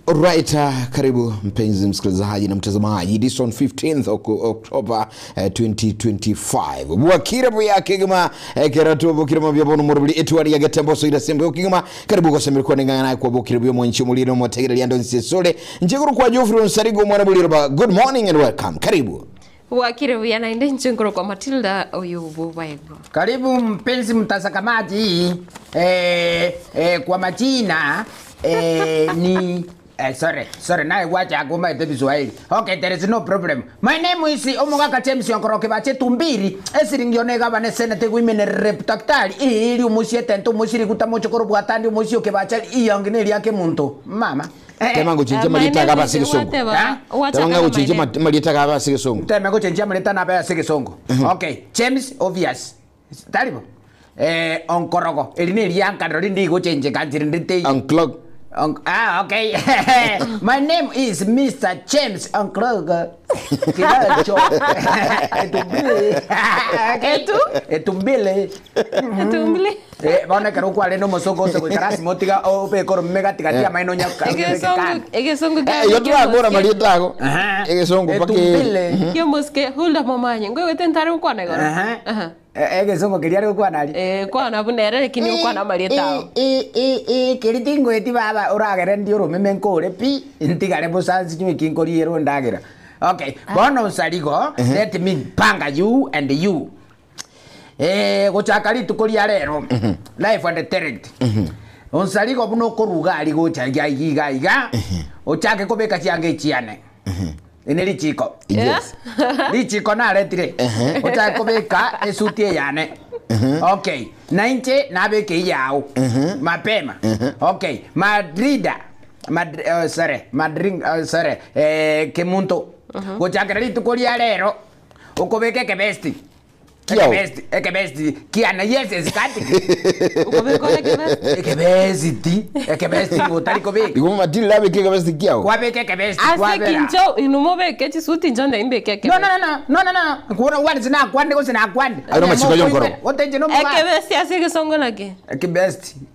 Alright, karibu mpenzi msikilizaji na mtazamaji. This on 15th October 2025. Bwakira bwa kigema kerato bwakira mabya bono murubili etwari ya gatemboso ira sembe kigema karibu ko sembe ko nengana ko bwakira bwa mwenchi muliro motegera yando nsesole njeguru kwa Jofri Nsarigo mwana buliro ba. Good morning and welcome. Karibu. Bwakira bwa na inde nchengoro kwa Matilda oyubu baego. Karibu mpenzi mtazamaji. Kwa majina ni sorry, now watch agoma Kiswahili. Okay, there is no problem. My name is Omogaka James Yonkoroke bache tumbiri. Esiringone gabane senate women reptactali. Ili umusie tento musiri kutamocho koro bwatandi umusio ke bache iyangine yake muntu. Mama. Temango chinje malita gaba sigesongo. Temango chinje malita gaba sigesongo. Temango chinje malita na ba sigesongo. Okay, James obvious. Talibo. Onkorogo. Eline lianka ndi go chinje kanjiri ndite. Unclog. Okay. My name is Mr. James Unclog. Etumbile. Bana karo kwa leno mosongo se karasi motiga o pe koro mega tigatia maino nya ka. Egesongo. Yo tu agora malita go. Egesongo pake. Yo moske hulda mamanya. Ngwe tentare kwa na gora. Egesongo keria kwa nali. Kwa na bunere lekini kwa na malita. Keritingo eti baba uragere ndi oro memenkore pi ntigare bosanzi nyu kinkori ero ndagera. Okay, bono Nsarigo, let me panga you and you. Gochakari tukoria rero. Life and the talent. Nsarigo buno koruga ali gocha iga. Ochake kobeka chiange chiane. Eneli chiko. Yes. Lichiko na retire. Ochake kobeka esutie yane. Okay, 90 nabeke yao. Mapema. Okay, Madrida. Kemunto. Gochakira litukoria rero. Ukobeke kebesti. Ekebesti. Kiana yes eskati. Ukobeke kebesti. Ekebesti ngotari kobeke. Digo Matilda beke kebesti kiao. Kwa beke kebesti kwa vera. Asekinjo inumobeke chisuti njonda imbeke kebesti. No. Kuona wani zina kwande ko zina kwande. Ano machiko yonkoro. Wotenje no mama. Ekebesti asegesongo nake.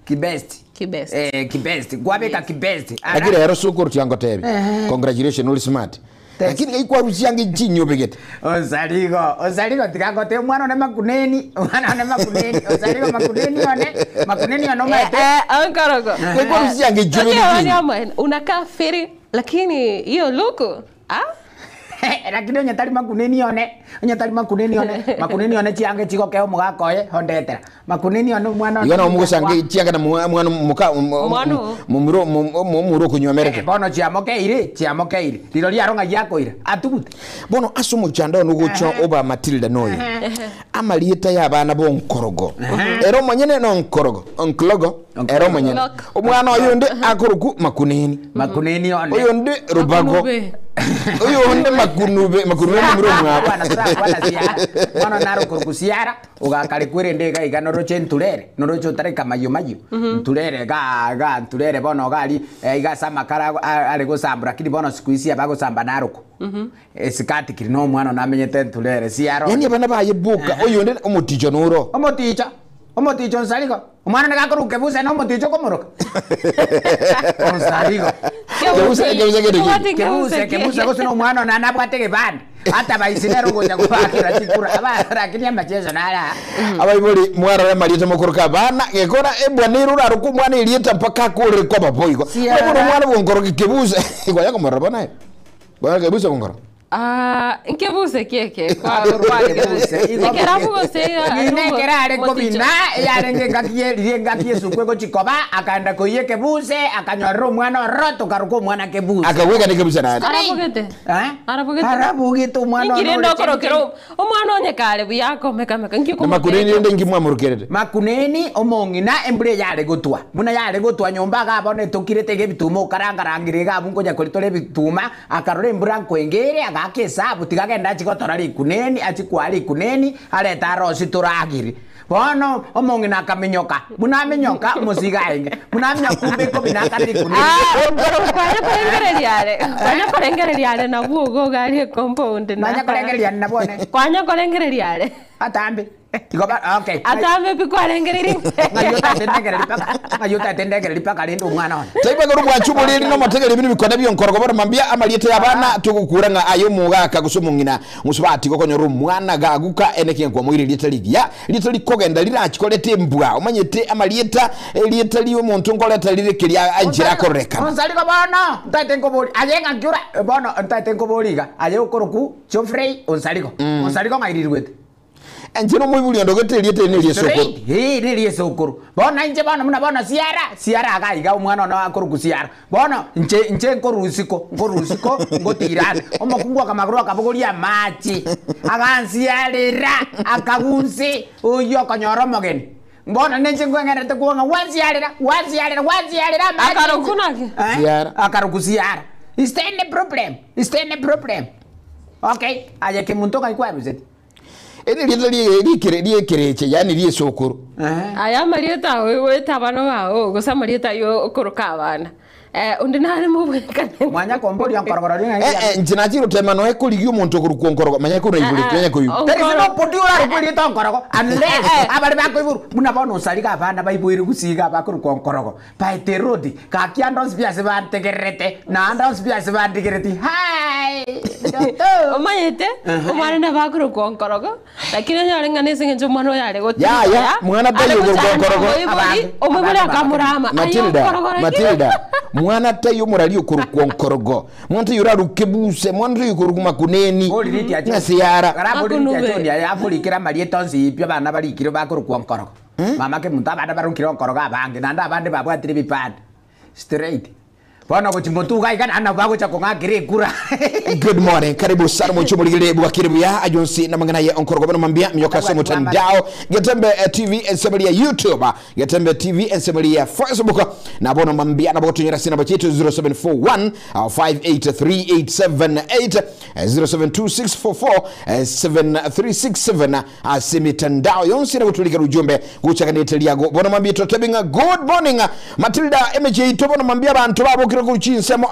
Kibesti. Kwa beka kibesti. Akira hero sukuru tiango tebe. Congratulations uli smart. Lakini ikwa rusi yange jinyo begete. Nsarigo tikakote mwana ne makuneni. Nsarigo makuneni ono maete. Ankorogo. Ikwa rusi yange jinyo begete. Unakaa feri lakini hiyo loko. Lakini onyatari makuneni one. Makuneni one chiange chiko keo mugakoye hondetera. Makuneni one mwana. Yona omusange chianga na mwana muka mumuro kunywa mereke. Bono chiamokeire. Liro liaronga yakoira. Atubute. Bono asumu chando nugucho oba Matilda noyo. Amalieta yabana bo nkorogo. Ero manyene no nkorogo. Onklogo. Ero manyene. Omwana oyo nde akoruku makuneni. Makuneni one. Oyo nde rubago. Oyo nde makunube muro mwa. Mwana naro kurukusiara ugakale kwere ndega igano centurere norocho tare kamayo turere ga turere bono gali iga samakara ale go sambura kidi bono sikuisi abago samba naruko esikati kiri no mwana namenyete turere siaro yani bana baye buka oyo nde omuticho nuro omoticho Nsarigo umwana nagakoruke buse no omoticho komoroka Nsarigo kebuze ko sino mwana nana bwatege band hata baisinero goja kubakira chikura abakini amachezo nala abayiboli mwara ya malita mokoroka bana gekora ebwaniro raruku mwana ilieta mpaka kure kwa baboyiko mwana bongoroke kebuze ngoya komara bana bwana kebuze ngoro Nkebuse keke kwa kebuze ikerabugo se inekera ale kobina yarenge ngakie sukwe ko chikoba akanda ko ye kebuze akanyorro mwana roto karuko mwana kebuze akaweka ne kebuze na arabugete mwana ngirendo korokero omwana onyekale buyako meka nkiko makuneni ende ngimwa murukerete makuneni omongina embure yale gotwa nyomba ga bone tokirete ge bitumo karangarangire ga bungo nya kolitole bituma akarore embura kwengere akesabu tigagenda chikotora likuneni achikwali likuneni aleta rosi turagiri bono omongina akamenyoka munamenyoka musigaenge munamenyoka kumbeko binakati kuneni kwanya korengereriale na bugo gali compound kwanya korengereriale na bone kwanya korengereriale Atambe. Tikoba okay. Atambe pikwarengeri. Ngayota tendegere lipaka lindo mwana ona. Taiba ngo rubwachumo riri no mategere ibintu bikona byo nkorogo bora mambia amaliete yabana tugukuranga ayo mugaka gusumungina musubati kokonyoro mwana gaguka eneke kwa mwiri litaligia kogenda lirachikolete mbwa umanyete amalieta lieta liwe muntu ngoleta lirekeria anjira koreka. Onsaliko bana ntate ngoboli ayenga ngyura bana ntate ngoboliga aye ukoroku Geoffrey onsaliko ngairirwete. Anjino mwibuli ndogete liete ne liesokoro. Ne liesokoro. Bona nje bana muna bana siara agaiga umwana na akoroku siara. Bona nje nkorusiko ngotirana. Omakungwa kamaguru akabogoria machi. Agansialira akagunsi uyo kanyoro mogeni. Mbona nenje ngwengerete kuanga wansialira machi. Akarukunake. Siara. Akarukusiara. Is there any problem? Okay, aye ke muntoka ikwa bizeti. Ene liekere yani liesokoro. Aya marieta wewe tabano wao gusa marieta yo okoroka abana. Undinare mubwekane. Mwanya kombori yankorogoro ringa. Njinachiro tema no ekuligi umuntu kurukonkorogo manya ko rayibuli twenya ko yu. There is no podiura rukuli tonkorogo unless abari bakwibu muna bono salika abana bayibuiri gusiga bakurukonkorogo. Paite road ka kiandos biase bantegerete na andos biase bantegerete. Hi. Omayete umwana na bakurukonkorogo lakini nyarenga nesinge njomano yale gotti. Ya mwana tayo kurukonkorogo. Omubule akamurama. Matilda. Mwana tayo murali okurukonkorogo. Mwana yurarukebuse, mwana yukuruguma kuneni. Ngasiyara. Karabodi yachoni yafulikira marietonsi ipyo bana balikiro bakurukonkorogo. Mama ke mutabada barukironkorogo abange nanda abande babwatire bipande. Straight. Bona kuchimbotuga ikana ana bago cha kongagire kura. Good morning. Karibu sana mchumo ligile bwakiribu ya ajonsi na mangana ya onkorogo bana mambia myoka somo tandao. Getembe TV ensebali ya YouTube. Getembe TV ensebali ya Facebook. Na bona mambia na boto nyerasi na bachetu 0741 5838878 0726447367 asimi tandao yonsi na kutulika ujumbe kuchaka neteliago. Bona mambia totebinga good morning. Matilda MJ to bona mambia bantu babo kuchinsemo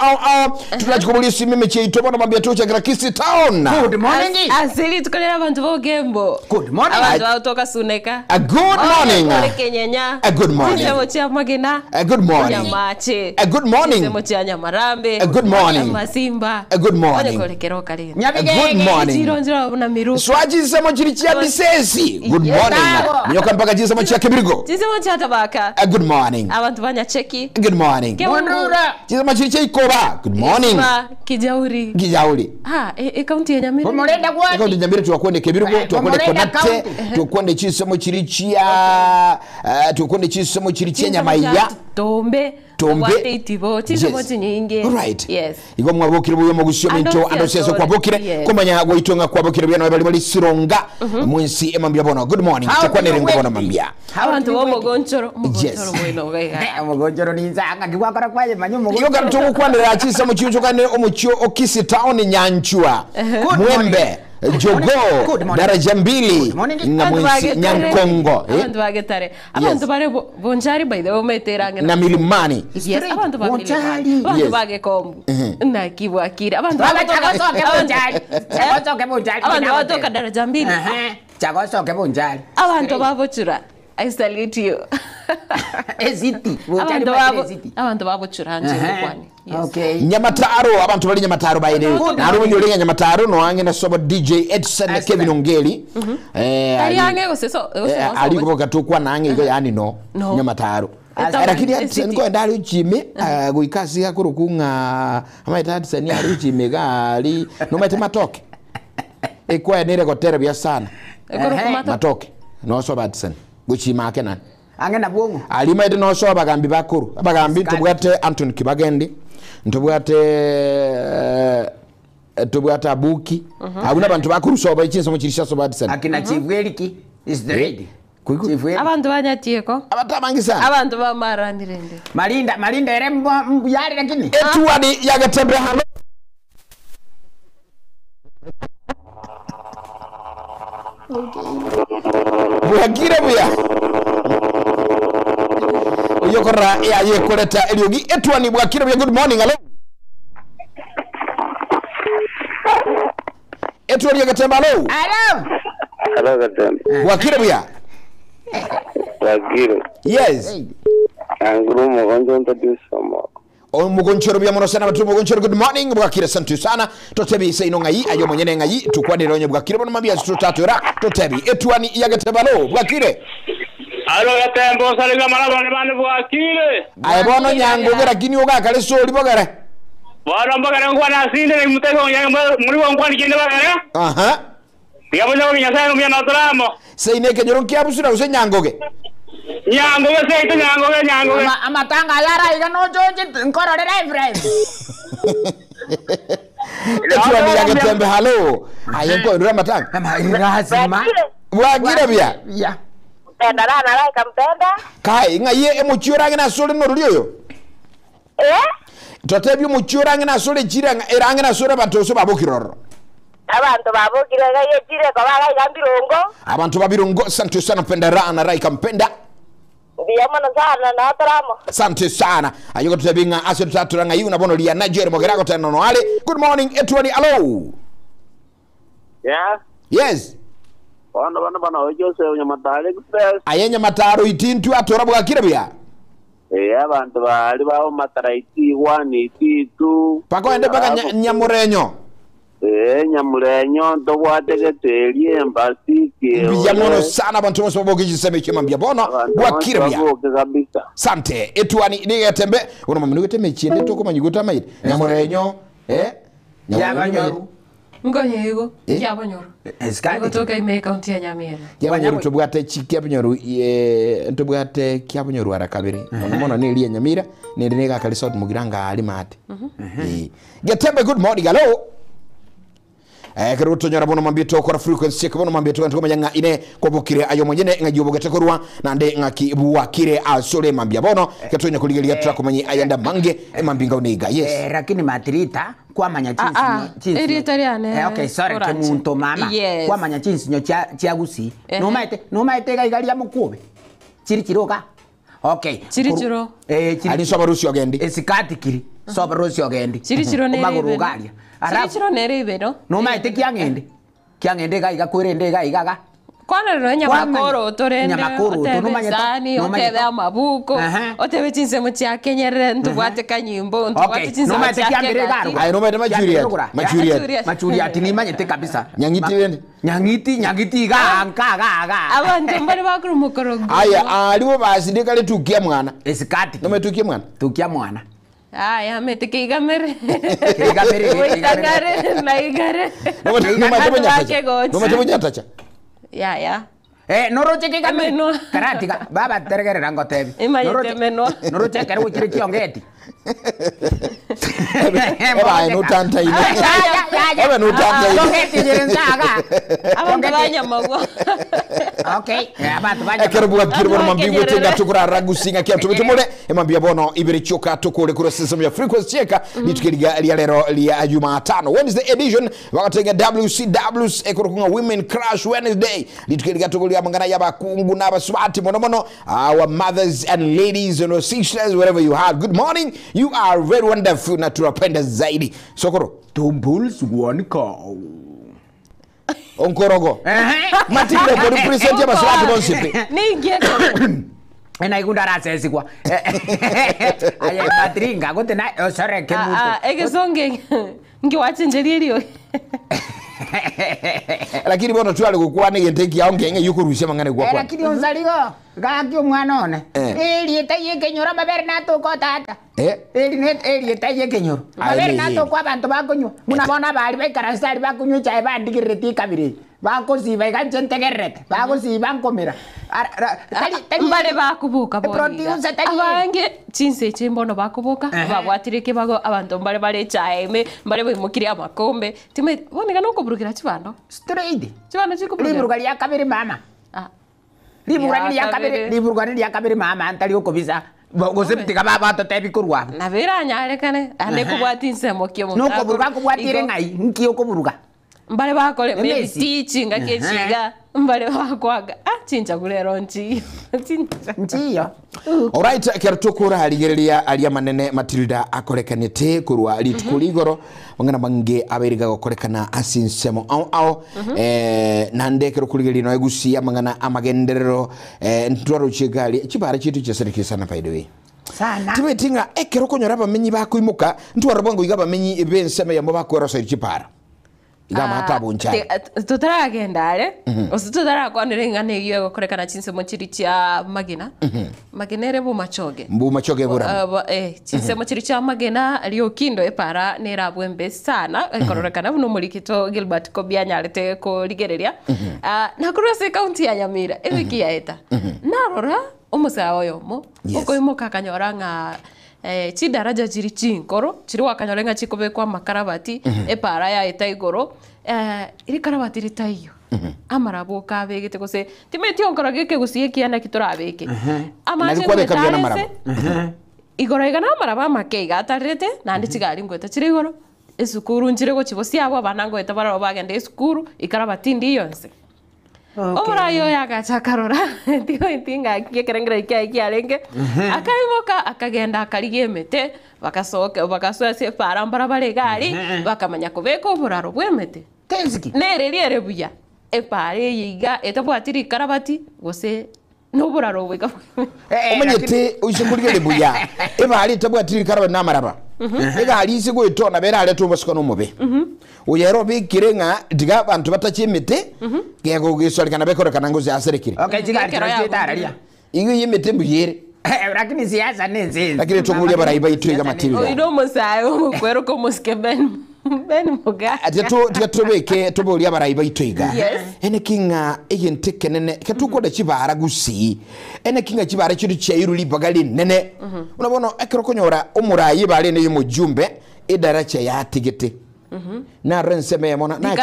tulachikubulisi mimi cheito bona mambia tocha Kisi Town. Good morning. Asili tukolera abantu bo Gembo. Good morning. Abantu batoka Suneka. A good morning. Kenyenya. A good morning. Semo cha Magena. A good morning. Nyamache. A good morning. Semo cha Nyamarambe. A good morning. Masimba. A good morning. A good morning. Jironjira na miru. Swaji semo chiri chia Bisesi. Good morning. Nyoka mpaka semo chia Kibirigo. Semo cha Tabaka. A good morning. Abantu banya cheki. Good morning. Monrura. Semo chiri chia Ikoba. Good morning. Kijauri. County ya Nyamira. Bomorenda kwani? County Nyamira tuwakwende Kibirigo, tuwakwende Konate, tuwakwende chisemo chiri chia tuwakwende chisemo chiri chia Nyamaiya. Tombe. Wate itibo chisemo chinyinge. Right. Yes. Igo mwabokire buyo mugusyo minto andosyeso kwabokire komanya goitonga kwabokire byana bali sironga mwensi emambya bono. Good morning. Tukwanere ngobona mambya. Abantu bo mugonchoro mwino gaiga. Mugonchoro ninzanga kikwakora kwaye manyu mugonchoro. Iyo kantu kwanera chisemo chiucho kane omuchyo Kisi Town Nyanchua. Mwembe. Jogo daraja mbili na mwensi Nyankongo abantu bagetare abantu bare bonjari by the ometeranga na milimani abantu bonjari abantu bagekombu na kibwakira abantu batoka daraja mbili chagosoke bonjari abantu babochura. I salute you. Eziti. Abantu babochura nje kwani. Okay. Nyamataro abantu bali Nyamataro baide. Naru nyolenga Nyamataro no ange na soba DJ Edson Kevin Ongeli. Ali ange goseso. Ali kuboka tukwa nange iko yani no Nyamataro. Lakini Edson ko ndali uchime guikasi akurukunga amaita Edson ali uchime gali no mate matoke. Ekwa nere ko terebya sana. Matoke. No soba Edson. Guchima akena. Angena bwongo. Alima ide no soba bagambi bakuru. Abagambi tubwate Anthony Kibagendi. Tubwate Abuki. Abuna abantu bakuru soba ichinso muchirisha soba Edson. Akina Chivweliki is the ready. Abantu banyatieko. Abatamangisa. Abantu bamarandirende. Malinda erembo yari lakini. Etuwadi yagatembra hano. Buhagire buya. Uyokora ya yekoleta eliogi etwani bwakire buya. Good morning. Hello. Etwani yagatemba hello. Hello. Hello, Gatembe. Bwakire buya. Bwakire. Yes. Anguru mugonjo introduce somo. Mugonchoro bya mono sana batu mugonchoro good morning Bwakire santu sana totebi se ino ngai ayo monyene ngai tukwanira onye Bwakire bono mabia tutatu ra totebi etwani yagatebalo Bwakire. Alo Gatembe osaliga marabane bane Bwakire. Ayo bono nyango gera kini oga kale soli bogere. Bwana mbagara ngwana sinde ni mutego nyanga muri wa ngwani kende bagara. Aha. Yabo nyago nyasa ngumya na drama. Seine kenyoro kiabusura use nyangoge. Nyangoge seito nyangoge. Amatanga yara iga no joje nkororera friend. Etwani yagatebe hello. Ayo ko ndura matanga. Ama irazima. Bwakire bya. Ya. Penda na like mpenda. Kai ngaye emuchiora ngina soli no rulioyo. Totebi muchiora ngina soli chira eranga na soli bantu so babukiroro. Abantu babukire gaye chire ko baga igambirungo. Abantu babirungo santu sana penda rana raika mpenda. Biyamana sana na tramo. Asante sana. Ayuko tutabinga aso tutaturanga yu nabono lia Nigeria mogerako tano no ale. Good morning etwani hello. Yeah. Yes. Bana ojose onyamatale express. Ayenya mataro itintu atora Bwakire bya. Abantu bali bawo matara iti 1 iti 2. Pako ende baka nyamurenyo. Nyamurenyo ndobwategeteri embasi ke. Biyamono sana abantu bose babogeje seme chema mbya bono Bwakire bya. Kabisa. Sante etwani nigetembe uno maminu geteme chiende toko manyiguta maide. Nyamurenyo Nyamurenyo. Ngonyego. Yabonyoro. Eskadi. Gotoka ime county ya Nyamira. Yabonyoro tubwate chikia bonyoru tubwate kia bonyoru arakabiri. Mono ni lia Nyamira ni nega kalisot mugiranga ali mate. Getembe good morning hello. Keruto nyara bono mambito kwa frequency kwa bono mambito kwa manyanga ine kwa Bwakire ayo monyene ngajubo getekorwa na nde ngaki Bwakire asole mambia bono ketonya kuligelia trako manyi ayanda mange mambinga uniga yes Lakini matrita kwa manya chinsi. Eritariane. Okay, sorry kemuntu mama. Kwa manya chinsi nyo chia gusi. No maite gaigalia mukube. Chirichiroka. Okay. Chirichiro. ali sobarusi ogendi Esikati kiri. Sobarusi ogendi. Chirichiro nere. Magurugalia. Chirichiro nere ibero. No maite kiangende. Kiangende gaiga kwirende gaigaga. Kwana no nyamakoro torende. Nyamakoro otebezani otebe amabuko. Otebe chinse mucha kenyere ntubwate kanyimbo ntubwate chinse mucha kenyere. Ay no maite machuriat Machuriat ni manyete kabisa. Nyangiti wende Nyangiti ga. Abantu mbali bakuru mukoro. aya aliwo basinde kale tukia mwana Esikati. no metukia mwana Tukia mwana. Aya mete kigamere. Kigamere. Na igare. no mate munyatacha Ya. Noroche kigamere. Emeno. Karatika baba teregere rango tebi. Imanyete meno. Noroche kare uchiri chiongeti. eba no tanta ine eba no tanta ine Ongeti jirenzaga. Abantu banyamago. Okay. Abantu banya. ekero Bwakire bono mambingo tenga tukura ragusinga kia tubitumule emambia bono ibere choka tukule kura system ya frequency cheka litukiriga lia lero lia Jumatano Wednesday edition wakatenga WCWs ekoro kunga Women Crush Wednesday litukiriga tukulia mangana yaba kungu na baswati mono our mothers and ladies and sisters wherever you are good morning you are very wonderful na tunapenda zaidi Sokoro Two bulls, one cow. onkorogo matinde ko represent ya baswati bonsipe Ningie. Ena igunda rasesi kwa. Aye matringa gote na sorry kemuto. Egesonge. Ngiwachenjeririo. lakini bono twali gukwane yenteki yaonge enge yukurusha mangane gwa kwa Lakini onzaligo gakyo mwana one. Elieta yekenyora mabere nato ko tata. Elieta yekenyora. Mabere nato kwa bantu bakonyo. Munabona bali bekarasali bakonyo chai bandigireti kabiri. Bakoziba ikanjentegerete. Bakoziba nkomera. Mbale bakubuka bo. Producer tali. Abange chinse chimbono bakubuka. Babwatirike bago abantu mbale bale chaime mbale bimukiri amakombe. Time boneka no kuburukira chibando. Straight. Chibando chikuburukira. Liburugali ya kabiri mama. Liburugali ya kabiri mama antali okobisa. Goseptika baba totebi kurwa. Na vera nyare kane ande kubwati nsemo kyo No kuburuka kubwatire ngai nkiyo kuburuka. mbale bakole maybe Messi. teaching akechiga mbale bakwaga chincha kulero nchi Nchiyo. Alright, kertukura haligereria alia manene Matilda akorekanite kurwa litukuligoro wangana bange aberiga gokorekana asinsemo au nande kerukuligeri no egusia mangana amagenderero ntwaro chigali chibara chitu chesereki sana by the way Sana. timetinga ekerokonyora bamenyi bakuimuka ntwaro bongo igaba menyi benseme yamo bakwero so chipara igama hata boncha tutaragenda ale ositutara kwanire ngane iyo gokorekana chinsemo chiri cha magina magenere bo machoge mbu machoge bura chinsemo chiri cha magena Rio Kindo epara nera bwembe sana ekororekana buno mulikito Gilbert Kobianyarete ko ligereria na kurose county ya Nyamira ewiki yaeta narora umusa oyomo okoimoka kanyoranga chidaraja chiri chinkoro chiri wakanyorenga chikobe kwa makarabati epara ya etaigoro iri karabati ritaiyo amarabo kabegete gose timeti onkora geke gusie kiana kitorabeke amaje ngwetarese igoro igana amaraba makeiga atarete nandi chigari ngweta chiri igoro esukuru njire go chibosi abo banango etabara bagende esukuru ikarabati ndi yonse Omurayo yagachakarora tigo itinga kikerengera iki arenge akaimoka akagenda akarigemete bakasoa se parambara bare gari bakamanya kubeka oburaro bwemete Tenziki. nereriere buya epare yiga etabwatiri karabati gose n'oburaro bwega omanyete ushingurigere buya ebali tabwatiri karaba namaraba ega alisi gwitona bera ale tumbasiko no mube uyero bikirenga diga bantu batachimite gego gisolikana bekorekana ngozi aserekire Okay, chigari kitararia. ingo yimite mbuyere Lakini siasa nenzi. lakini tungulia baraiba itwiga Matilda oido musayo mukwero ko muske ben muga ati tubeke tubulia baraiba itwiga ene kinga egente kenene katukoda chibara gusi ene kinga chibara chiru chairu libagali nene unabona akirokonyora umurayi bale ne yumujumbe idaracha ya tigete na renseme mona na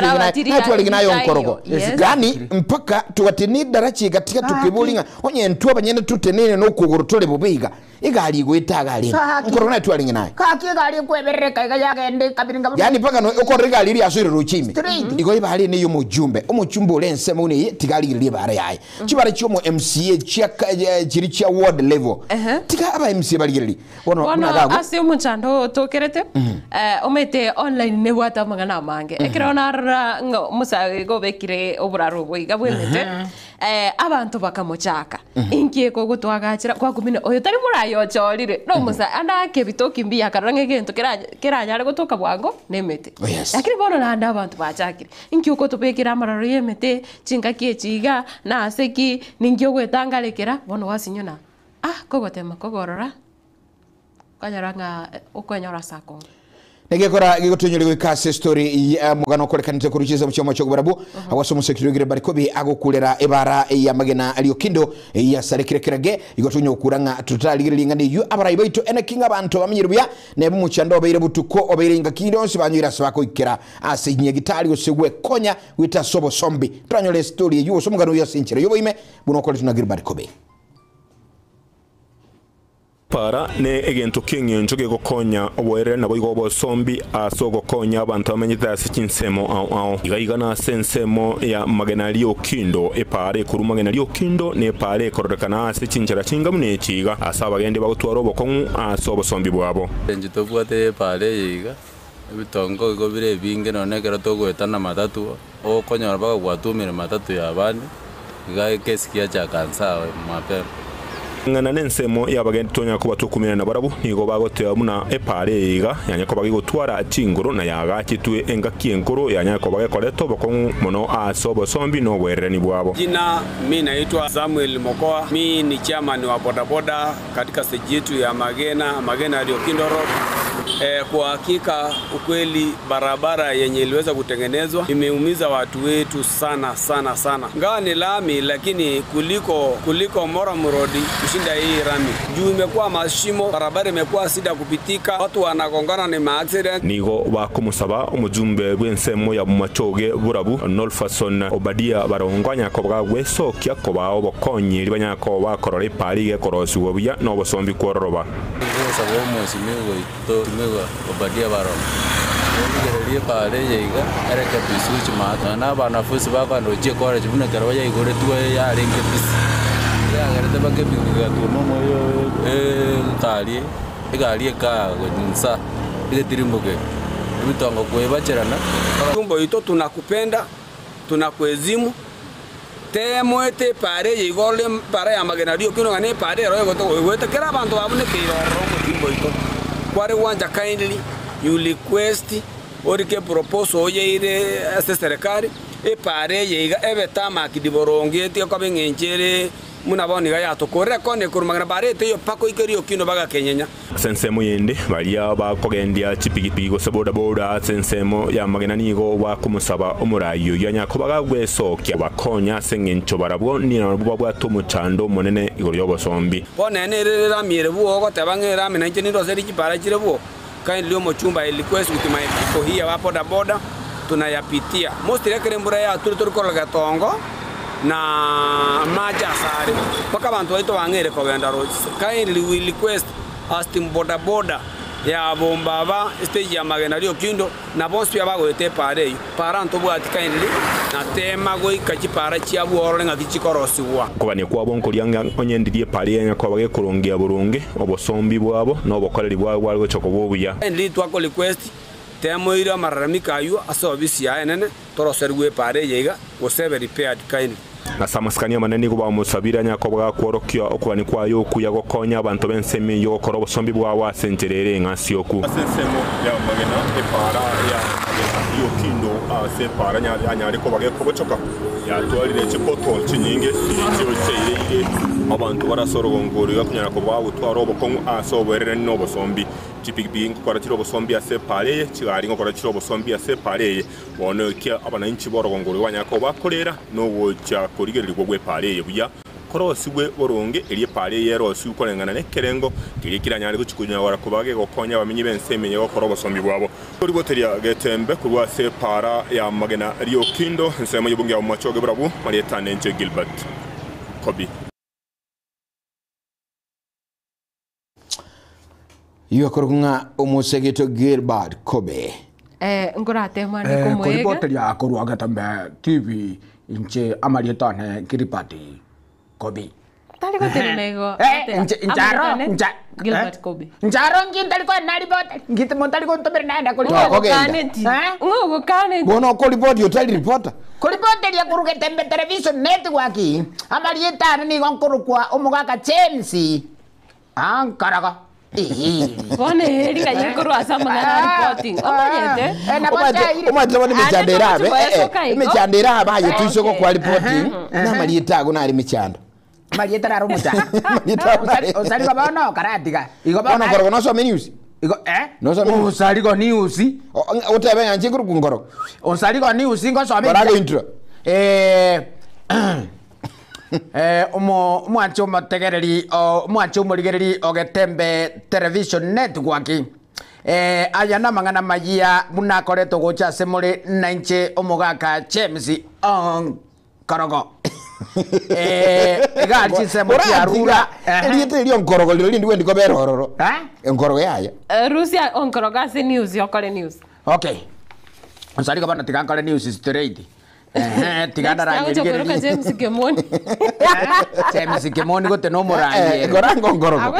twalingina yo nkorogo yani mpaka tuwatini darachi katika tukibulinga onye ntwa banyene tutenene no kuguru tole bubiga igali gwitaga ali nkorogo na twalingina Kaki gali kwebereka yagende kabiringa. yani paka no ukorega liri asuri ruchime igo ibali ne yo mujumbe umujumbe olenseme une tigali liri bare yayi chibara chomo MCA chiri cha ward level tika aba MCA bali liri wono gago asi umuchando tokerete omete online ne wata magana mange ekirona ngo musawe go bekire oburaro bwiga bwemete abantu bakamuchaka inkie ko gutwagachira kwa kumine oyo tari murayo chorire no musa anda ke bitoki mbia karange gento kiranyare gutoka bwango nemete lakini bono nanda abantu bachakire inkie ko tubekira amararo yemete chinga kiechiga na aseki ningyo gwetangarekera bono wasinyona kogotema kogorora kanyaranga okwenyora sako negekora gigotunyuri gwikase story ya mugano korekanite kurukiza mu cyoma cyo barabu awasomo sekirugire barikobi agokulera ebara ya magena Rio Kindo ya sarekirekerage igotunyo kuranga tutaligiringa ni yu abarayi baito ene kinga bantu bamenyiruya nebe mu cyando bayire butuko obayiringa kindo sibanyira sabako ikera asinye gitari osegwe konya wita sobo sombi twanyole story yu somugano ya sinchira yobo ime buno kole tunagira barikobi para ne egento kinyo njoge gokonya obwere nabo igobo sombi asogo konya abantu amenyita sikinsemo au iga na sensemo ya magena Rio Kindo epare kuru magena Rio Kindo ne pare korekana sikinjira kingamu ne kiga asaba gende bagutwara obokon asobo sombi bwabo njito bwate pare yiga bitongo go bire binge none kero togwetana matatu o konya baga gwatumire matatu ya bandi iga kesikia cha kansawe mapema ngana nensemo yabagenda tonya ko batukumira na barabu nigo bagoteya muna epare iga yanya ko bagitwara chingoro na yaga kitwe enga kienkoro yanya ko bagekoleto bokon mono asobo sombi no wereni bwabo. Jina mimi naitwa Samuel Mokoa, mimi ni chairman wa bodaboda katika stage yetu ya Magena Rio Kindo Road. Kwa hakika ukweli barabara yenye iliweza kutengenezwa imeumiza watu wetu sana. Ngawa ni lami lakini kuliko Moram Road kushinda hii rami. Juu imekuwa mashimo, barabara imekuwa sida kupitika, watu wanagongana ni ma-accident. Nigo bakumusaba umujumbe bwensemo ya Machoge burabu Nolfason Obadia barongwanya ko bwagwe sokya ko bawo bokonye libanya ko bakorore parige korosi wobuya no bosombi kororoba. Sabo mo simigo to Obadia baro Ligerelie pale yiga ereke bisuchi mata na banafunzi bakanochie college bune karwa yigore tuwe ya renge bisi ya garete bakebiga tumo moyo kali ka gonsa ile tirimboke bitongo kwebacherana tumbo ito tunakupenda tunakuezimu temwete pare yigole pare ya Magena Rio Kino ngane pare royo goto wete kera bantu abune kiro tumbo ito kware wanja kindly you request orike propose oyeire serikali pare yiga ebetama kidiboronge kwa bengenchere munaboni ga yatokore kone kurumagana pare teyo pako ikerio kino baga kenyenya sensemo yende balia bakogendia chipigipigi go saboda boda sensemo ya Magena nigo bakumusaba omurayo yanyako bagagwesokya bakonya sengencho barabwo ni nabo bwatumuchando monene igoro yobosombi bonene rera mire buo go tabangera mina nchini ndo seri kipara chire buo kind lio mochumba request with my people here wa boda boda tunayapitia most rekere mbura ya turu koroga tongo na maja sare paka bantu waito wangere ko genda ro kindly we request astim boda boda ya bombaba stage ya Magena Rio Kindo na bonsi abagoete pare para nto bwati kindly na tema go ikachipara chia buoro nga kichikorosiwa kobane kwa bonko lyanga onyendirie pare yanga ko bage kurongea burunge obosombi bwabo no bokoreri bwabo bwalgo choko bobuya kindly twako request temo ira mararamika ayu asobisi ya enene toroserwe pare yega gosebe repaired kindly na samaskania maneni kuba musabira nyako bwa kworokya okubani kwayo kuya gokonya abantu bensemi yo koro bosombi bwa wasenjerere ngasyoku sensemo ya Magena epara ya Rio Kindo separa nyari ko bage kobochoka ya twalire chipoto chinyinge cyo cheire abantu barasorogongorira kunyara ko bwa utwaro bokongu asoberere no bosombi chipigbi ngokora chiro bosombi asepare chigari ngokora chiro bosombi asepare bono kya abananchi borogongorira wanyako bakorera no wocha korigerirwa gwe pare buya korosigwe boronge eliye pare yero su kolengana ne kerengo kirikira nyari kuchikunya wara kubage gokonya bamenyi bensemenye gokora bosombi bwabo kuri boteria getembe kurwa separa ya Magena Rio Kindo nsemo yibungi ya machoge brabu marietane nje Gilbert Kobi iyo korunga umusegeto Gilbert Kobe ngurate mane kumwega kuri boteria kurwa gatambe TV inche amarietane kiripati Kobi tali ko tinego Gilbert Kobe njaro ngintali ko nari bote ngitmo tali ko ntomere naenda kuri ngogo kane bono ko report yo tali reporter ko boteria kuruge tembe television network amarietane ni gonkuru kwa omugaka James ankaraga Bone heri ga yekuru asama na reporting. Omanyete. Na bote umajaba ni michandera be. Michandera ba yo tuisoko kwa reporting. Na marieta go na ri michando. Marieta raro mucha. Osari go bono karatiga. Igo bono koro no so news. Igo no so osari go news. Utebe yanje kuru kungoro. Osari go news ngo so me. Bara intro. Mwancho mategereri mwancho murigereri ogetembe television network aya na mangana magia munakoreto gocha semore nanche omugaka James Korogo gachi semo tiarura elite lyo nkorogo lyo ndi wendiko berororo nkorogo yaya Rusia onkoroga se news yokore news okay osari ko bana tigankore news straight tiganda rangi ngere James Kemoni James Kemoni gote no morangi gorango ngorogo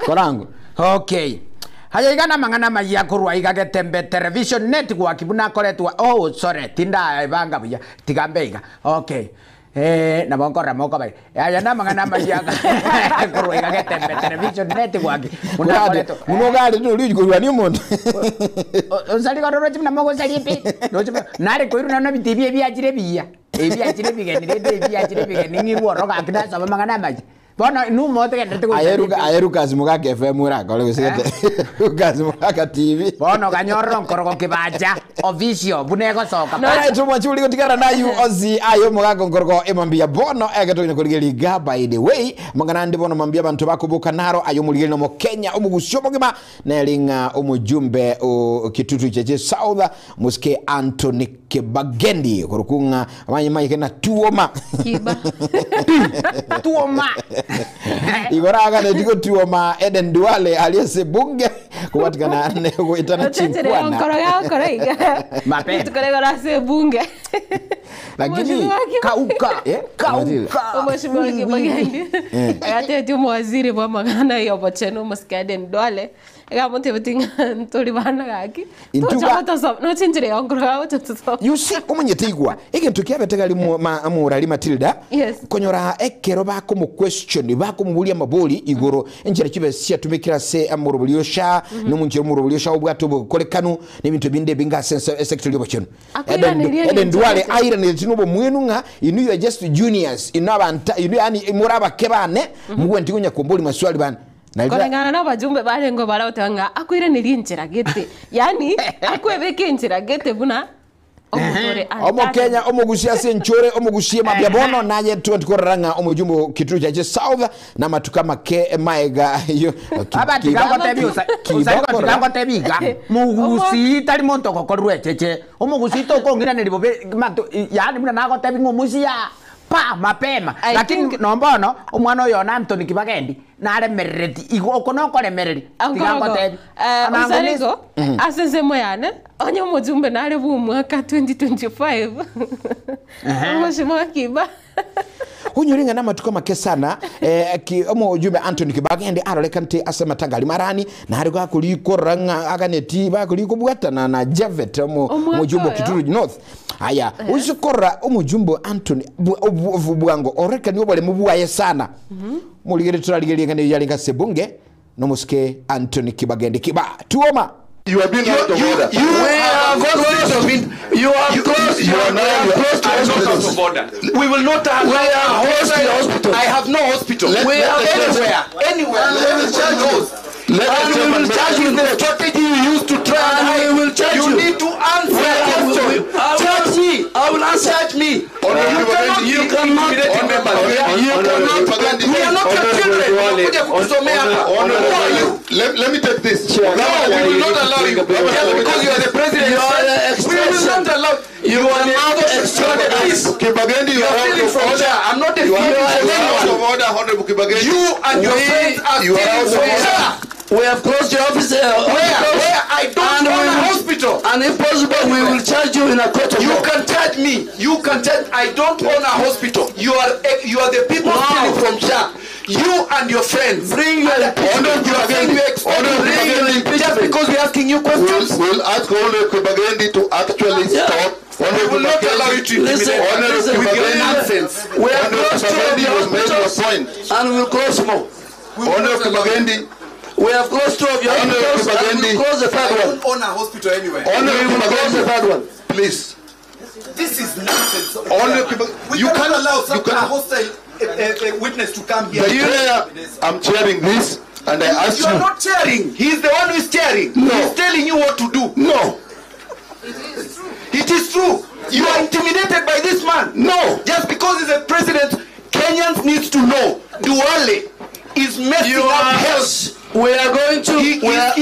gorango okay haya igana mangana maya kurwa igage tembe television network buna koretwa sorry tinda banga buya tigambeiga okay na bongora moko bai haya na mangana maya kurwa igage tembe television network buna koretwa munogale no liji kurwa ni umuntu onsali garoro chimna mogo salipe no chimna nare koiru na bitibie biachire biya ebiachire bigenire biachire bigenire ngirwo roga kidasa mangana maya Bona nu mote ke ndete ko ayeruka zimuka FM ura kole kusete ukazimukaka TV bona kanyorro nkorogo kibaja official bunego soka na eto mwachuli kotikara na yu ozi ayo mugago nkorogo emambia bono egeto ine koligeli ga by the way mangana ndi bono mambia bantu bakubuka naro ayo muligeli no Kenya omugusyo mogima na elinga omujumbe o kitutu cheche South muske Anthony Kebagendi korukunga amanyi mayi kena tuoma kiba tuoma Igoraga ne digo tuoma Eden Duale alias bunge kupatikana ne kuitana chinkwana mapema tukoleka na se bunge lakini kauka Mheshimiwa Kibageni ate tu waziri wa magana ya bacheno maskaden dole ga monte betinga tori bana gaki to chata so no chinjire onkora to so you see omunyetigwa ikintu kiabetegali amurali Matilda konyora ekero bako mu question bako mubulia maboli igoro enjira kibe siatumikira se amurubuliosha no munjira murubuliosha obwato bukolekanu n'ebintu binde binga sense sector y'obacheno eden duale aira ne tinubo mwenu nga inu you are just juniors inabanta inu yani muraba kebane mugwenti kunya komboli maswali bana kolengana na bajumbe barengo barautanga akwire niri njira gete yani akwebeke njira gete buna omo Kenya omugusia senchore omugusia mabyabono naye tukoranga omujumbo kituru cha South na matukama ke maega yo abatigango tebiga mugusi tali monto kokorwe cheche omugusi to kongira neribo yani muna nago tebi ngomusia pa mapema lakini nombono omwana oyo na Anthony Kibagendi nare mereti igoko no kore mereri tigango tebi Usarigo asese moyane onyo mujumbe nare bu mwaka 2025 Mheshimiwa Kiba hunyoringa na matuko make sana ki omo ujumbe Anthony Kibagendi arolekante asema tagali marani na hari kwa kuliko ranga aganeti ba kuliko bwatana na Javet omo jumbo Kituru North aya usikora omo jumbo Anthony bwango oreka ni obole mubuaye sana muligere turaligere ngane yalinga sebunge no muske Anthony Kibagendi kiba tuoma. You have been out of order. You are close to order. We will not have hospital. I have no hospital. We are anywhere. Let me charge you. We will charge you the strategy you used to try. I will charge you. You need to answer. Charge me. I will answer me. You cannot. We are not your children. Let me take this. No, we will not allow you. Just because you are the president. We will not allow you. You are not extraordinary. Kibagendi, you are out of order. I'm not a You are out of order, Honorable Kibagendi. You and your friends are out of order. We have closed your office where I don't own a hospital. And if possible, we will charge you in a court of law. You can charge me. You can charge. I don't own a hospital. You are the people stealing from Shah. You and your friends. Bring your impeachment. Just because we're asking you questions. We'll ask Honorable Kibagendi to actually stop. We will not allow you to intimidate with your nonsense. We are close to your point. And we will close more. Honorable Kibagendi. We have closed two of your hospitals and we will close the third one. I don't own a hospital anywhere. We will close the third one. Please. This is nonsense. You can't allow a hostile witness to come here. I'm chairing this and I ask you. You are not chairing. He's the one who is chairing. No. He's telling you what to do. No. It is true. You are intimidated by this man. No. Just because he's a president, Kenyans needs to know. Duale is messing up health. We are going to. We have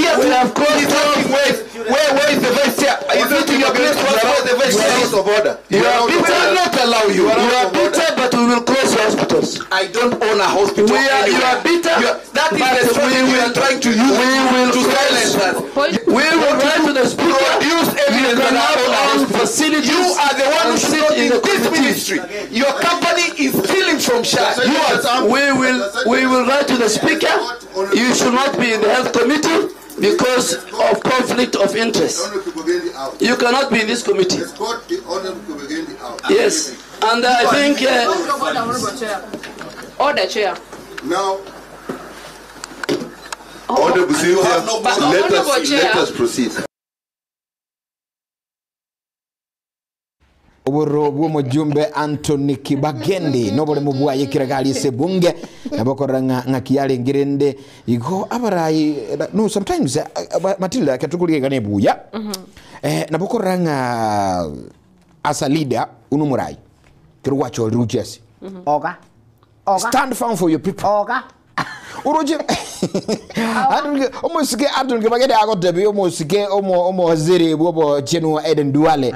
closed. Where is the vice chair? Is it in your place? Where is the vice chair? Out of order. We will not allow you. You are bitter, but we will close your hospitals. I don't own a hospital. You are bitter. That is the strategy we are trying to use. We will to silence us. We will write to the speaker. Produce evidence that our facilities. You are the one who sit in this ministry. Your company is stealing from Shah. We will write to the speaker. You should not be in the health committee because of conflict of interest. You cannot be in this committee. Yes, and I think. Order, Chair. Now, Honorable Cynthia, let us proceed. oboro bwo jumbe Anthony Kibagendi nobole mubwa yekiragali sebunge nabokoranga ngakiyale ngirende igo abarai no sometimes Matilda katukulige gane buya nabokoranga as a leader unumurai kirwacho rujes oga stand firm for your people oga uroje omusike Anthony Kibagendi agotebi omusike omo waziri bwo chenu Eden Duale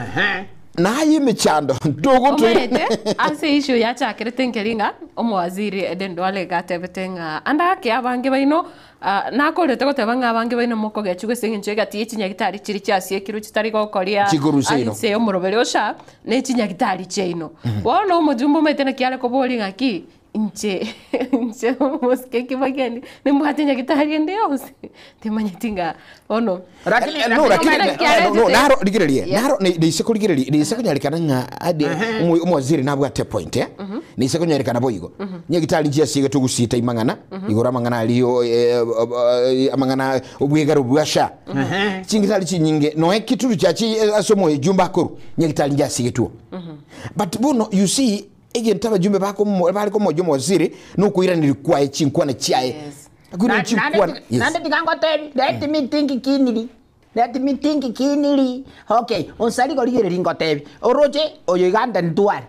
na yime chando dogo tu ase issue ya chakere tenkeringa omo waziri Eden Duale gatebetenga anda ke abange baino nakorete goteba ng'a abange baina moko gechu gese gati echinyagitari chiri chiasiekirwe chitari gokoria Chikuruseino. aise omorobere osha na echinyagitari cheino bono omojumbe omaete na kiare kobori ng'aki nche mosike kibageni nimbwate nyagitari ende yose timanyeti ng'a bono naro rigiririe naro ni ise kurigiririe ni ise kunyarikana ng'a ade umwaziri nabwate point ni ise kunyarikana boigo nyagitari njia sige tugusita imangana igora mangana aliyo amangana obwegaro bwasha chingitari chinyinge no ekituru chachi asomo ejumba akuru nyagitari njia sige tu but bono you see ege ntaba jumbe bako bali ko mojo moziri nukuira nilikuwa echinkwana chiae akuna chinkwana nande tikangotebi let me think kinili okay onsali ko ligere lingotebi oroje oyo iganda ntwari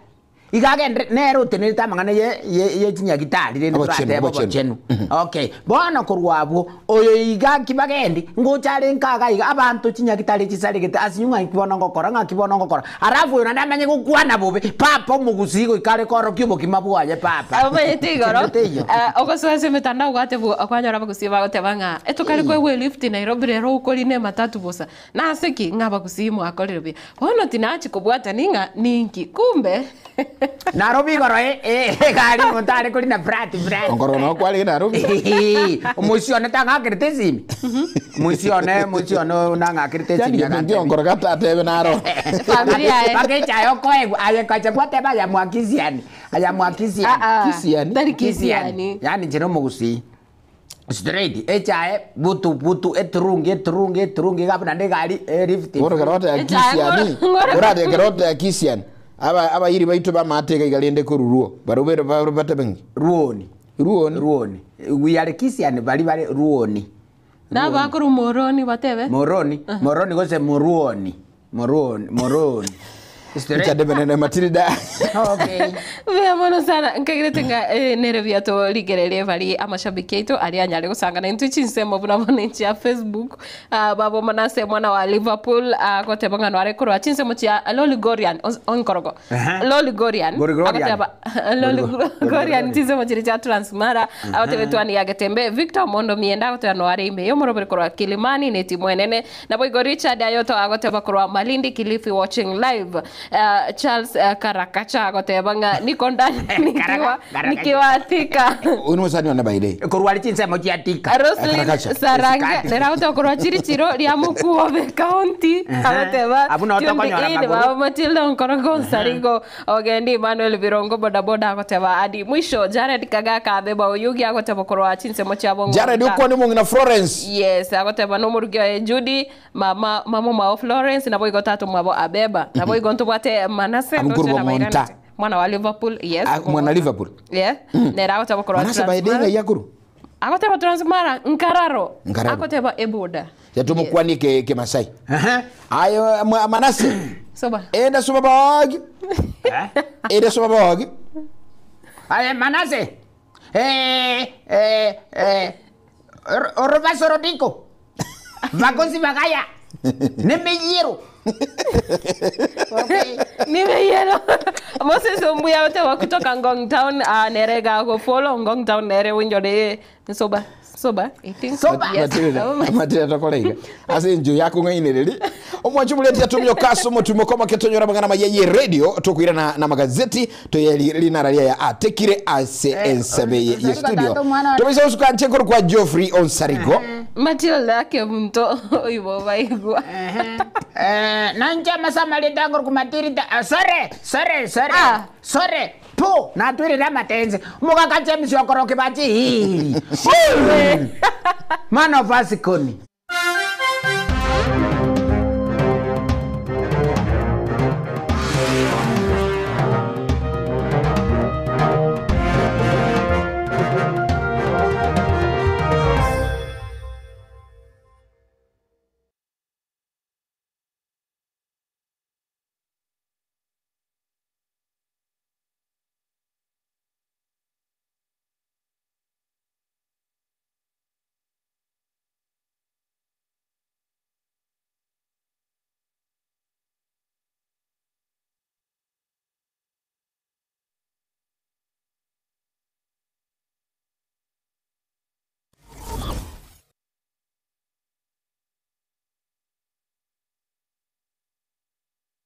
igagende nero teneta mangana ye chinyagitari rene brate bochenu okay bona kurwabo oyo igaki bagendi ngochare nkaga iga abantu chinyagitari chisaregete asinyunga ikibona ngokora arafu yo ndamenye gukwana bobe papa mugusigo ikare koro kibo kimabwaje papa abayetigoro okoswase metanda ugate bu akwanyora bagusiba gotebanga etukari kwe lift Nairobi rero ukoline matatu bosa naseki ngaba kusimu akorebe bono tinachi kubwata ninga ninki kumbe Nairobi goro gari montare kuri na brati ngoro no kwali Nairobi umusione tanga kritezimi musione nanga kritezimi ndio ngoro gata tebe naro familia pake chayo koe aye kacha kwate ba ya mwakisiani kisiani yani jeno mugusi straight echae butu etrungi gabna de gari lift ngoro garota ya kisiani urade garota ya kisiani aba yiri baitu ba mateka igalende ko ruo barubero batabengi ruoni we are kisiani bali ruoni na bakuru moroni batebe moroni gose moruoni Ichadebene Matilda. Okay. Veamono sana nkagiretenga nerevia to ligerere bali amashabiki yetu alianyale gusangana into chinsemo buna bonenchi ya Facebook babo manase mwana wa Liverpool kote bangano are kuro chinsemo chia Loligorian onkorogo Loligorian chinsemo chiri cha Transmara awote wetwani yagetembe Victor Mondo mienda kote anware ime yomoro kuro Kilimani neti mwenene na boy Richard ayoto agote bakuro Malindi Kilifi watching live Charles Karakacha agotebanga niko ndani nikiwa tika unusani wana baide kurwali chinsemo chia tika Roslyn Saranga nerauta kurwa chirichiro ria mukuo be county agoteba abuna otokonyora maguru Matilda Nkorogo Sarigo ogendi Emmanuel Virongo boda agoteba adi mwisho Jared Kagaka abeba oyugi agoteba kurwa chinsemo chia bongo Jared uko ni mungu na Florence yes agoteba no murugyo Judy mama Florence na boy gotatu mwabo abeba na boy gonto bwate Manase mwana wa Liverpool yes mwana Liverpool yeah nera agoteba kurwa Manase baidega yakuru agoteba Transmara Nkararo agoteba Eboda yatumukwani ke Masai ayo Manase soba enda soba bag enda soba bag aye Manase Oroba Sorodiko Vagosi Bagaya Nemeyero okay nimeyero Moses Ombuya otewa kutoka Ngong Town nerega go follow Ngong Town nere winjode soba eating soba Matilda tokolega ase njo yako ngaineleli omwachumuleti yatumyo kaso mutumokoma ketonyora magana mayaye radio tokwira na magazeti to linaralia ya atekire ase ensabe ye studio tobisa usukanche kwa Geoffrey Onsarigo Matilda ke mto ibo baigwa nanja masamali dangor kumatirita sore po na twiri na matenze muka kache msiokoroke bachi man of Asikoni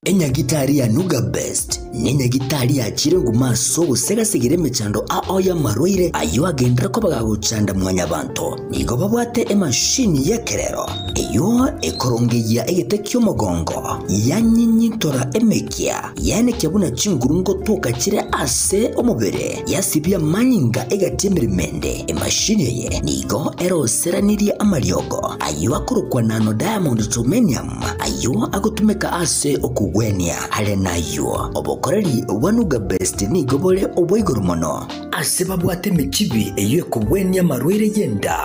Enyagitari ya Nuga Best nenyagitari ya chirengu maso gusegasigire mechando ya marwaire ayo agendera ko bagagucanda mwanya bantu nigo babwate emashini yekerero eyo ekorongeya egete ky'umugongo yanyinyitora emekia yane kyabuna chingurungo toka kire ase omubere yasibya manyinga egatemiremende emashini ye nigo eroseranirie amaryogo ayo akorokwa nano diamond titanium ayo agotumeka ase okugwenia ale nayo obokoreri wa Nuga Best nigo bole oboigoro mono ase babwate mechibi eyo ekugwenia marwaire yenda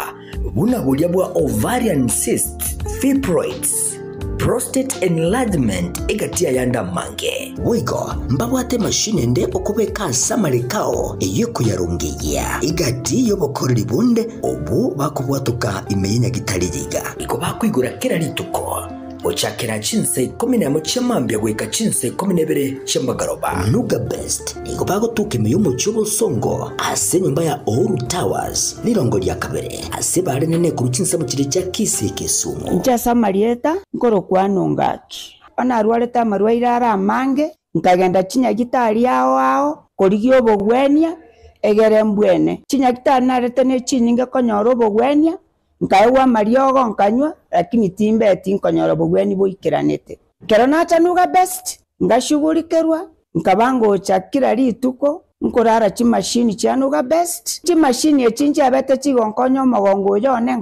buna bulya bwa ovarian cyst fibroids prostate enlargement egatia yanda mange wigo mbabwate mashine nde okubeka samarikao eyeko yarungiya igati yobokoreri bunde obu bakubwatuka imenya gitarigiga iko bakwigura kera lituko ochakera chinse 11 chamambya gweka chinse 12 chambagaroba Nuga Best iko bagotuka imiyumo cyubo songo ase nyumba ya Oru Towers lirongo lya kabere ase bare nene ku chinse mu kire cya Kisi Kisumu ncha samarieta ngoro kwanongaki ona arwareta marwaire ara mange nkagenda chinya gitari yao korigyo obogwenia egere mbwene chinya gitari narete ne chinyinga konyoro obogwenia nkaewa mariogo nkanywa lakini timbe tinkonyoro bogweni boikiranete kero nacha Nuga Best ngashugulikerwa nkabango chakira lituko nkorara chimashini cha Nuga Best chimashini echinja abete chigonkonyo mogongo yone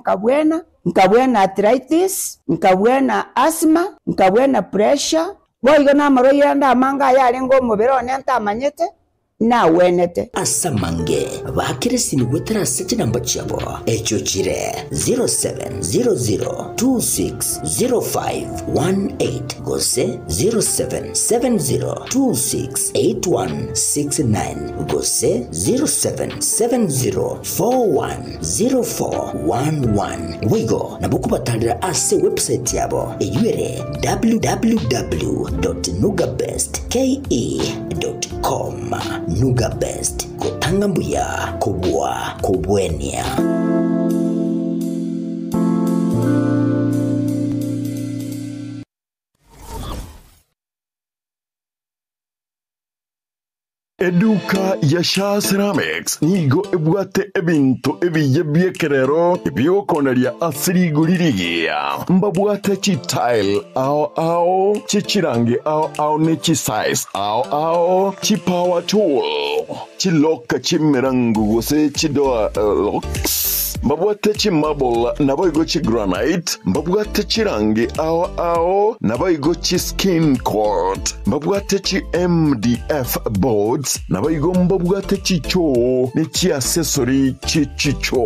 nkabwena arthritis nkabwena asthma nkabwena pressure boigo na maroira nda manga yale ngo mubero ntamanyete na wenete asamange bakiresini gwetera sete namba chabo echo chire 0700260518 gose 0770268169 gose 0770410411 wigo nabukubatandira ase website yabo eyure www.nugabestke.com Nuga Best kutanga mbuya kubwa kubwenia Eduka ya Sha Ceramics nigo ebwate ebintu ebiye byekerero ebyokoneria asiri gulirigia mbabwate chi tile ao chi chirange ao ne chi size ao chi power tool chi loka chi mirangu gose chi doa locks mbabwate chi marble naboigo chi granite mbabwate chi rangi ao naboigo chi skin coat mbabwate chi MDF boards naboigo mbabwate chi cho ni chi accessory chi cho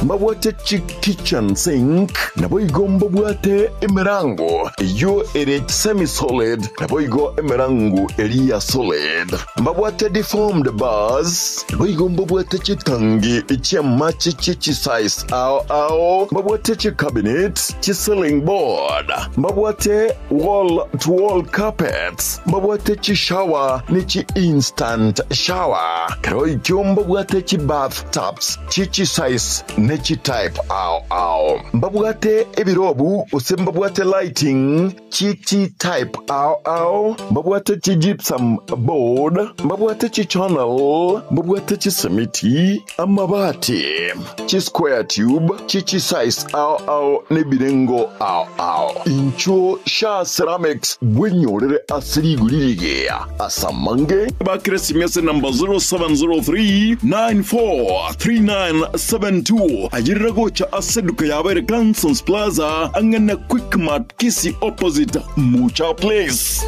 mbabwate chi kitchen sink naboigo mbabwate emerango yo ere semi solid naboigo emerango eria solid mbabwate deformed bars naboigo mbabwate chi tangi chi machi chi size ao mbabwate chi cabinet chi ceiling board mbabwate wall to wall carpets mbabwate chi shower ni chi instant shower kroi mbabwate chi bathtubs chi size ne chi type ao mbabwate ebirobu mbabwate lighting chi type ao mbabwate chi gypsum board mbabwate chi channel mbabwate chi simiti amabati chi square tube chi size ao ne birengo ao incho Sha Ceramics bwenyorere asiri gulirigia asamange bakresimese number 0703943972 ajirira gocha aseduka yabere Glansons Plaza angana Quick Mart Kisi opposite Mucha Place.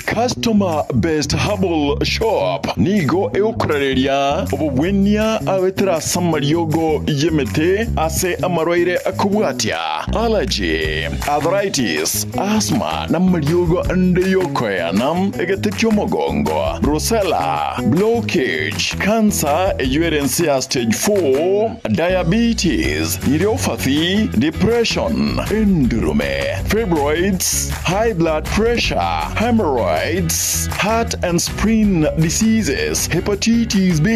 Customer Best Herbal Shop nigo eukoreria obubwenia awetera samariogo yemete ase amarwaire akubwatia allergy arthritis asthma na mariogo ande yokoyanam egetekyo mogongo brucella blockage cancer ejuerensia stage 4 diabetes neuropathy depression endurome fibroids high blood pressure hemorrhoids AIDS, heart and spleen diseases, hepatitis B,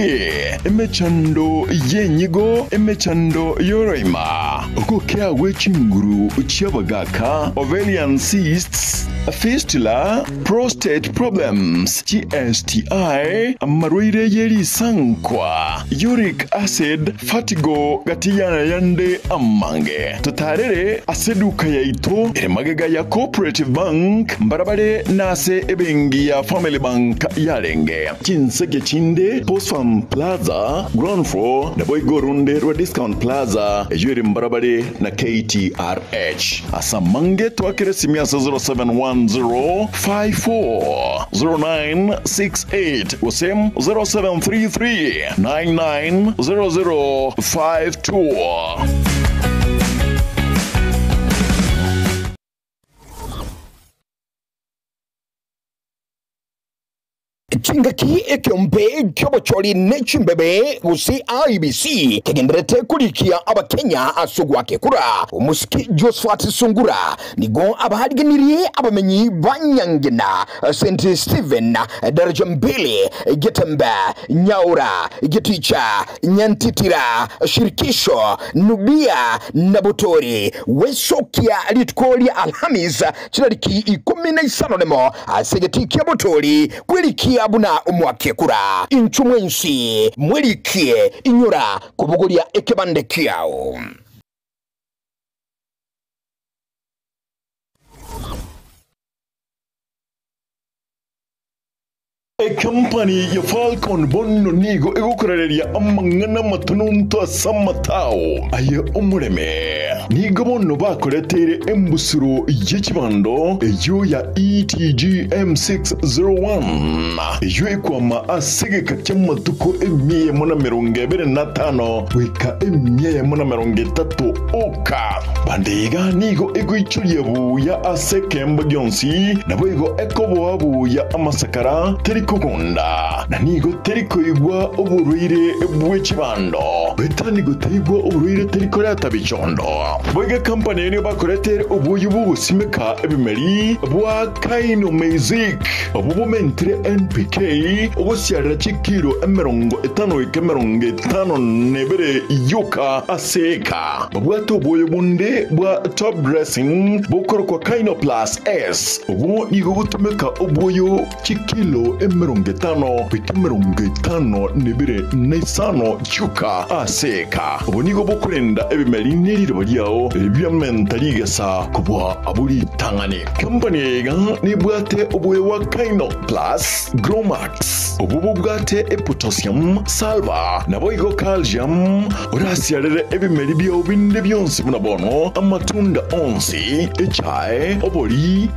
emechando yenyigo, emechando yoroima, okokea wechinguru uchabagaka, ovarian cysts, fistula, prostate problems, GSTI, marwire yeri sankwa, uric acid, fatigo gatiyana yande amange. Tatarere aseduka yaito, magega ya Cooperative Bank, mbarabare nase ebengi ya Family Bank yarenge. Chinsege chinde, Post Farm Plaza, ground floor, na boigorunde rwa Discount Plaza, yuri mbarabare na KTRH. Asamange twakere simiasa 0710-540968. Wasem 0733-990052. Chingaki ekyombe kyobocholi nechimbebe gusi IBC kegenderete kulikia abakenya asugwake kura umusiki Josephat Sungura nigo abahaliganiriye abamenyi banyangena St. Stephen daraja mbili Getembe Nyaura Geticha Nyantitira Shirikisho Nubia Nabutori Wesokia Litkolia Alhamis Chirariki 15 nemo Segeti Butori kwelikia abuna umwake kura inchumwensi mwelikie inyura kubugulia ekebande kiao. A company ya Falcon Bonno nigo egokoreria amangana matununto asamatao aye umureme nigo bonno bakoretere embusuro yechibando eyo ya ETG M601 eyo ekwama asegeka kyamatuko emiye mona 25 weka emiye mona 30 oka bandega nigo ego ichulyebu ya asekemba gyonsi nabo ego ekobo abu ya amasakara Kugunda na nigo teriko igwa uburuire bw'ekibando beta nigo terigwa uburuire teriko yatabichondo bwege company ni bakoretere ubuyu busimeka ebimeri bwa Kaino Music obubumentre NPK obusyarira chikiro 50 nebere yuka aseka bwato boyo bunde bwa top dressing bukoro kwa Kaino Plus S obu nigo butumeka ubuyo chikilo 50 nebere nesano chuka aseka ubonigo bokurenda ebimeri niriro ryao ebyamentaliga kubwa aburi tangani company ga nibwate ubuye wa Kaino Plus Gromax ububu bwate potassium salva naboigo calcium urasiarere ebimeri byo binde byonse munabono amatunda onsi echae obori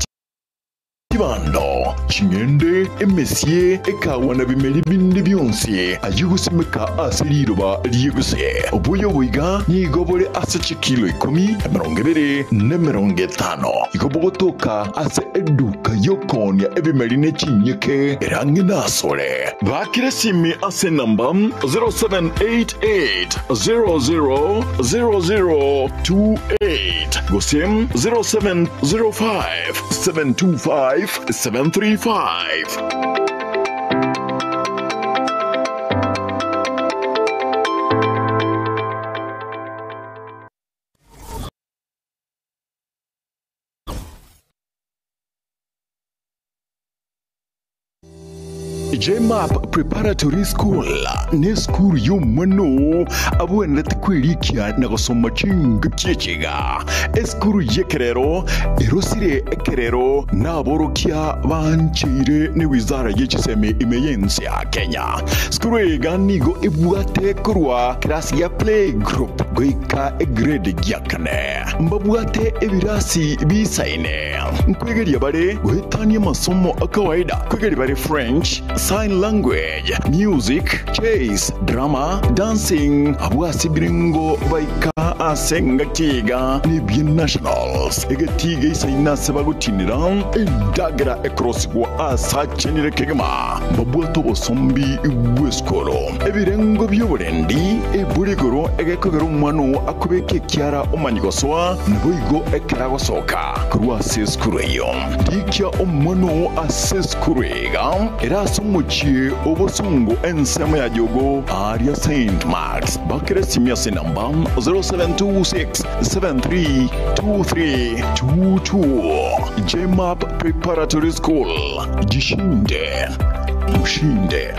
Bando, chingende, emesie, ekawana bimeri bindi byonse, ayugusimeka asiriroba liyuguse. Obuyo buiga, nigobole ase chikilo 10, emerongebere, nemerongetano. Igobogotoka ase eduka yokonya ebimeri nechinyeke, erangi nasole. Bakire simi ase namba 0788-000028. Gosem 0705-725 735. JMAP Preparatory School ne school y'umwano abwene takwirikia na gusoma chinga cyeciga eskuru yekerero erosire ekerero naborokia bancire ne wizara y'ikiseme imeyensi ya Kenya skuru eganigo ibwate kurwa klasi ya play group goika grade yakane mbabwate ebirasi bisaine nkwegeria bare guhitania masomo akawaida kwegeri bare French sign language, music, chess, drama, dancing, abwasibiringo baika asenga kiga ni bien nationals egetiga isaina sebagutinira endagera across kwa asachenire kegema babwato bosombi bweskolo ebirengo by'oburendi eburigoro egekogera umwano akubeke kyara umanyigoswa naboigo ekeragosoka kurwa seskureyo dikya umwano aseskurega erasumuchie obosongo ensema ya jogo aria St. Mark's bakeresimia senamba 0726732322 JMAP Preparatory School jishinde ushinde.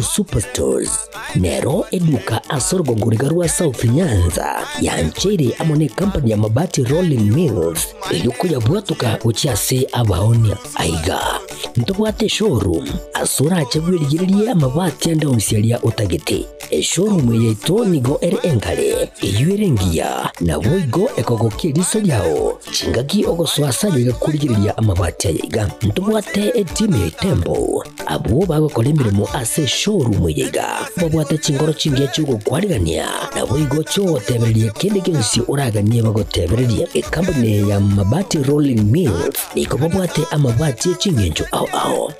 Superstores Nero eduka asorgo nguriga rwa South Nyanza ya Nchere amone company ya mabati Rolling Mills eyuko ya bwatuka uchiase abaonia aiga ntobwate showroom asura achagwirigiriye amabati anda onsialia utagete showroom yeto nigo ere engale eyuerengia na boigo ekogokie liso yao chingaki ogoswasa yiga kurigiriya amabati aiga ntobwate etime tempo abo bago kolemiremo ase showroom yiga babwate chingoro chingia chugo kwarigania na boigo cho tebereria kende kensi uraganie bago tebereria company ya mabati Rolling Mills niko babwate amabati chingenjo au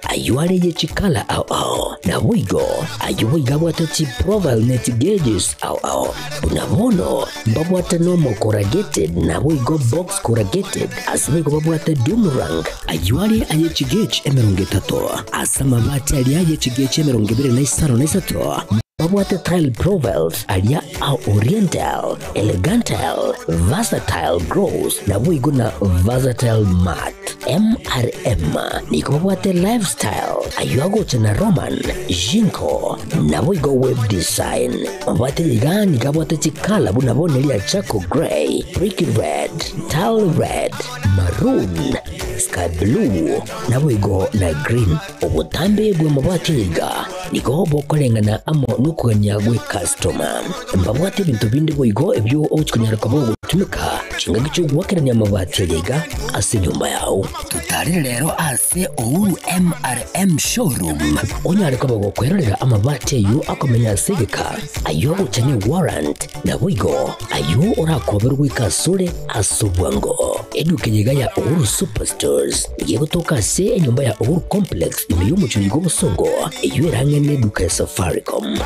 ayuare ye chikala au na boigo ayuiga bwate chi profile net gauges au unabono babwate normal corrugated na boigo box corrugated asiko babwate Dumrang ayuare aye chigage emerongetato asama mabati aliaye chigage emerongibire na isaro na isato babwate tile profiles alia au oriental elegantal versatile gross na boigo na versatile mat MRM niko babwate lifestyle ayuago chana Roman Jinko na boigo web design babwate ligani kabwate chikala bunabone lia Chaco Gray Brick Red Tile Red Maroon Sky Blue na boigo na Green obutambe bwa mabwate liga niko bokolengana amo nukanya gwe customer mbabwate bintu bindi boigo ebyo ochikunyara kabo gutumika chinga gicho gwakeranya mabati liga ase nyumba yao tutari lero ase Uhuru MRM showroom onyare kabo gukwerera amabati yu akomenya segeka ayo guchanye warrant na boigo ayo orakoberwa ikasure asubwango edukenyiga ya Uhuru Superstores igiye gutoka se nyumba ya Uhuru Complex imeyumuchuri gobusongo iyo erangene neduka ya Safaricom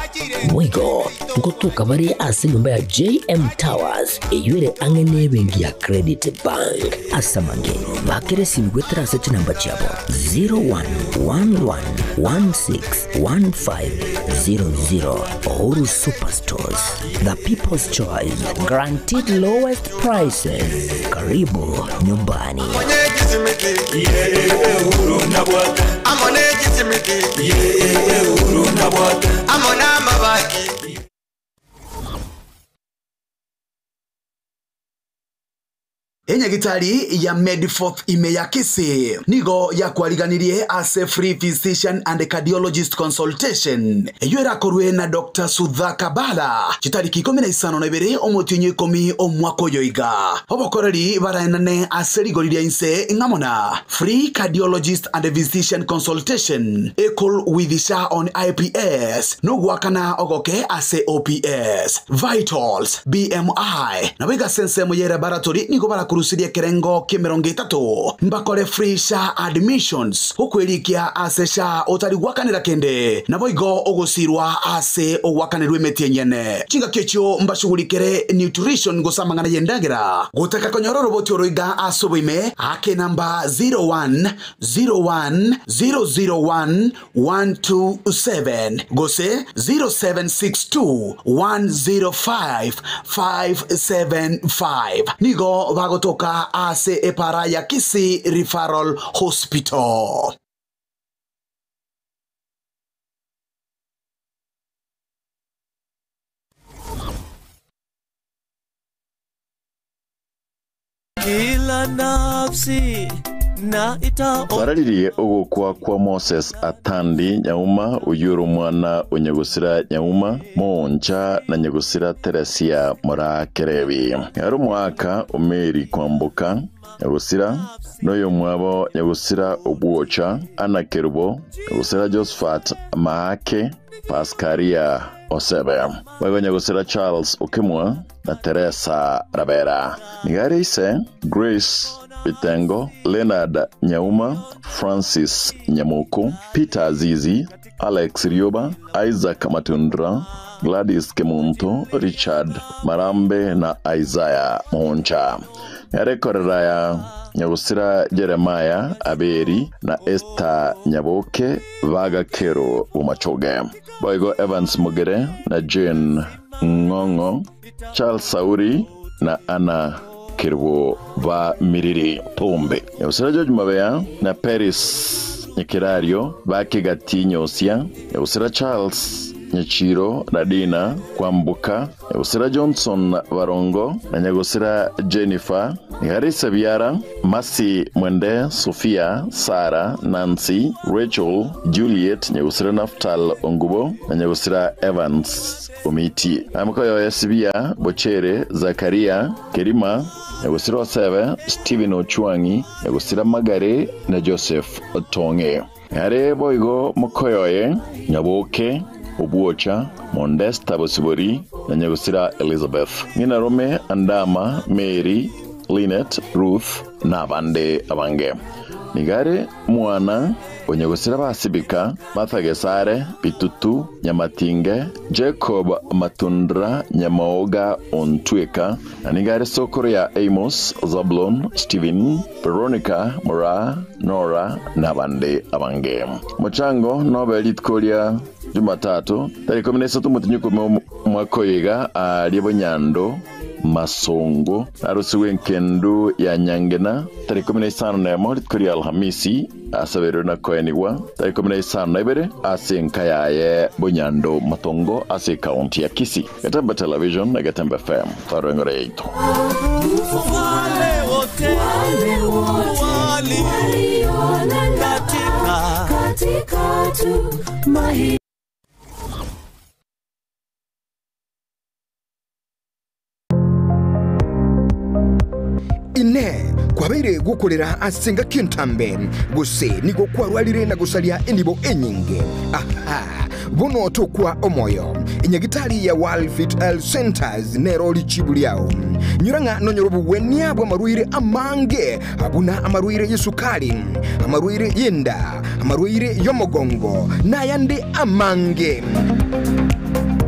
boigo ngutuka bari ase nyumba ya JM Towers iyo ere angene bengi ya Credit Bank asamange bakeresi migwetera se chinamba chabo 0111161500 Uhuru Superstores, the people's choice, guaranteed lowest prices. Karibu nyumbani. Enyagitari ya Mediforth imeyakisi nigo ya kwariganirie ase free physician and cardiologist consultation eyuera korwe na Dr. Sudha Kabala chitariki 12 omutinyi 10 omwaka yoiga obokoreri baraenane ase rigoriria inse ngamona free cardiologist and physician consultation equal with sha on IPS no gwakana ogoke ase OPS vitals BMI na wega sense mo yera laboratory nigo barakurusiria kerengo K30 mbakore free sha admissions okwerikia ase sha otari gwakanira kende na boigo ogosirwa ase ogwakanirwe metienyene chinga kecho mbashugurikere nutrition gosamangana yendagera gutaka konyororo boti oroiga asoboime ake namba 011001101127 gose 0762105575 nigo bagotoka ase epara ya Kisii Referral Hospital. Kila nafsi baraririye ugukwa kwa Moses Atandi Nyauma uyuru mwana unyegusira Nyauma Monja na nyegusira Teresia Murakerebi yari umwaka umeri kwambuka nyegusira noyo mwabo nyegusira Obuocha Anakerubo nyegusira Josephat Mahake Pascaria Osebe bago nyegusira Charles Okemwa na Teresa Rabera nigari ise Grace Bitengo, Leonard Nyauma, Francis Nyamuku, Peter Azizi, Alex Rioba, Isaac Matundra, Gladys Kemunto, Richard Marambe na Isaiah Moncha. Yarekorera ya nyagusira Jeremiah Aberi na Esther Nyaboke Bagakero Umachoge. Boygo Evans Mugere na Jane Ngongo, Charles Sauri na Anna Kirbo va Miriri Tombe. Yausira George Mabea na Paris Nyekirario Baki Gatinyosia. Yausira Charles Nyechiro na Dina Kwambuka. Yausira Johnson Varongo na Nyagusira Jennifer Harisa Biara Masi Mwende Sofia Sara Nancy Rachel Juliet Nyagusira Naftal Ongubo na Nyagusira Evans Omiti. Amkoyo Yasibia Bochere Zakaria Kerima Nyagusira Oseve Steven Ochuangi Nyagusira Magare na Joseph Otonge. Yare boigo Mokoyoye Nyaboke Obuocha Mondesta Bosibori na Nyagusira Elizabeth Nina Rome Andama Mary Lynette Ruth na abande abange nigare mwana onyagusira basibika Martha Gesare Pitutu Nyamatinge Jacob Matundra Nyamaoga Ontweka na nigare sokoro ya Amos Zablon Steven Veronica Mora Nora na bande abange Mochango Nobelit Korea Jumatatu tariki 13 Mutinyuko mwakoyega alibo Nyando Masongo arusi wenkendu ya Nyangena tariki 15 na Morit Korea Alhamisi asabero na koeniwa tariki 15 na ibere asenka yaye Bonyando Matongo ase county ya Kisii Gatembe Television na Gatembe FM farengore ito katika tu mahi ine kwabere gukorera asenga kintambe guse nigo kwarwalire na gusalia enibo enyinge aha bono tokwa omoyo inyagitali ya Walfit Health Centers neroli chibuliao nyuranga nonyorobu weniabo amaruire amange abuna amaruire yesukali amaruire yenda amaruire yomogongo na yande amange.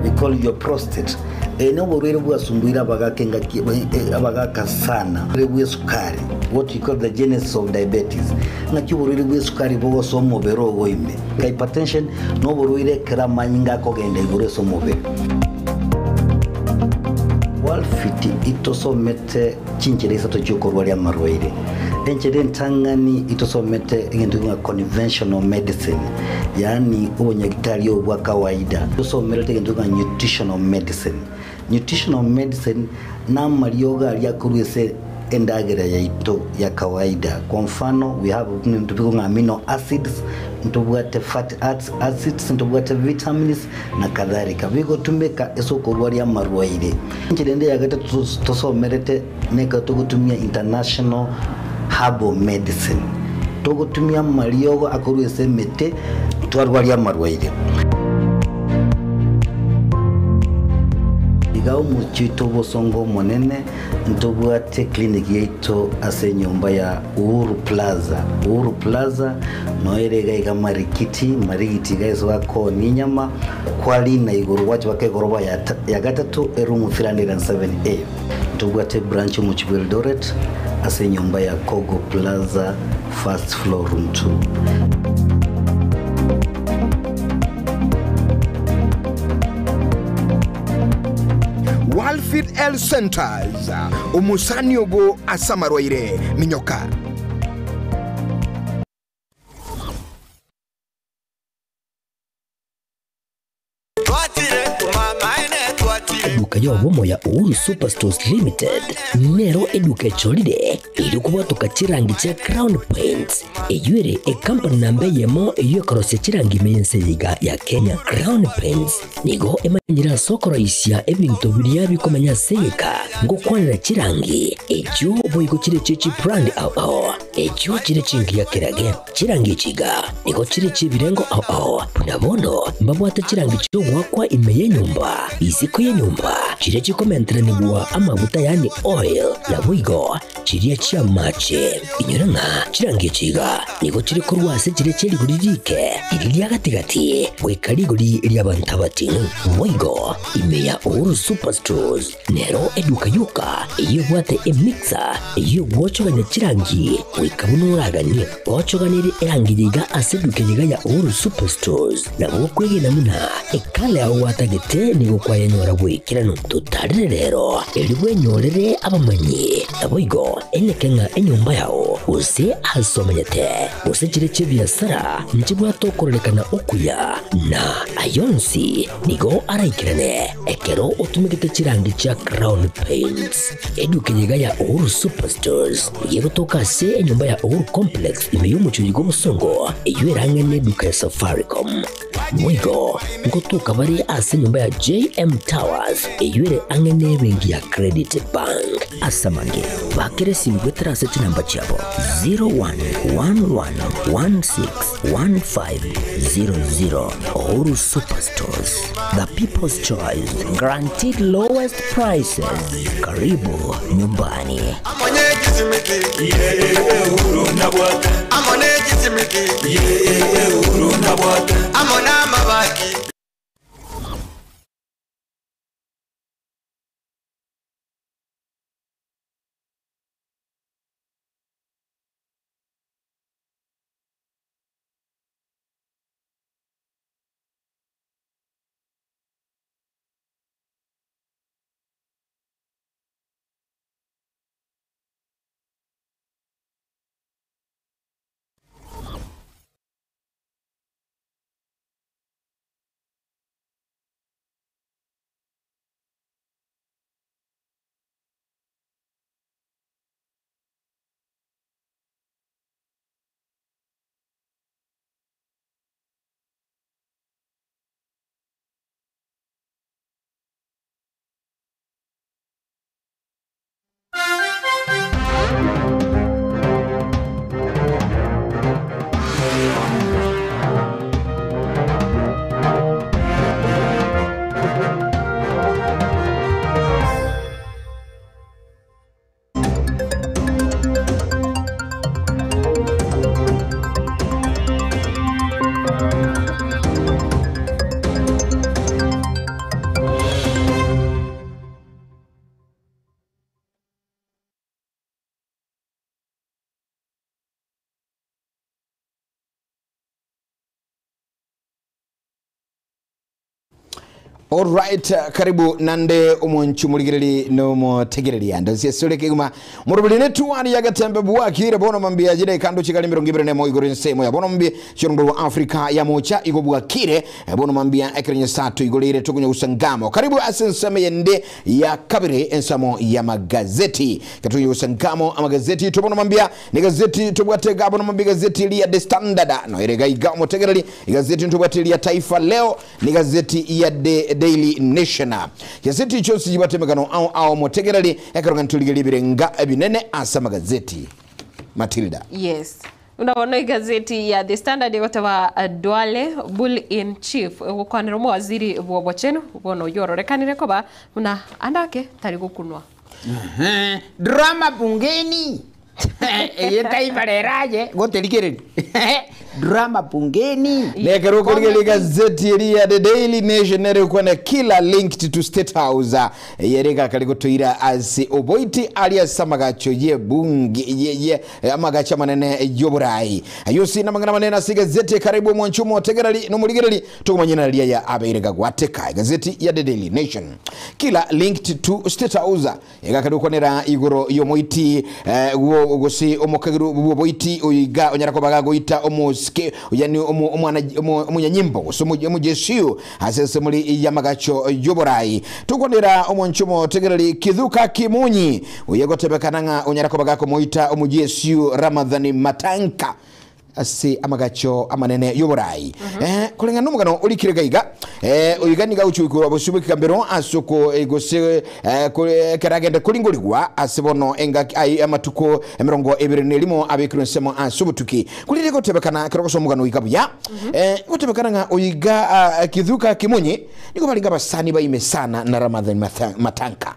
We call your prostate eno borwere bwasumbuira abagaka sana bwe sukari what you call the genesis of diabetes ngaki borwere bwe sukari bo somo bero boime hypertension no borwere kramanyinga kogenda igure somo be Walfit itosomete chinchereza tochokorwa ya marwaire enchede ntangani itosomete ngendu conventional medicine yani ubonyagitali obwa kawaida itosomete ngendu nutritional medicine. Nutritional medicine na marioga aliakurese endagera ya ito ya kawaida. Kwa mfano we have ntubiko amino acids, ntubwate fatty acids, ntubwate vitamins na kadhalika. Bigo tumeka esokorwa ya marwaire. Nchirende ya gata tosomerete neka tugutumia international herbal medicine. Tugutumia marioga akurese mete twarwa ya marwaire. Igao muchito bosongo monene ntobwate clinic yeito ase nyumba ya Uhuru Plaza noerega iga marikiti gaiso wako ninyama kwali na iguru wacho wake goroba ya gatatu room 307A ntobwate branch mu Eldoret ase nyumba ya Kogo Plaza first floor room 2. Walfit Health Centers umusani ogo asamarwaire minyoka eduka yobomo ya Uhuru Superstores Limited nero eduka cholide ili kubatoka chirangi cha Crown Paints eyuere company nambe yemo eyo karose chirangi mense yiga ya Kenya. Crown Paints nigo emanyira sokoro isya ebintu biriya bikomanya seka ngo kwanira chirangi ejo boyiko chire chichi brand ao ejo chire chingi ya kirage chirangi chiga nigo chire chibirengo ao punabono mbabwata chirangi cyo wakwa imeye nyumba iziko ye nyumba chire chikomentera nibwa amavuta yani oil na wigo chire chia mache inyoranga chirangi chiga nigo chire kurwase chire cheri guririke iriya gatigati wekariguri lyabantabati wigo imeya Uhuru Superstores nero eduka yuka iyo bwate emixer iyo gwochoganya chirangi wikabunuraganye gwochoganire erangiyiga aseduke yiga ya Uhuru Superstores na gwokwege namuna ekale aho watagete nigo kwayanyora bwikirano tutarire rero eri bwenyorere abamanyi aboigo enekenga enyumba yao use asomanyete use chire chebiasara nchibwa tokorekana okuya na ayonsi nigo araikirane ekero otumikete chirangi cha Crown Paints eduke yiga ya Uhuru Superstores yego tokase enyumba ya Uhuru Complex imeyumucho yigo musongo eyuerangene eduka ya Safaricom mwigo ngotuka bari ase nyumba ya JM Towers eyuere angene bengi ya Credit Bank asamange bakere simbwetera ase chinamba chabo 0111161500 Uhuru Superstores, the people's choice, guaranteed lowest prices. Karibu nyumbani. All right, karibu nande umonchumuligirili no motegereli anda sesole kiguma murubili netu ani yagatembe buwakire bono mambia jide kando chikali mirongibire ne mo igore nsemo ya bono mambia chirumbu wa Afrika ya mocha igo buwakire bono mambia ekrenye satu igolire tukunye usangamo karibu asensame yende ya kabire ensamo ya magazeti katunye usangamo amagazeti to bono mambia ni gazeti to bwatega bono mambia gazeti li ya The Standard no erega igamo tegereli gazeti to bwateli ya Taifa Leo ni gazeti ya Daily Nation gazeti chose jibatemegano au motegerali ekaronga ntuligiribire nga ebinene asa magazeti Matilda. Yes. Unaona gazeti ya The Standard yotawa Duale Bull in Chief ukwanira mu waziri bwobocheno bono yororekanire koba una andake tari gukunwa. Drama bungeni. Taifa leraje goteligere drama bungeni nekero kuligere gazeti ya The Daily Nation nere kwana kila linked to State House yereka kalikotoira as oboiti alia samagacho ye bungi ye amagacha manene yoburai ayosi na mangana manena si gazeti karibu mwanchumo tegerali no muligerali tukumanyina lia ya abeirega gwateka gazeti ya The Daily Nation kila linked to State House yeka kalikokonera igoro yomoiti wo gosi omokagiru boiti oiga onyara kobaga goita omoske yani omunyanyimbo gosi omujesiu asese muri yamagacho yoborai tukondera omonchomo tegerali Kithuka Kimunyi uyegotebekananga onyara kobaga komoita omujesiu Ramadhani Matanka ase amagacho amanene yoborai kulenga numugano olikire gaiga oyigani ga uchuikura bosubuki kambero asoko egose keragende kulingoligwa asebono enga ai amatuko emirongo ebirene limo abekironsemo asubutuki kulireko tebekana kirokoso mugano igabuya gotebekana nga oyiga Kithuka Kimunyi niko balinga basani baime sana na Ramadhani Matanka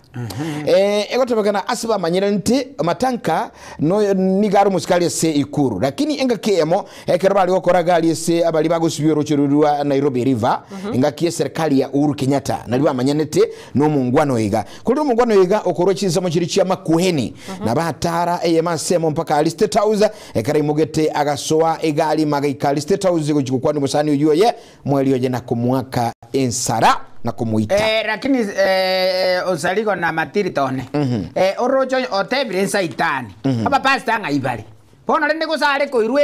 egotebekana asiba manyira nti Matanka no nigaro musikali se ikuru lakini enga kerabali okoraga aliese abali bagosubiro chirurwa Nairobi River ingakie serikali ya Uhuru Kenyatta naliwa manyanete no mungwano yiga kuli mungwano yiga okorochiza mu kiri kya makuheni na batara eyemasemo mpaka ali State House ekara imugete agasoa egali magaika State House gochikukwani musani uyoye mwelio jena kumwaka ensara na kumuita lakini osaliko na matiri tone orocho otebire saitani aba pastor ngaibali Bona rende gusare koirwe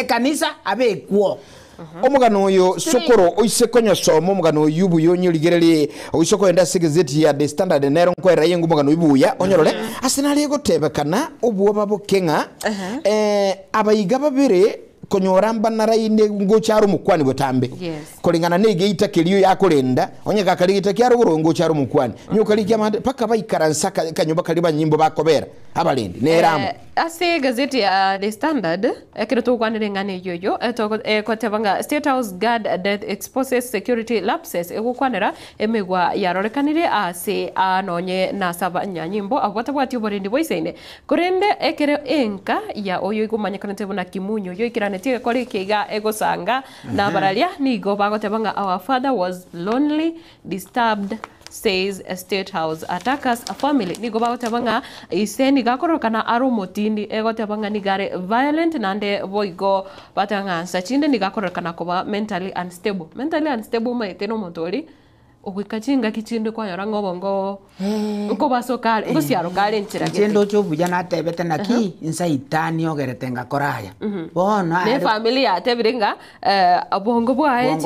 kanisa abekwo omugano oyo sokoro oisekonya somo omugano yubu yonyo ligerere oisoko enda segezeti ya The Standard nero nkwera yengu omugano yubuya onyorole asinali gotebekana obuwa babo kenga abayiga babire konyoramba naraine ngocharo mukwani botambe kolingana negeita keliyo yakolenda onyeka kaligita kyaro gorongo charo mukwani nyokalikia mande paka bayikaransa kanyumba kaliba nyimbo bakobera abalindi neramo ase gazeti ya The Standard ekirito kwanirengane yoyo kotebanga State House guard death exposes security lapses egukwanira emegwa yarorekanire ase anonye na saba nyanyimbo abwatibwati oborindi boiseine kurende ekere enka ya oyo igumanyekana tebona Kimunyo yo ikiranete kori kiga egosanga na baralia nigo bagotebanga our father was lonely disturbed says a State House attackers a family nigo bagotebanga iseni gakorokana aromotindi egotebanga nigare violent nande boigo batanga sachinde nigakorokana koba mentally unstable maiteno motori ogwikachinga kichinde kwa yora ngobongo uko basokale ngo siaro kale nchira kichendo cyo buja na tebete naki insaitani ogeretenga koraya bona ne familia atebirenga abongo bwae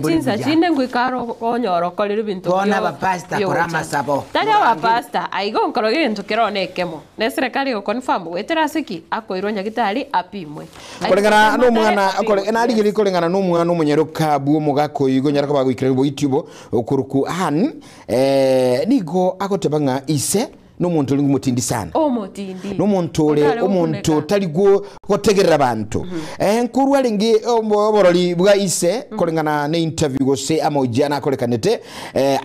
chinsa chinde ngwikaro konyoro kolire bintu bona ba pastor korama sabo tanya ba pastor aigo nkoroge nto kerone kemo ne serikali go confirm weterasiki akoiro nyagitari apimwe kolengana no mwana kolengana aligiri kolengana no mwana omunyeruka buo mugako yigo nyaraka bagwikira bo YouTube okuruku nigo akotebanga ise n'omuntu lingu mutindi sana omutindi omuntu taligo kotegerera abantu nkurwa lingi oboroli bwa ise kolengana ne interview gose amojana kolekanete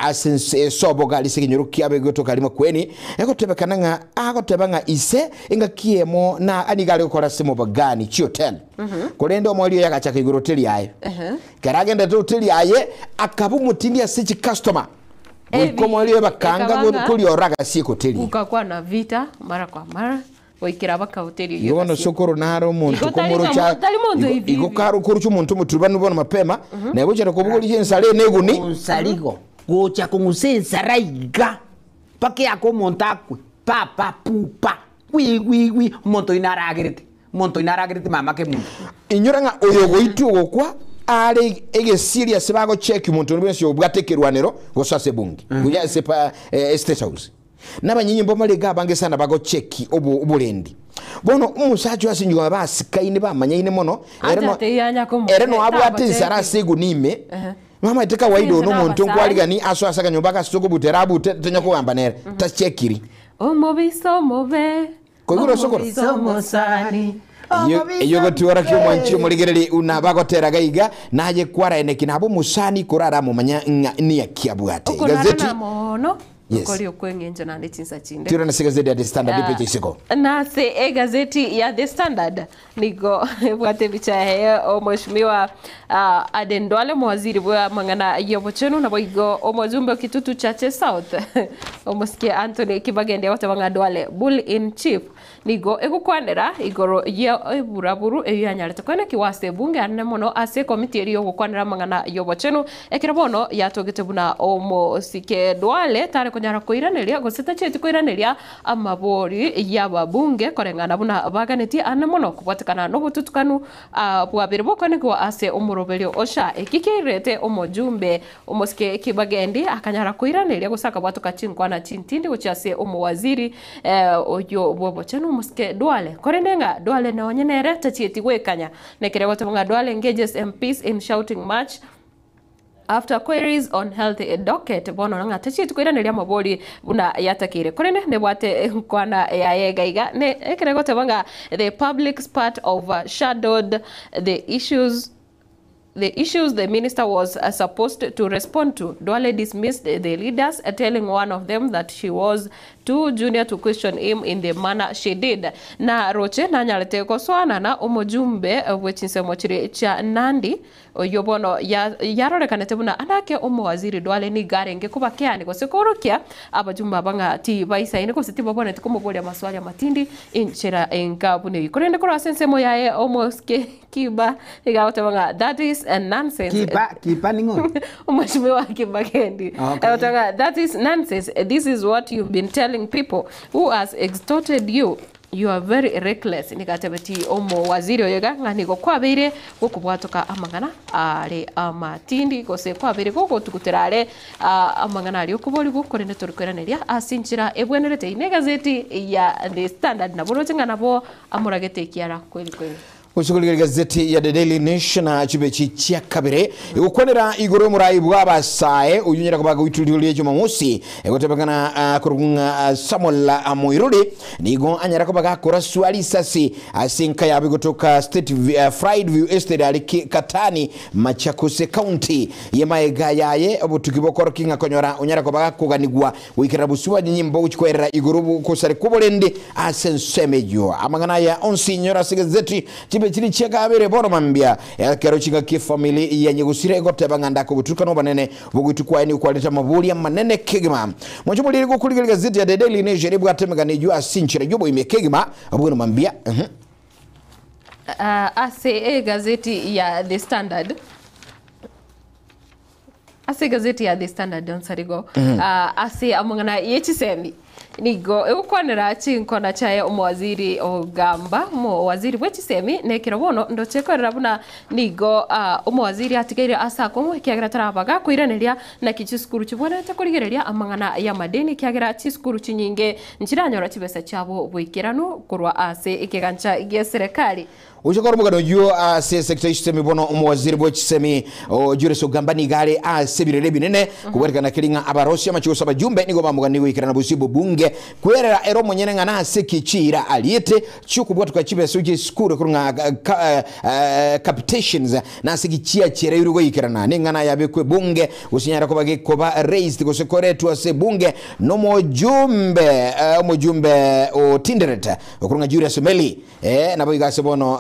asense soboga lisekinyoruki abegoto kalima kweni ekotebekana akotebanga ise ingakiemo na anigale gukora simo bagani chio 10 kolendo omwaliyo yakachaka iguru teli aye karagenda teli aye akabu mutindi asichi customer Komo liyo bakanga kuli oraga si hoteli. Ukakuwa na vita mara kwa mara. Waikira baka hoteli yo. Yono sokoro naro muntu komoro cha. Igo karu kuruchu muntu muturubani ubona mapema. Na ibo chara kubugo liye nsale neguni. Nsaligo. Gocha kunguse nsaraiga. Pake yako montakwe. Papa pupa. Wi. Monto inaragirite mama ke muntu. Inyoranga oyogo itu kwa. Ale ege serious bago check umuntu n'benshi obwatekerwanero gosase bungi kuya sepa State House n'abanyinyi mbomalega bange sana bago check obulendi bono umusacho asinjwa basikaine bamanyine mono ereno abwate sarase gunime mama iteka waido no muntu nkwaligani aso asaka nyumba ka soko buterabu tenya ko ambanera ta checkiri omobiso mobe koiguro soko somosani Yogo tuwara kyo mwanchi muligereli unabagotera gaiga naje kwara eneki nabo musani kurara mu manya ni yakiabwate gazeti mono koli okwengenje na ndetsinsa chinde tira na gazeti ya The Standard page isiko na se gazeti ya The Standard nigo bwate bichahe omheshimiwa Aden Duale mwaziri wa mangana yobocheno na boigo omozumbe kitutu chache South omosikia Anthony Kibagende watabanga Duale bull in chief nigo egukwanera igoro ye buraburu eyanyarete kwana kiwase bunge anne mono ase committee eri gukwanera mangana yobocheno ekirabono yatogete buna omosike Duale tare konyara koiraneria goseta cheti koiraneria amabori y'ababunge korengana buna baganeti anamono kubwatikana no bututukanu bwabere bokanigwa ase umuroberio osha ekikirete omojumbe omoske kibagendi akanyara koiraneria gosaka bwatuka chinkwana chintindi gochase omowaziri oyo bobo chenu omoske Duale korenenga Duale na onyenere tachieti gwekanya nekere gotabanga Duale engages MPs in shouting match after queries on health docket bono nanga tachieti koiraneria mabori buna yatakire korene ne bwate kwana yayegaiga ne ekere gotabanga the public's part overshadowed the issues the minister was supposed to respond to. Duale dismissed the leaders, telling one of them that she was too junior to question him in the manner she did. Na roche na nyalete koswana na omojumbe wechinsemo chiri cha Nandi yobono yarore buna anake omowaziri Duale ni garenge kuba keani kosekorokia abajumba banga ti baisa ine kositi babone tikomobolia maswali ya matindi inchera enkabune ikorende kora sensemo yae omoske kiba igawotanga that is a nonsense. Kiba ningo. Umashimiwa Kibagendi. That is nonsense. This is what you've been telling people who has extorted you. You are very reckless. Nikatebeti omo waziri oyega nganiko kwabire gukubwatoka amangana ale amatindi kose kwabire goko tukuterare amangana ali okuboli gukorene turikweranira asinchira ebwenerete inegazeti ya The Standard na borotenga nabo amuragete kiara kweli kweli. Ushughulikia gazeti ya The Daily Nation na chibechi chia kabire ukwanira igoro murai bwabasae unyira kubaga wituliye Jumamosi egotebagana kurunga Samuel Amoirudi nigo anyara kubaga kora swali sasi asinka yabe kutoka State Fried View Estate ali Katani Machakos County yemaega yaye obutukibokoro kinga konyora unyara kubaga kuganigwa wikirabusuwa nyimbo uchikwerera igoro kusare kubolende asensemejo amangana ya onsinyora sigazeti chiri cheka abere bono mambia kero chinga kifamili ya nyegusire goteba ndako butuka no banene bugutukwa ni kwaleta mabuli manene kegima mwacho liri gukuliga gazeti ya The Daily Nation bwatemega ne jua sinchira jobo imekegima abwo mambia ase gazeti ya The Standard onsarigo ase amangana yechisemi nigo ukwanira chinkona chaye omwaziri ogamba waziri wechisemi nekirobono ndochekorera buna nigo omwaziri atigaire asako mwekiagira tarabaga kuiraneria na kichiskuru chibonete kurigereria amangana ya madeni kiagira chiskuru chinyinge nchiranyora chibesa chabo bwikirano kurwa ase ikigancha ya serikali Ushakoro mugano yo se sector system bono omwaziri bwechisemi Julius Ogamba nigale sebirere binene kubereka kiringa abarosi amachuso abajumbe nigo bamugani wikirana busibo bunge kwerera ero monyene ngana sekicira aliete chukubwa tukachibeso skuru kurunga captations na sekichia chere yurugo yikirana ningana yabekwe bunge usinyara kubage koba raised kosekoretu ase bunge no mojumbe o Tinderet kurunga Julius Meli nabo igase bono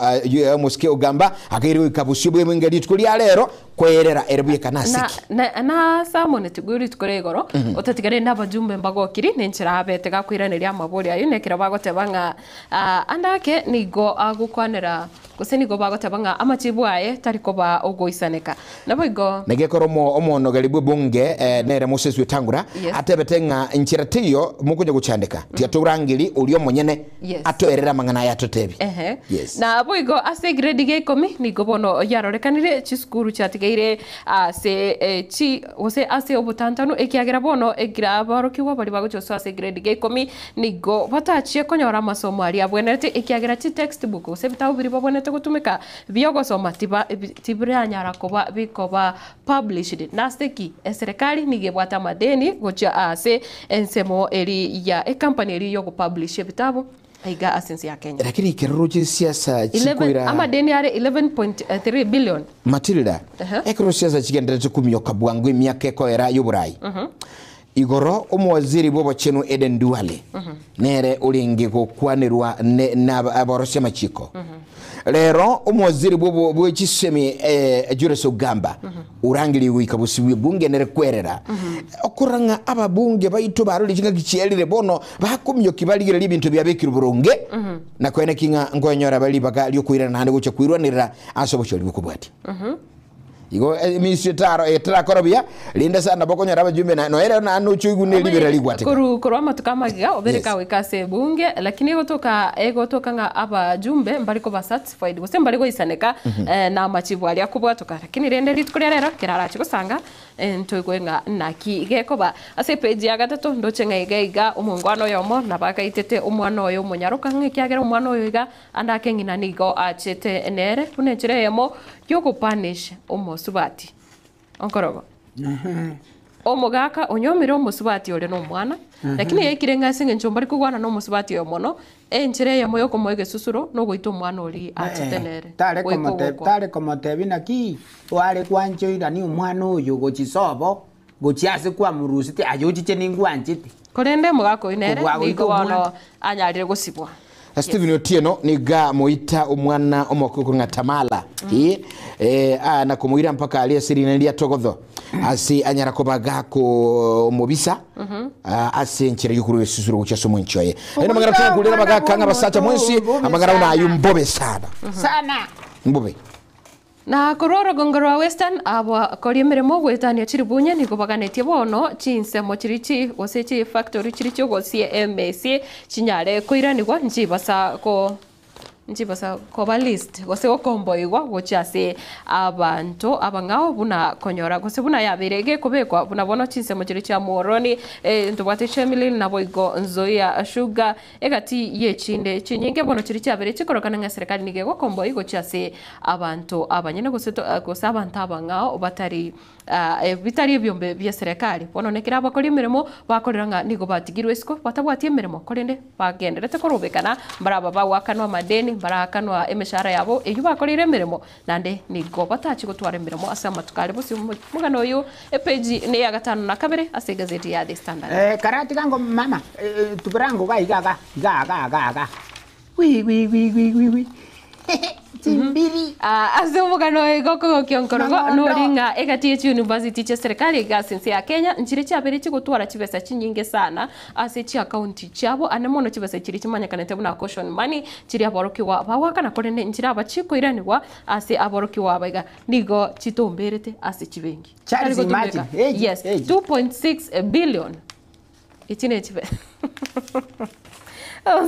Moske Ogamba akairiwe kabusibo mwingadi tukulia lero kwerera erebuye kanasiki na samone tuguri tukoregoro otatigare n'abajumbe mbagokiri nenchira abete gakwiranira amabori ayo nekira bagotebanga andake nigo agukwanira gusenigo bagotebanga amachibu aye tariko ba ogoisaneka nabo igo negekoromo omono galibu bunge nere Moses Wetangura atebetenga nchiratiyo mukunye guchandika tiaturangiri ulio monyene atoerera mangana ya totebi na abo igo ase grade ge komi nigo bono yarorekanire chiskuru chatigaire ase chi ose ase obutantanu ekiagira bono egira barokiwa bali bagocho ase grade ge komi nigo batachie konyora masomo ari abwenete ekiagira chi textbook ose bitabu biri babonete gutumika biogo soma tibira nyara koba bikoba published nasteki serikali nigebwata madeni gocha ase ensemo eri ya company eri yo publish bitabu aiga asensi ya Kenya lakini kiroje siasa chikuira ama deni are 11.3 billion Matilda ekero siasa chigendera kumyoka bwangu imyaka ekoera y'uburai igoro omwaziri bobo chenu Eden Duale nere ulingi gukwanirwa n'aborosia machiko lero omwaziri bobo bwechisemi Julius Ogamba urangiri wikabusiwe bunge nere kwerera okuranga ababunge baito baruli kinga kichielire bono bakumyo kibaligire libintu byabekira buronge na kwene kinga ngonyora bali baga lyo kwirana nande gucha kwirwanira asobocholi bukubwati igo ministry tara korobia linda sana bokonya raba jumbe no era na no chuigu ne libera ligwate kuru matukamagiga obereka wikase bunge lakini egotoka nga aba jumbe mbaliko ba satisfied gose mbaliko isaneka na machivu ali akubwatoka lakini rende ritukuria rero kirara chigusanga ntwigwenga naki gekoba ase page ya gatatu ndochenga igaiga umungwano yomo na bakaitete umwana oyo munyaruka ngikyagera umwana oyo iga andake ngina nigo achete nere kunenjire yemo yoko punish umosubati onkorogo omugaka onyomire omusubati ole no mwana lakini yekire ngasinge nchomba rikugwana no musubati yo mono enjire yemo yoko moige susuro no goito mwana oli achete nere tare komotebi naki wale kwanchoira ni umwana oyo gochisobo gochiase kwa murusite ayochiche ningwanchite korende mugako inere nigo wano anyarire gosibwa Stephen Otieno ni ga moita umwana omokoko ngatamala na kumuira mpaka alia sirina lia togodho asi anyara kobaga ko mobisa asi nchira yukuru susuru kuchaso mwenchoye eno magara tanga kulera baga kanga basacha mwensi amagara una ayumbobe sana mbobe na kororo gongoro western abo kori mirimo gwetania chiribunya niko baganetie bono chinse mochirichi gosechi factory chirichi go CMC chinyare koiranirwa njibasa ko list gose go komboigwa gochase abantu abangao buna konyora gose buna yabirege kubekwa buna bono chinse mochirichi amoroni ndubate chemili na boigo nzoia sugar egati yechinde chinyinge bono chirichi abere chikorokana nga serikali nige go komboigo chase abantu abanyene gose abantu abangao batari bitari ebyombe bya serikali bono nekira bakori mirimo bakoreranga nigo batigirwe siko batabwatie mirimo korende bagenderete korubekana baraba bawakanwa madeni barakanwa emeshara yabo eyo bakorire mirimo nande nigo batachi gutwara mirimo asama tukare busi mugano uyu page ne ya gatano na kabere ase gazeti ya The Standard karati kango mama tuburango ga wi Timbiri. Azumugano egoko kyonkorogo noringa egati university cha serikali ga sense ya Kenya nchire cha bere chigotwara chibesa chinyinge sana ase chi account chabo anemono chibesa chiri chimanyakana tebuna caution money chiri aboroki wa bawakana korene nchira abachiko iranirwa ase aboroki wa baiga nigo chitomberete ase chibengi. Charles imagine. Yes, 2.6 billion. Itine chibe.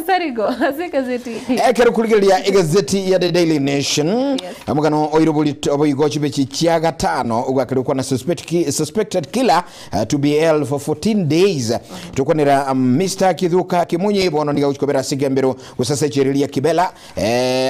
Sarigo, gazeti. Ekero kuligeria gazeti ya The Daily Nation. Amugano oirobuli oboigo chibechi chia gatano ugakirukwa na suspected killer to be held for 14 days. Tukonera Mr. Kithuka Kimunyi bono niga uchikobera sigembero gusasa chirilia kibela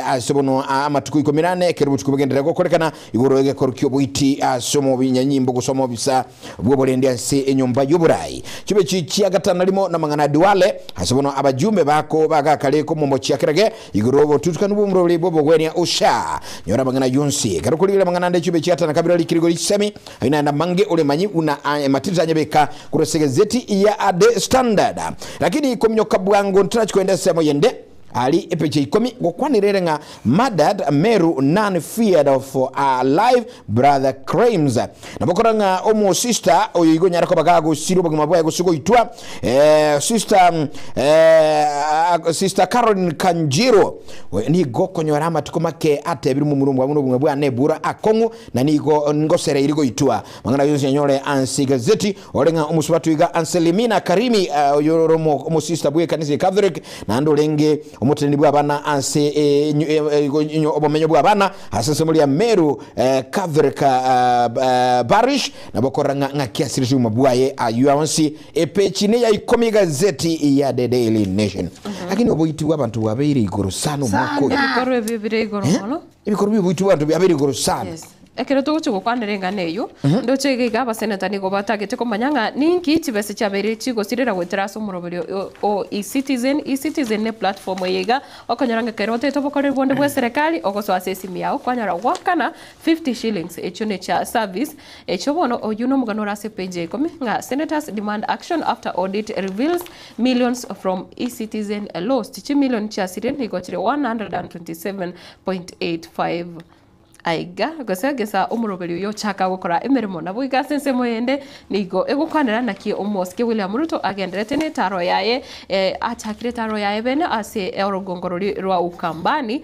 asobono amatuku 18 kerubu chikugendera gokorekana igoro ege korukyo boiti asomo binyanyimbo gusoma bisa bwobolendia se enyumba y'uburayi. Chibechi chia gatano limo na mangana Duale asobono abajumbe bako baga kale ko mombo chiakirage igorobo tutukana bumro libo bogwenia usha nyora mangana yonsi karukulira mangana nde chibe chiata na kabira likirigo lisemi ina na mange ule manyi una matiriza nyebeka kurosege zeti ya The Standard lakini komnyoka bwango ntarachi kwenda semo yende ali epeche ikomi gokwanirere nga murdered Meru none feared of live brother crimes nabokora nga omo sister oyo igo nyara ko bagago siro baguma bwa gusugo itwa sister Caroline Kanjiro ni gokonyora amatukoma atebiri mu murumwa buno bumwe bwa nebura akongo na nigo ngosere irigo itwa mangana yose nyore ansi gazeti olenga omusubatu iga Anselimina Karimi oyoromo omo sister bwe kanise Catholic na ndolenge omuteni bwa bana anse obomenyo bwa bana asase muri ya Meru Catholic parish na bokora nga kiasirishi mabwaye ayuansi epechine ya ikomi gazeti ya The Daily Nation lakini oboiti abantu babiri igoro sano mako ibikorwe bibire igoro no ibikorwe bibuiti abantu babiri igoro sano ekero tuguchugo kwanerenga neyo ndochege gaba senata nigo batagete ko manyanga ninki chibese chabere chigo sirira gweteraso muroberi o e-citizen ne platform yega okonyaranga kerote tobokore bonde bwa serikali okoso asesimi yao kwanyara wakana 50 shillings echo ne cha service echo bono oyuno muganora se page komi nga senators demand action after audit reveals millions from e-citizen lost 2 million cha siren nigo chire 127.85 aiga gosegesa umuroberi yo chaka gukora emirimo nabo igasense moyende nigo egukwanira naki omoske William Ruto agenderete ne taro yaye achakire taro yaye bene ase orogongorori rwa ukambani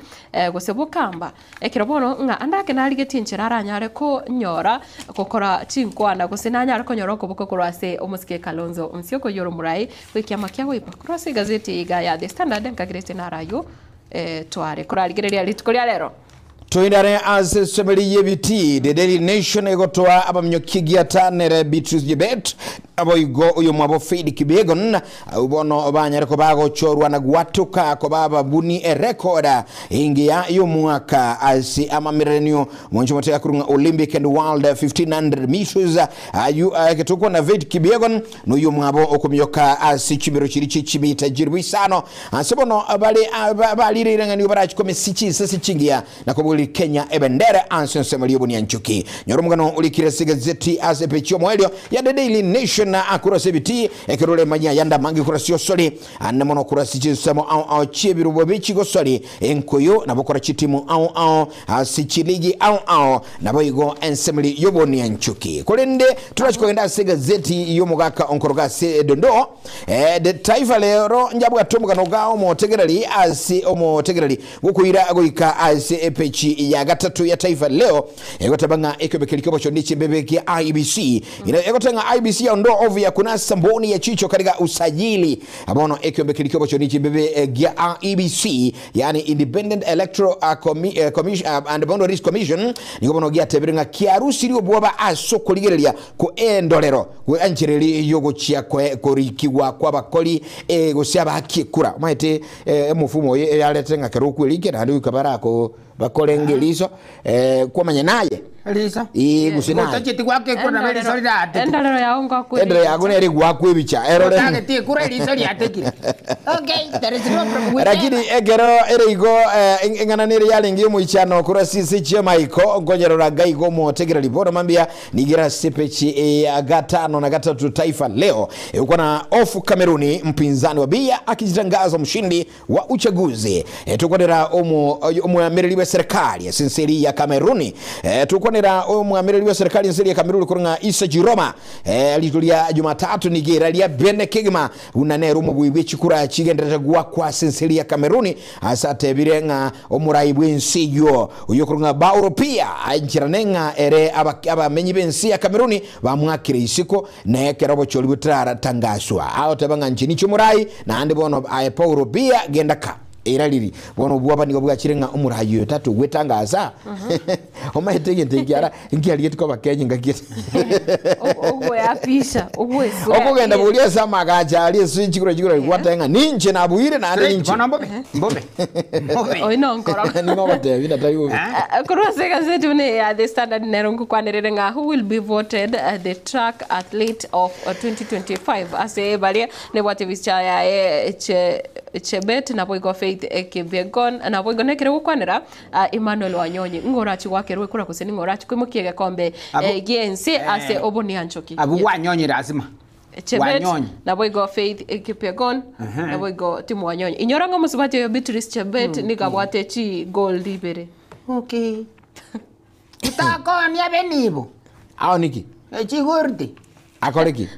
gosebukamba ekirobono nga andake narige tinchira aranyare ko nyora gukora chinkwana gosinanyare ko nyora ko bukokoro ase omoske Kalonzo Musyoka yoro murai wikiama kya wipa cross gazeti iga ya The Standard nkagirete narayo tware kurarigereria litukoria lero Toindare as semeli yebiti the Daily Nation egotoa abamnyokigia tanere Beatrice Jebet aboigo uyo mwabo Fedi Kibegon ubono banyare ko bago chorwa na gwatuka ko baba buni recorda ingia yo mwaka asi ama milenio mwanjo moteka kurunga Olympic and World 1500 meters ayu ketuko na Fedi Kibegon no yo mwabo okumyoka asi chimiro chirichi chimita jirwisano asebono abali rirangani barachi komesichi sisi chingia na ko Kenya ebendere ansen semeli buni anchuki nyoromugano ulikire gazeti asepechio mwelio ya The Daily Nation na akura sebiti ekerole manya yanda mangi kura sio soli anamono kura sichisemo au chibiru bobichi go soli enkoyo nabokora chitimu au asichiligi au naboigo ensemeli yoboni anchuki kolende tunachikoenda gazeti yomugaka onkoroga se dondo de Taifa Leo njabwa tomugano gao motegerali asi omotegerali gukuira agoika asi epechi ya gatatu ya Taifa Leo egotabanga ekebekeliko cho ndichi bebeki IBC egotanga IBC ndo ovu ya kuna samboni ya chicho katika usajili abono ekebekeliko cho ndichi bebe ya IBC yani Independent Electoral Commission and Boundaries Commission nigobono gya teberinga kiarusi rio bwoba asoko ligerelia ko endolero ko anchireli yogo chia ko rikiwa kwa bakoli gosyaba hakikura maite mufumo yaletenga keruku like na ndu kabarako bakolengelizo kwa manyenaye Elisa gusinaye utachiti kwake kuna meli sori ate endalero yaongo kwa endalero yago neri gwakwe bicha erore utake ti kura ili sori ate kile okay there is no problem lakini egero erigo engana neri yalengi mu ichano kura sisi chema iko ngojero ragai go mo tegera riporo mambia nigira sepechi ya gatano na gatatu Taifa Leo uko na ofu Kameruni mpinzani wa Biya akijitangaza mshindi wa uchaguzi tukonera omu ameriliwe serikali ya sinseri ya Kameruni tukonera omu ameriliwe serikali ya sinseri ya Kameruni kurunga Isa Jiroma alitulia Jumatatu nigira lia Bene Kigma unanero mu bwibe chikura chigendera gwa kwa sinseri ya Kameruni asate birenga omuraibu ensiyo uyokurunga Bauro pia anchiranenga ere abamenyi bensi ya Kameruni bamwakire isiko na ekerobo choli butrara tangaswa aho tabanga nchini cyumurai na andi bono Bauro pia gendaka iraliri bono bwaba nigo bwachirenga umurayo tatu wetangaza omahetegentegyara ngialiye tuko bakenye ngakite ogo yapisha ogo eso okugenda bulia samagaja ali swinchikuro chikuro kwatenga ninche na buire na andi ninche mbombe oino nkora ni ngote vina tayo kurose gazeti une ya The Standard nerongo kwanerenga who will be voted the track athlete of 2025 ase balia ne wativisha ya Chebet na boigo Faith Kibegon na boigo nekere gukwanira Emmanuel Wanyonyi ngorachi gwakerwe kura kuseni ngorachi kwimukiege kombe GNC ase oboni anchoki abu Wanyonyi lazima Chebet na boigo Faith Kibegon na boigo Timu Wanyonyi inyoranga musubati yo Beatrice Chebet nikabwate chi gold ibere okay utakoni abenibo ao niki chigurdi akoreki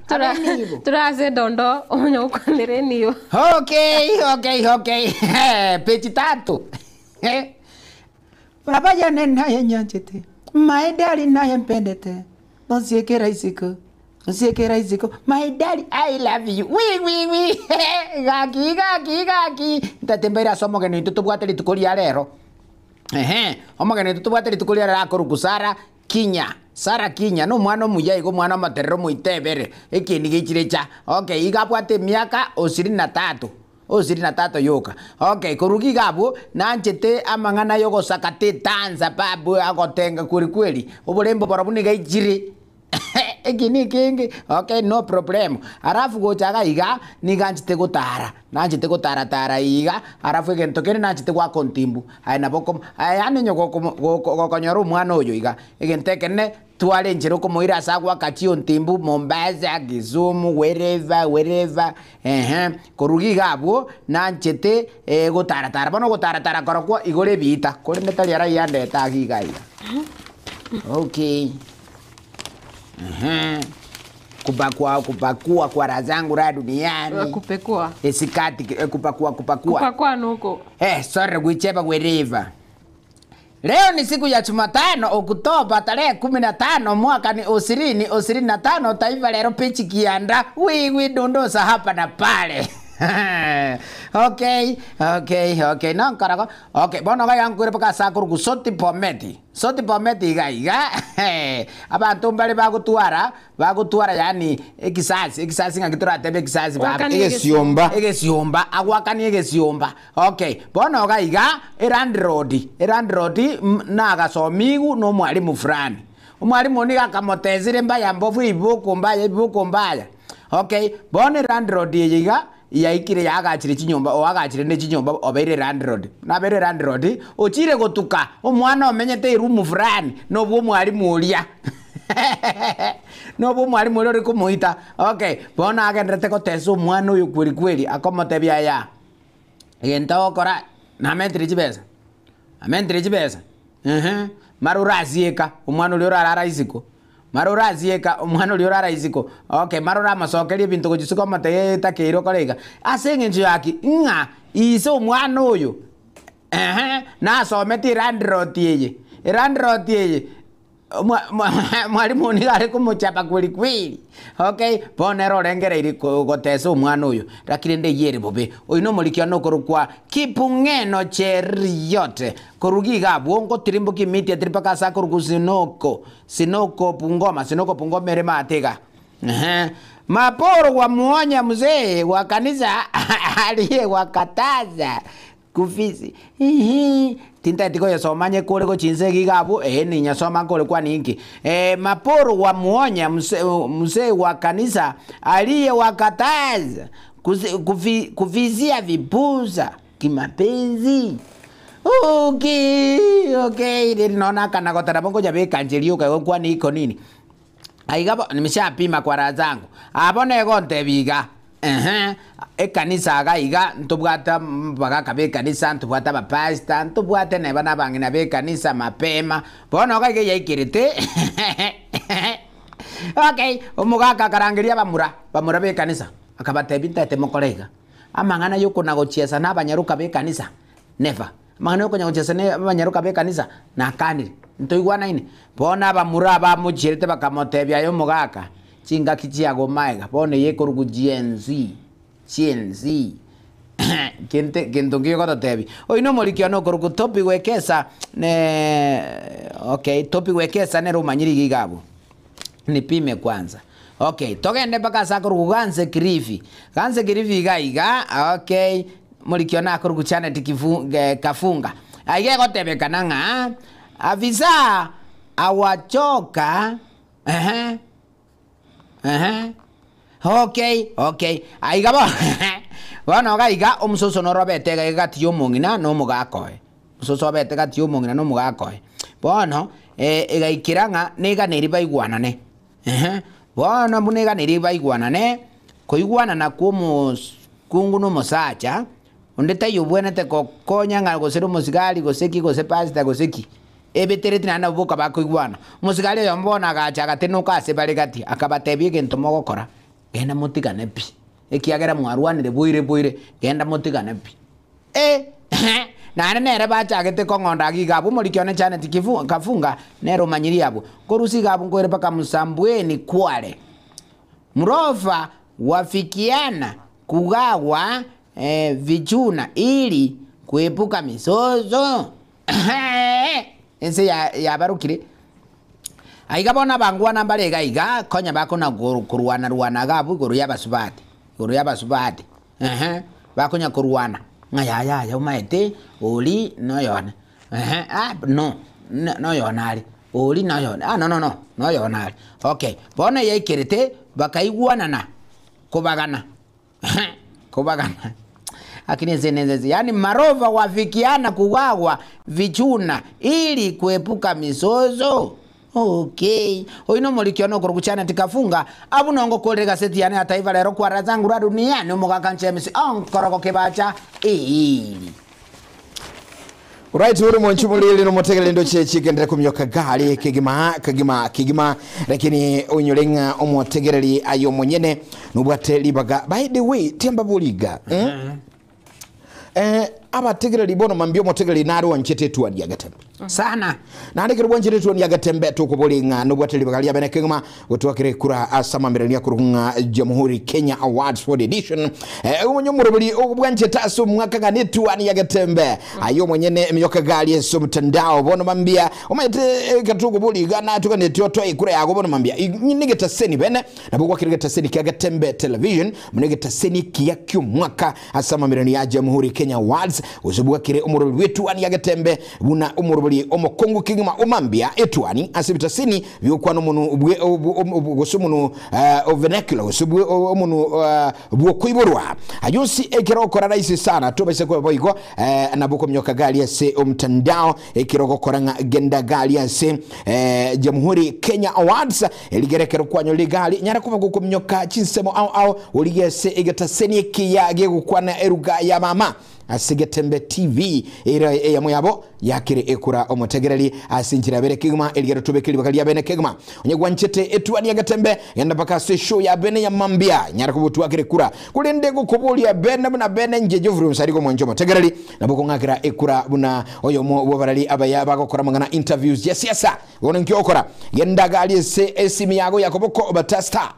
turaze dondo onyo ukwanire niyo okay pechi tatu baba jane naye nyanchete my daddy naye mpendete nosiekera isiko my daddy I love you we gaki ntatembera somo gene tutubwateli tukolia lero omagene tutubwateli tukolia lero akorukusara Kinya Sara Kinya no mwana muyayigo mwana materero muitebere ekindi gichirecha okay igabwate miaka 23 yoka okay kurugi gabo nanchete amangana yogo sakate tanza babu agotenga kweli obulembo barabuni gaichire ekini kenge okay no problem arafu gochaga iga niganchite gutara nanchite gutara tara iga arafu gentokere nanchite gwa kontimbu aina boko ayane nyoko gokonyoru mwana oyo iga egentekene twale njero kumuira sagwa katio ntimbu Mombasa Kisumu wherever kurugi gabo na nchete gutaratara bono gutaratara korokwa igore bita kuri netali ara yande tagigai okay kupakua kwa razangu ra duniani kupekua esikati kupakua nuko sorry gwicheba wherever. Leo ni siku ya Jumatano Oktoba tarehe 15 mwaka ni 2025 taifa lero pichi kianda wi dondosa hapa na pale. Okay no karako okay bono ga yankure paka sakuru kusoti pometi gaiga abantu mbale bagutwara yani ekisasi ngakitura tebe ekisasi baba egesiomba agwakani egesiomba okay bono gaiga erand road na gasomigu no mwalimu fulani umwalimu ni gakamotezire mbaya mbovu ibuko mbaya okay bono erand road yiga yaikire yagachire chinyomba o agachire ne chinyomba obeire landlord na bere landlord ochire gotuka omwana omenyete irumu fulani no bwo mwalimu ulia no bwo mwalimu uri kumuita okay bona agendete koteso omwana uyu kweli akomotebia ya genta okora na mentriji besa marurazieka omwana uri urara isiko marora zieka omwana uri urara iziko okay marora masokerie bintu kujisuka mate takiro kolega asenge nju yaki nga iso omwana uyu na someti landlord yeye mwalimu ni ari kumuchapa kweli okay bonero rengereire gotesa omwana uyu lakini nde yeri bobe oyino mulikya no korukwa kipungeno cheriote korugiga bwongo tirimbo kimiti atripaka sakorugu sinoko pungoma ere matega maporo wa muonya mzee wa kanisa aliye wakataza kufisi tinta tiko yasomanye kule ko chinsegi gabo ni nyasoma kule kwa ningi maporo wa muonya mzee wa kanisa aliye wakataza kuvizia vipuza kimapenzi okay ninaona kana gotara bongo jabe kanjelio kwa niko nini aigabo nimeshapima kwa razangu abone gonte biga ekanisa gaiga ntubwata baga be kanisa ntubwata bapasta ntubwata ne bana bangina be kanisa mapema bono gaige yaikirite okay omugaka karangiria bamura be kanisa akabate bintate mokolega amangana yuko nagochiesa nabanyaruka be kanisa never mangana yuko nagochiesa ne banyaruka be kanisa na kanire ntoigwana ine bona bamura bamuchirite bakamotebya yo mugaka chinga kichiago maiga bone yekorugu GNZ kento ngiyo goto tebi oino morikio no korugu topi wekesa ne okay topi wekesa ne rumanyiri gigabo nipime kwanza okay togende baka sakorugu ganze kirifi gaiga okay morikio na korugu chane kafunga aige gotebe kananga avisa awachoka okay aigabo bono gaiga omusoso no robete gati omongina no mugakoe musoso robete gati omongina no mugakoe bono egaikiranga nega neri baigwanane bono munega neri baigwanane koigwanana kungu no mosacha onde tayo bwenete kokonya nga gosero musigari goseki gose pasta goseki ebeterete nana boka bakoigwana musigari yo mbona gacha gatenuka ase bale gati akabatebie gento mogokora genda mutigane pi ekiagera mwarwanire boire genda mutigane pi nane nere bachagete kongonda gigabo murikione chane kafunga nero manyiri abo korusi gabo ngore paka musambweni kwale mrofa wafikiana kugawa vichuna ili kuepuka misozo ense ya barukire aigabona bangwana mbale gaiga konya bako na kuruana gabu guru yabasubati bakonya kuruana ngaya umaete oli no yona no yonali oli no yona no yonali okay bona yekirete bakaigwana na kubagana akini zeneze yani marova wafikiana kugawa vichuna ili kuepuka misozo Okay. Oino molikio no kurukuchana tikafunga. Abu nongo kole gazeti ya taifa lero kwa razangu ra dunia no mogaka nchemisi. Koroko kebacha. Right, uri mwanchumulili no motegele ndo chechi kendere kumyoka gali kigima lakini onyolenga omotegereli ayo monyene nubwate libaga. By the way, temba buliga. Abategereli bono mambio motegereli naro wanchete tuwa diagatembe. Sana. Na ndekere wanchete tuwa diagatembe tuko bulinga nubwate libaga liya bene kigima watuwakire kura asama mirania kurunga Jamhuri Kenya Awards for the edition. Umonyo murubuli wanchete asu mwaka gani tuwa diagatembe. Ayo mwenyene myoka gali yesu mtandao bono mambia umaite katuko buliga na tuka netioto ikura yago bono mambia nigeta seni bene na bukwa kirigeta seni kiagatembe television mnigeta seni kiyakyo mwaka asama mirania Jamhuri Kenya Awards usubuwa kire umurubuli wetu wani yagatembe buna umurubuli omokongu kigima umambia etuani asibita sini vyukwa no munu gusumunu vernacular usubuwe omunu buo kuiburwa ayusi ekiroko raisi sana tubese kwa boyiko nabuko myoka gali yase umtandao ekiroko koranga genda gali yase Jamhuri Kenya Awards eligerekero kwanyo ligali nyara kuba guko myoka chinsemo au oligese egata seni kiyage gukwana eruga ya mama Asigetembe TV era ya muyabo yakire ekura omotegereli asinjira bere kigma eligero tubekili bakali ya bene kigma onyegwanchete etuani yagatembe yanda baka se show ya bene ya mambia nyara kubutu akire kura kulende gukubuli ya bene na bene nje jovru msariko mwanjo motegereli naboko ngakira ekura buna oyo mo bobarali abaya bagokora mangana interviews yes yesa wono nkyokora yenda gali se esimi yago yakoboko batasta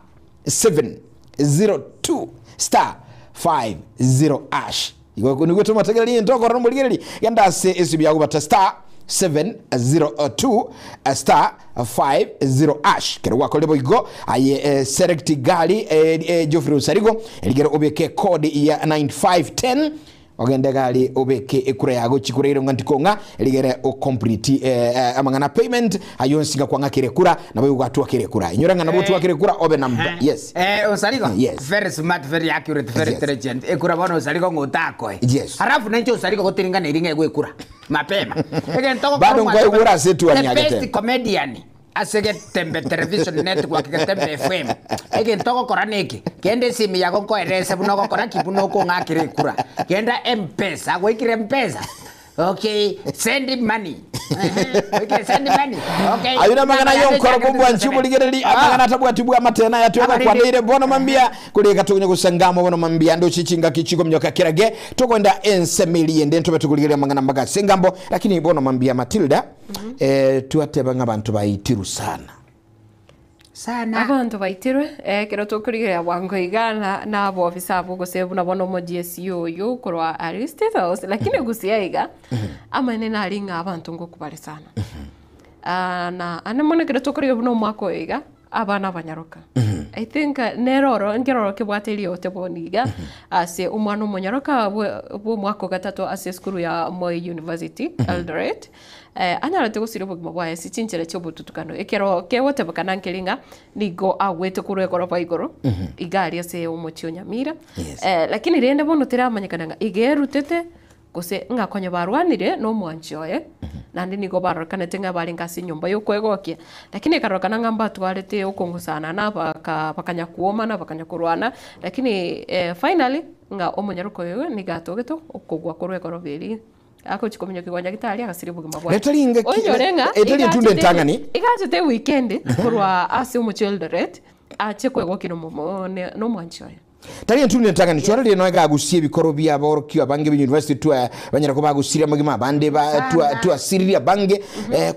702 star 50 ash Igo tuma tegereli ndoko romuligeli yanda se esibi yago bata star 702 star 50 ash kero wako lebo igo aye select gali Geoffrey Usarigo eligero obeke code ya 9510 ogende gali obeke ekura yago chikurero ngantikonga eligere o complete amangana payment ayonsinga kwanga kirekura nabo ugatu kirekura inyoranga nabo tu kirekura obe number yes Usarigo yes very smart very accurate very intelligent ekura bono Usarigo ngotako yes halafu nancho Usarigo gotiringa neringa egwekura mapema egentoko bado ngwa egura setu anyagete the best comedian Asigetembe television network Asigetembe FM egentoko koraneki kende simi yago ko erese buno gokora kibuno ko ngakire kura kenda M-Pesa gwikire M-Pesa okay send money okay send money okay ayuna magana yonkoro bumbu anchumuligereli amagana tabwatibwa matena yatoka kwa ndire bono mambia kuleka tukunye kusangamo bono mambia ndo chichinga kichiko mnyoka kirage tokonda ensemili ende ntobe tukuligereli amagana mbaga sengambo lakini bono mambia Matilda tuateba ngabantu bayitiru sana abantu baitirwe kero tukurigira wango igana na abo ofisa abo gosebu na bono mo GSU yo kurwa State House lakini gusiaiga amane na ringa abantu ngo kubale sana na anamone kero tukurigira bono mwako iga abana banyaruka I think neroro ngiroro kibwateli yote boniga ase umwana umunyaruka bo mwako gatatu ase skuru ya Moi University Eldoret anyarate gusire bugima bwa esi cinchele cyo bututukano ekero kewote bakana nkelinga nigo awete kurwekoro baigoro igari ase umuchio Nyamira lakini rende bono tiramanyikana igerutete gose ngakonya barwanire no mwanchioye nandi nigo barokana tenga bali ngasi nyumba yo kwegokia lakini karokana ngamba twarete ukongusana na bakanya kuoma na bakanya kurwana lakini finally nga omunyaruko yewe nigatogeto ukugwa kurwekoro beri ako chikomenya kigwanya gitali agasiri bugima bwa letalinga etali tunde ntangani igate weekend kurwa ase umuchio Eldoret achekwego kino no mwanchioye tari tunde ntangani chora le noega agusie bikoro bya borokyo abange bi university tu banyara ko bagusira magima bande ba tu asiriria bange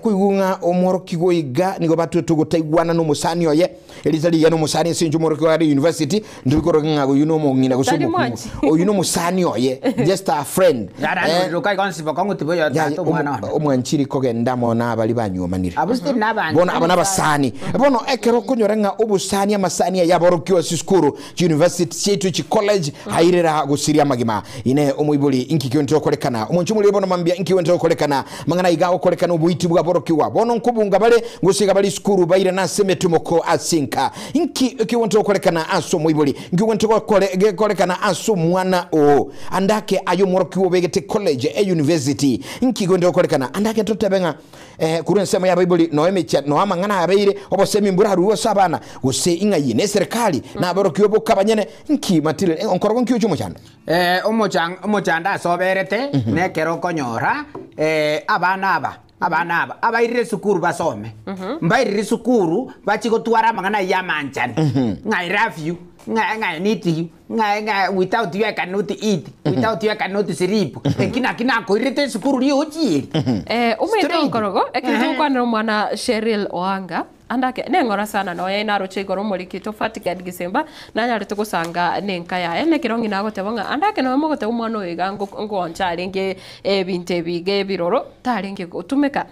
kuigunga omorokigo iga nigo batu tugotaigwana no musani oye elizali ya no musani sinjo morokyo ari university ndibikoro ngago yuno mongina gusumu o yuno musani oye just a friend rukai konsi bakongo tibo ya tato mwana omwanchiri kogenda mona abali banyomanire abuste nabandi bona abana basani bono ekero konyorenga obusani amasani ya borokyo siskuru university chetu chi college hairera gusiria magima ine umuibuli inki kiwento kolekana umunchumuli bono mambia inki wento kolekana mangana igawo kolekana ubuiti bwa borokiwa bono nkubunga bale gusiga bali skuru baire na semetumoko asinka inki kiwento kolekana aso muibuli inki wento kolekana aso mwana o andake ayo morokiwo begete college e university inki wento kolekana andake totabenga kurensema ya bible no emecha no amangana abeire obosemi mbura ruwo sabana gose inga yine serikali na borokiwo bokabanyene inki matire onkoro nkiyo cyumucyanda umucyanda asoberete nekero konyora abana abairire sukuru basome mbairire sukuru bachigotwara amangana yamanchani I love you I need you without you I cannot eat without you I cannot sleep kina koirete sukuru ri ochiri umete okorogo ekintu kwanira mwana Cheryl Oanga andake nengora sana no yena roche igoro murikito Fatigad Gisemba nanyari tugusanga nenka yae nekirongi nagotebonga andake no mugote umwana oyiga ngoncha renge ebinte bige biroro tarenge gutumeka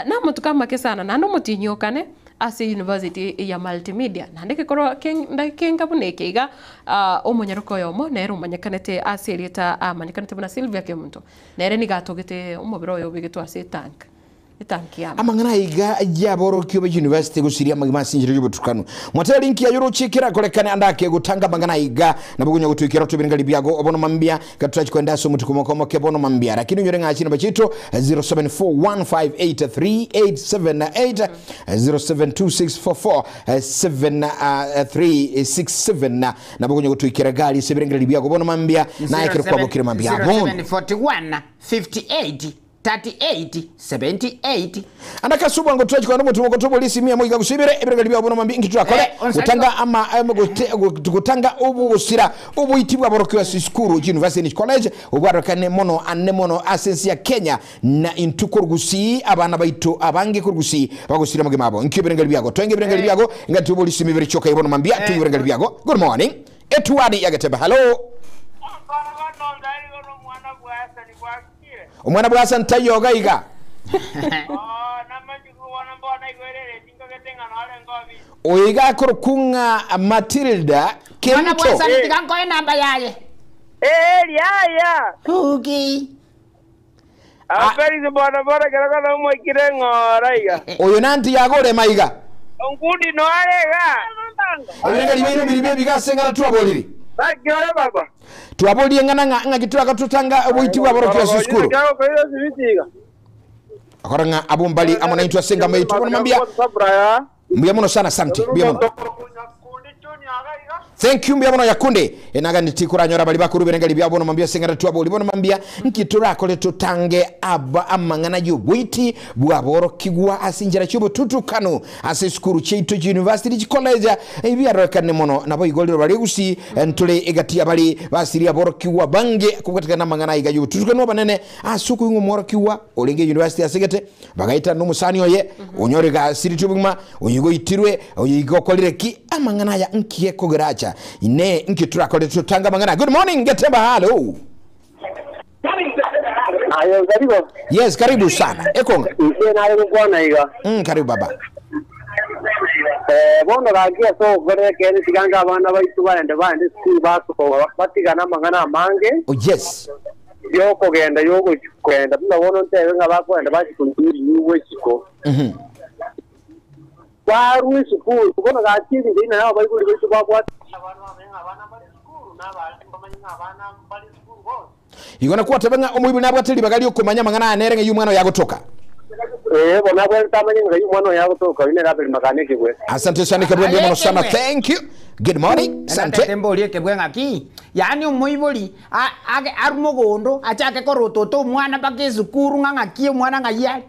namutukamake sana nando mutinyokane ase university ya multimedia nandike koro kenga bunekega omunyaruko yomo nero manyakanete ase leta amanyakanete buna Sylvia Kemunto nere nigatogete umubiro yo bigitwa ase tank amangana iga yaboro kyobe university gusiria magima sinjiro yubutukano mwatera linki ya yoro chikira kolekane andake gutanga mangana iga nabugunya gutwikira tubiringali byago obono mambia katurachi kwenda so mutukomokomo kebono mambia lakini nyore ngachina bachito 0741583878 0726447367 nabugunya gutwikira gali sebiringali byago obono mambia na ikiro kwa bokira mambia 0741 58 38 78 andaka suba ngo twachi kwa mutu ngo tobolisi mia moiga gusibire ebirega libya bono mambi ngitu akole utanga ama gutanga ubu gusira ubu itibwa borokiwa sikuru University College ubwarakane mono anemono asensi ya Kenya na intukuru gusi abana baitu abange kurugusi bagusira mugema abo nkibirega libyago twenge birega libyago ngati ubolisi mibiri choka ibono mambia tubirega libyago good morning etwani yagateba hello umwana bwasa ntayoga iga oiga kurukunga Matilda Kemto mwana bwasa ndikango namba yaye yaya kuki aferi bora keraka na mo kirengora iga oyo nanti yagore maiga ngudi no arega oyenga libero bilibe bigasenga na tuaboliri bakiyore baba tuabolie ngana nga kitura tutanga obuitibwa borokiwa sikuru akoranga abumbali amona intwa senga maitu bona mambia mbia mono sana santi mbia mono thank you mbia mono yakunde enaga nitikura nyora bali bakuru berengali bya bono mambia senga tu aboli bono mambia nkitura kole tutange aba amangana y'ubwiti bwa borokigwa asinjira cyubo tutukano ase skuru cheito University College ibya rekane mono nabo igolero bali gusi ntule egati abali basiria borokigwa bange kukatika mangana iga y'ubu tutukano banene asuku ngo morokiwa olenge University asegete bagaita no musani oye onyorega siri tubuma oyigo itirwe oyigo kolireki amangana ya nkiye kogeracha ine nkitura kole tutanga mangana. Good morning Getemba, hello. Ayo karibu. Yes, karibu sana. Ekonga. Na ngwana iga. Karibu baba. Bono gagia so gore kene siganga abana baitu barende bande school baso batigana mangana mange. Oh yes. Yo kogenda yo kugenda bono ntebe ngabakwenda basikundiri niwe chiko. Baru school bono gachiri ndina nabo bayikuri bitu babwa igona kuwa tabenga omuibu nabwateli bagali okumanya mangana anerenge y'umwana yagotoka bona bwe tamanya nga y'umwana yagotoka ine rabeli makaniki gwe asante sana kabwe mono sana thank you good morning sante temboli kebwe ngaki yani omuibuli arumogondo achake korototo mwana bakizukuru ngangaki mwana ngayali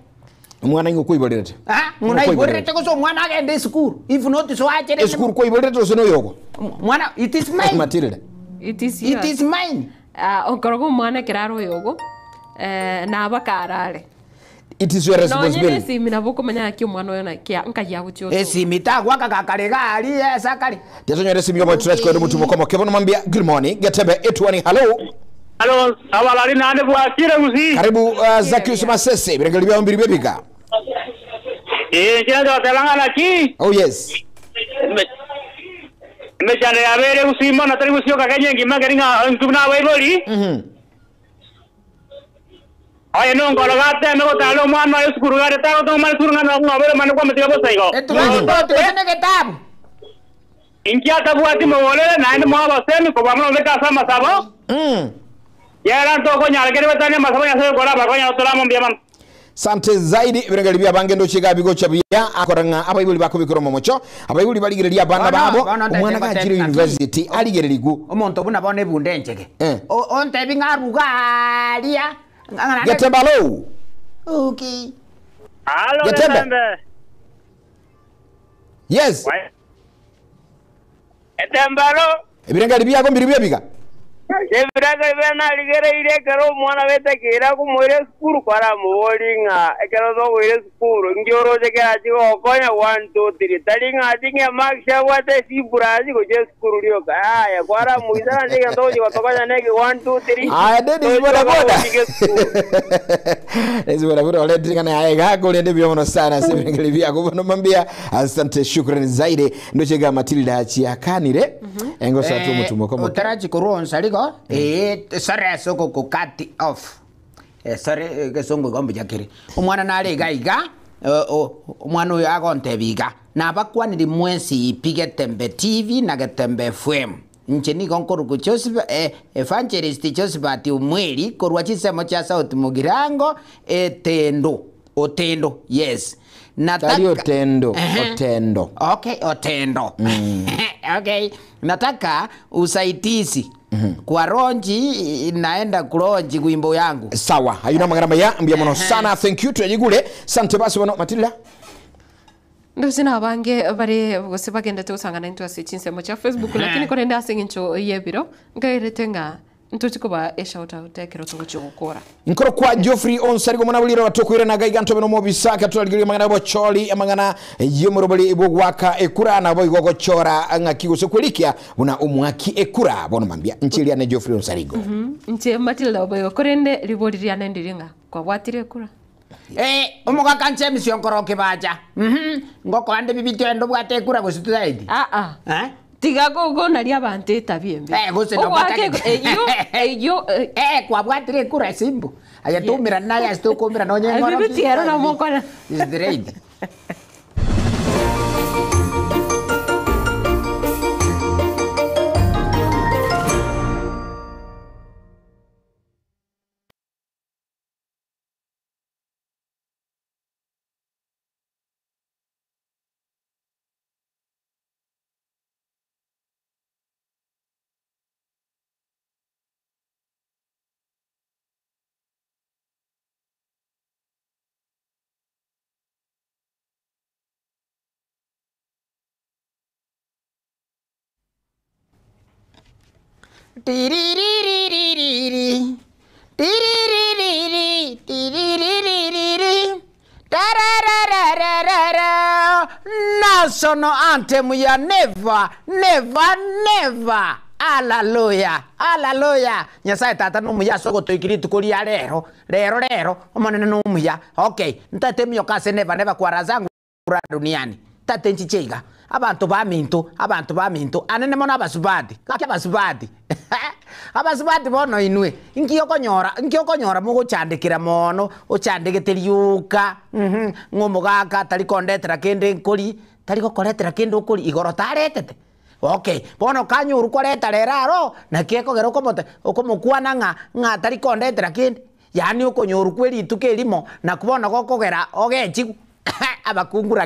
mwana ngo kuibolete mwana ibolete ko so mwana agende skuru if not so achere skuru ko ibolete so no yogo mwana it is mine Matilda it is mine okorogo mwana kiraro yogo na bakarare it is your responsibility. No nyesi minaboko manya ki mwana yona kia nka ya gutyo. Simita gwaka kakarega ali sakali. Tezo nyere simi yomo trash ko mutu moko kebono mambia good morning Getebe etwani hello. Hello abalali nande bwakire musi. Karibu Zakius Masese birengali bya mbiri bebika. Chenda telanga na ki. Oh yes. Mechane ya bere usima na tari usio kakanye ngima keringa ntuna waiboli. Ay no ngolo gate me ko talo mwana ya skuru gate talo to mal skuru ngana ngabere mane kwa metiga bosaigo. Tene kitabu. Inkia tabu ati mo wole na ndo mwa basemi ko bamno beka sama sabo. Ya ran to ko nyal kere betane masabo ya se gola ba ko nya to la mo biaman. Sante zaidi birengali bya bange ndo chiga bigo chabia akoranga abayibuli bakubikoro momocho abayibuli baligerelia bana babo umwana gajiri university aligereligu omonto buna bone bundenjeke onte bingarugalia Getembalo. Okay. Hello, Getembe. Yes. Getembalo. Ebirengali bya gombiri byabiga. Ebiraga bana ligere ile kero mwana bete kira ku mwere skuru para molinga ekero zo were skuru ngioro je kera jigo konya 1 2 3 talinga tinge maksha wate si burazi go je skuru lio aya kwara muizana je ndo jigo tokonya negi 1 2 3 aya dedi boda boda ezi boda boda ole dinga na aya go le ndebyo mono sana sebirengali bya go no mambia asante shukrani zaidi ndo chega Matilda achiakanire engo sa tu mutumo komo utaraji kuronsa ligo sare soko ko cut off sare ke songo gombe jakiri umwana nale gaiga umwana uyo agonte biga na bakwaniri mwensi ipige tembe TV na Getembe FM nchini konkuru ku Joseph evangelist Joseph ati umweli korwa chisemo cha sauti mugirango otendo yes nataka otendo okay otendo okay nataka usaidizi kwa ronji inaenda kuronji kuimbo yangu sawa hayuna magarama ya mbia mono sana thank you tuyigule sante basi bono Matilda ndosina bange bari gose bagenda tusangana into asichinsemo cha Facebook lakini korenda asingincho yebiro ngairetenga ntuchikoba eshauta utekero tukuchukura nkoro kwa Geoffrey onsarigo mona buliro batokwira na gaiganto beno mobisaka tulaligiri mangana bo choli amangana yomorobali ibogwaka ekura na bo igogo chora ngakigo sokwelikia una umwaki ekura bono mambia nchilia na Geoffrey onsarigo nche Matilda boyo korende liboliria nendiringa kwa bwatire ekura umuga kanche mission koroke baja ngoko ande bibityo ndo bwate ekura gositulaidi tiga gogo naria bante tabiembe gose no bakake yo kwa bwatire kura simbu aya tumira naye sto komira no nyengoro bibitiero na mokona is the raid national anthem ya never hallelujah nyasaye tata numuya sogoto ikiritu kulia rero omanene numuya okay ntate myo kase never kwa razangu duniani tate nchichega abantu ba minto anene mona abasubadi kake abasubadi abasubadi bono inwe nkiyokonyora mugo chandikira mono ochandegeteriuka ngomugaka tari kondetera kende nkori tari gokoretera kende ukuri igoro taretete okay bono kanyuru koreta leraro na kieko gero komote okomukwana nga tari kondetera kende yani okonyoru kweli tukelimo na kubona gokogera ogechi abakungu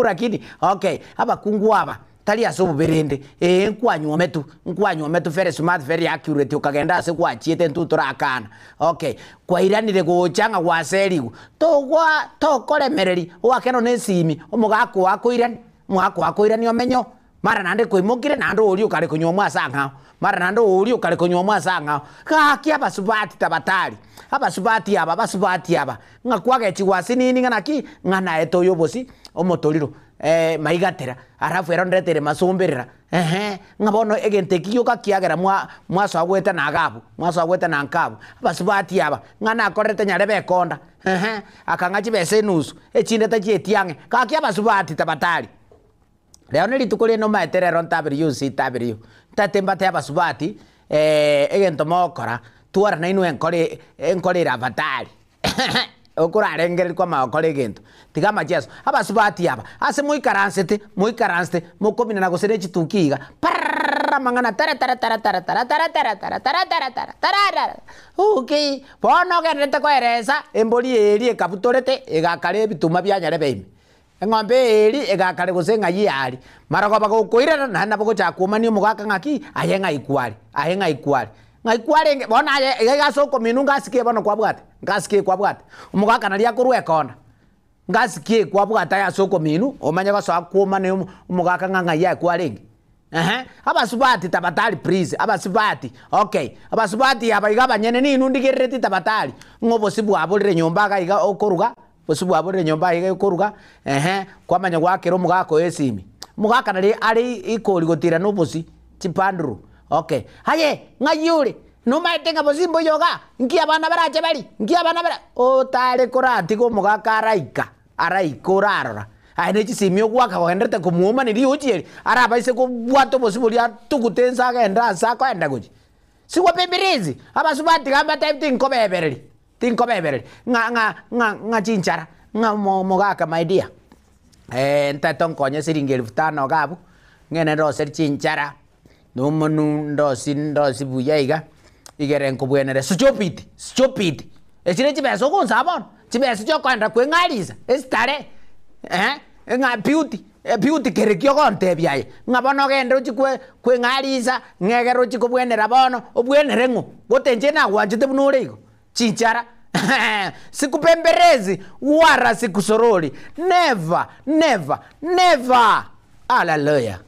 lakini okay abakungu aba tali asubu berende nkwanywa metu very smart very accurate ukagenda ase kwa chiete ntutura akana okay kwa iranire gochanga wa serigu to kolemereri wakeno nesimi omugako wakoirani mwako wakoirani omenyo mara nande koimokire nando uri ukare kunyomwa sanga mara nando uri ukare kunyomwa sanga kaki abasubati tabatali abasubati aba ngakwage chiwasi nini nganaki ngana eto yobosi omotoriro maigatera arafu erondetere masomberera ngabono egente kiyoka kiagera mwaso agweta na agabu mwaso agweta na nkabu abasubati aba ngana akorete nyarebe konda akangachi bese nusu echinde tachietiange kaki abasubati tabatali leo nä ritu kå rä no maeterero ntabä citabä tatemba te abasubati egento mokora twara na inu enkore rabatari okurarengereri kwa maokore gento tiga majesu abasubati aba ase muikaransete mukomina na gusere chitukiga mangana tara okay bono gerete kweresa embori eri ekabutorete egakare bituma byanyare beime eng'ombe eri egakare gusenga yari marago bagokoirana na nabo gocha kumani omugaka ng'aki ayenga ikwari ng'aikwari bona egasoko minu ngasikie bono kwabwate omugaka nari akorwa ekona ngasikie kwabwata ya soko minu omanya gosoa kumani omugaka ng'ang'ai ekwarenge abasubati tabatali please abasubati okay abasubati abaiga banyene ni nundigereti tabatali ngobosi bwaburire nyomba ga iga okoruga bosi bwaburire nyomba iga okoruga kwamanya gwakero mugako esimi mugaka nari ari ikori gotira no bosi chipandru okay haye ngayure no maitenga bosi mboyoga nki abana baraje bari nki abana bara otare korati go mugaka araikora aine chisimio gwaka gogendete kumuuma ni riuchieri araba ise kubwato bosibulia tukutenza agenda sako enda guji siwa pemberizi abasubati gamba type tinkobebereri nga chinchara nga mogaka my dear ntaton konye siringi 5,000 gabu ngene rose chinchara nomonu ndosi buyaiga igeren kubwenere stupid esire chibeso kunsabon chibeso chokwenda kwengaliza estare nga beauty kerekyo konte byaye ngabono gende uchikwe kwengaliza ngegero uchikubwenera bono obwenere ngo gotenje na wanjite bunurego chichara sikupemberezi wara sikusorori never hallelujah.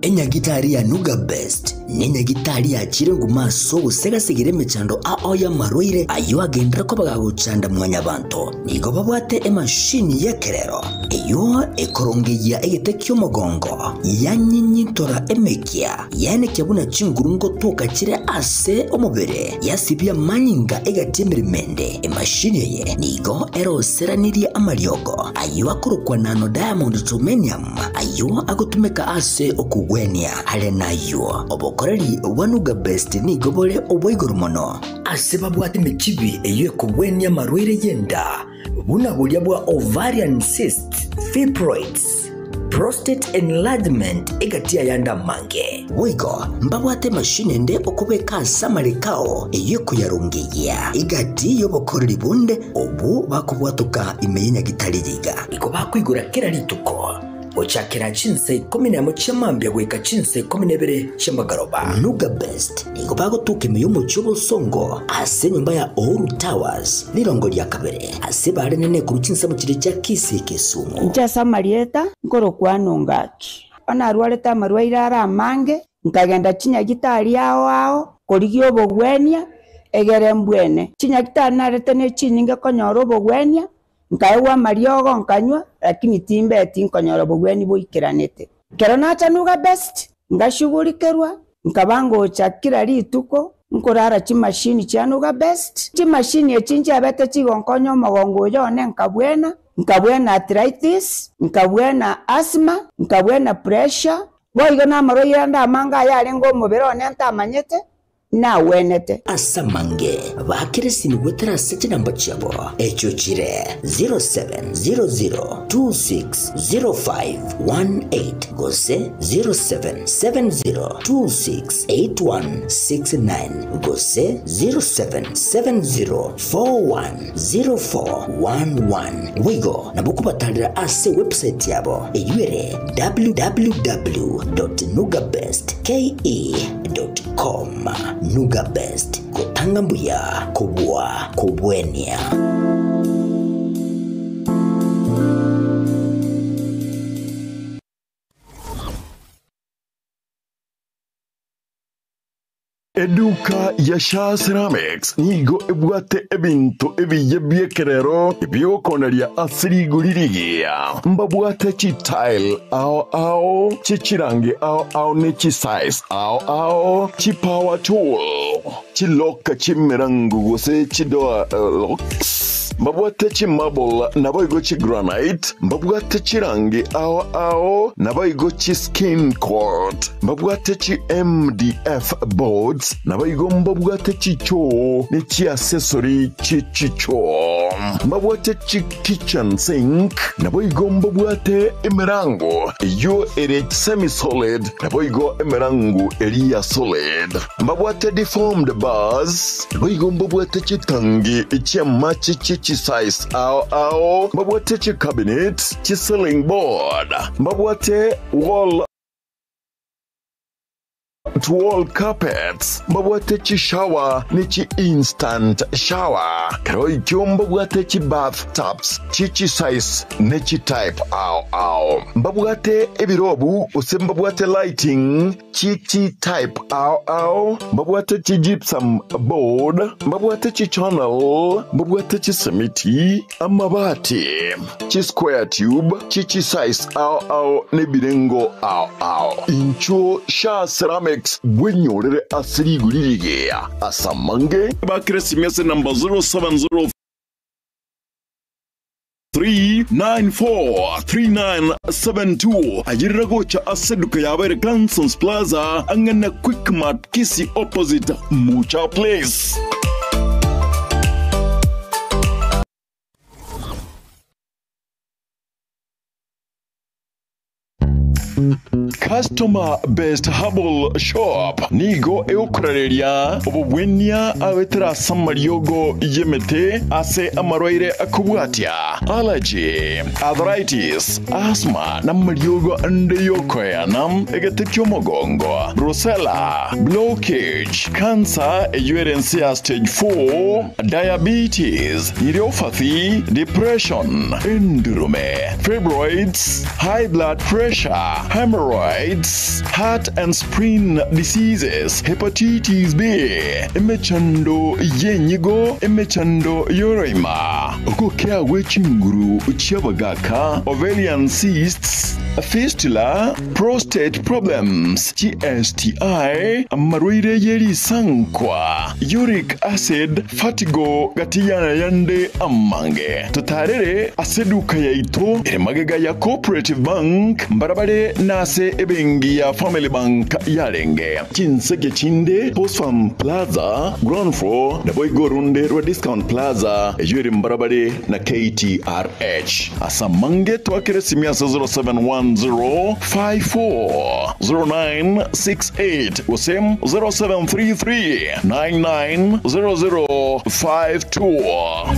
Enyagitari ya Nuga Best ni nyagitari ya chirengu maso gusegasigire mechando aoya marwaire ayo agendera ko bagagucanda mwanya bantu nigo babwate emashini yekerero eyo ekorongeya egetekyo mogongo yanyinyitora emekia yane kyabuna chingurungo toka chire ase omubere yasibya manyinga egatemerimende emashini ye nigo eroseranirie amaryogo ayo akorokwa nano diamond titanium ayo agotumeka ase okugwenia ale nayo obokoreri wanuga best ni gobole obwoigoro mono ase babwate mechibi eyo ekugwenia marwaire yenda buna bulya bwa ovarian cyst fibroids prostate enlargement egatia yanda mange wigo mbabwate mashine nde okubeka samarikao eyo kuyarungiya igati yobokoreri bunde obu bakubwatuka imenya gitaligiga iko bakwigura kera lituko ochakera chinse 11 chamambya gweka chinse 12 chamagaroba Nuga Best nigo bagotuka imiyomo chobo songo ase nyumba ya Oru Towers lirongo lya kabere ase bare nene ku chinse mu kire cya Kisi Kisumu nchasa marieta ngoro kwano ngaki ona arwareta marwaire ara mange nkagenda chinya gitari ao korigyo bogwenia egere mbwene chinya gitari narete ne chininge konyoro bogwenia nkaewa mariogo nkanywa lakini timbe tinkonyoro bogweni boikiranete kero nacha Nuga Best ngashugulikerwa nkabango chakira lituko nkorara chimashini cha Nuga Best chimashini echinja abete chigonkonyo mogongo yone nkabwena arthritis nkabwena asthma nkabwena pressure boigo na maroira nda manga yale ngo mubero ne ntamanyete na wenete asamange bakirisi ni gwetera sete namba chabo echo chire 0700260518 gose 0770268169 gose 0770410411 wigo nabukubatalira ase website yabo eyuere www.nugabestke.com. Nuga Best kutanga mbuya kubwa kubwenia. Eduka ya Sha Ceramics nigo ebwate ebintu ebiye byekerero ebyokonaria asiri gulirigia mbabwate chi tile ao chichirange ao ne chi size ao chi power tool chi loka chi mirangu gose chi doa locks mbabwate chi marble naboigo chi granite mbabwate chi rangi ao naboigo chi skin coat mbabwate chi MDF boards naboigo mbabwate chi choo ni chi accessory chi choo mbabwate chi kitchen sink naboigo mbabwate emirango yo ere semi solid naboigo emirango eria solid mbabwate deformed bars naboigo mbabwate chi tangi chi machi chi size ao mbabwate chi cabinet chi ceiling board mbabwate wall to all carpets mbabwate chi shower ni chi instant shower karoi kyombo bwate chi bathtubs chi size ne chi type ao mbabwate ebirobu usembabwate lighting chi type ao mbabwate chi gypsum board mbabwate chi channel mbabwate chi simiti amabati chi square tube chi size ao ne birengo ao incho Sha Ceramics bwenyorere asiri gulirigia asamange bakiresi mese number 0703 3943972 ajirira gocha aseduka yabere Glansons Plaza angana Quick Mart Kisi opposite Mucha Place. Customer Best Herbal Shop nigo eukoreria obubwenia awetera samariogo yemete ase amarwaire akubwatia allergy, arthritis, asthma na mariogo ande yokoyanam egetekyo mogongo, brucella, blockage, cancer ejuerensia stage 4, diabetes, idiopathy, depression, endurome, fibroids, high blood pressure, hemorrhoids, heart and spleen diseases, hepatitis B, emechando yenyigo, emechando yoroima, okokea wechinguru uchabagaka, ovarian cysts, fistula, prostate problems, GSTI, marwire yeri sankwa, uric acid, fatigo gatiyana yande amange. Tutarere aseduka yaito, magega ya Cooperative Bank, mbarabare nase ebengi ya Family Bank yarenge. Chinseke chinde, Post Farm Plaza, ground floor, na boigorunde rwa Discount Plaza, ejuri mbarabare na KTRH. Asamange tuakere simiasa 0710540968 usem 0733990052.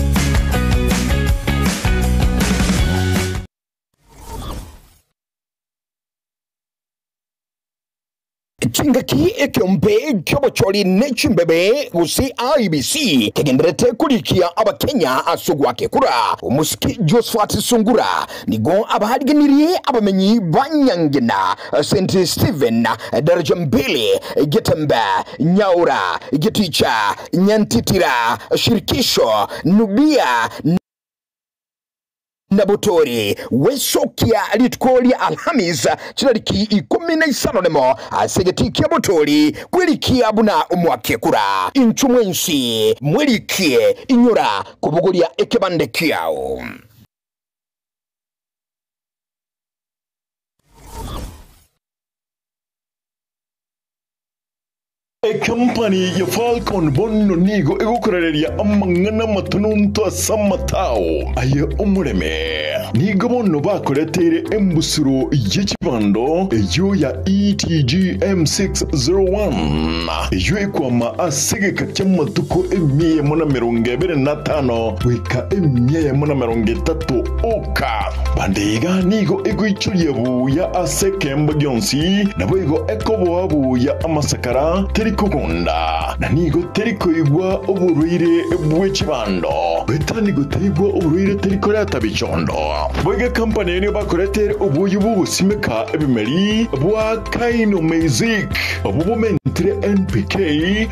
Chingaki ekyombe kyobocholi nechimbebe gusi IBC kegenderete kurikia abakenya asugwake kura umusiki Josephat Sungura nigo abahariganiriye abamenyi banyangena St. Stephen daraja mbili Getembe Nyaura Geticha Nyantitira Shirikisho Nubia Nabutori wesokia litkolia Alhamis chilariki 15 nemo asegeti ya Butori kwelikia buna umwake kura inchumwensi mwelikie inyura kubugulia ekebande kiao. Company ya Falcon Bonno nigo egukorereria amangana matununto asamatao aye umureme nigo bonno bakoretere embusuro y'ikibando eyo ya ETG M601 eyo ekwama asigeka cy'amatuko emiye muna 25 wika emiye muna 30 oka bandega nigo eguichuye buya asekemba gyonsi nabo ego ekobo abuya amasakara terikugunda na nigo terikoigwa uburuire bw'ekibando betanigo terigwa uburuire terikorata bicondo bwege company ni bakoretere ubuyu busimeka ebimeri bwa Kaino Music obubumentre NPK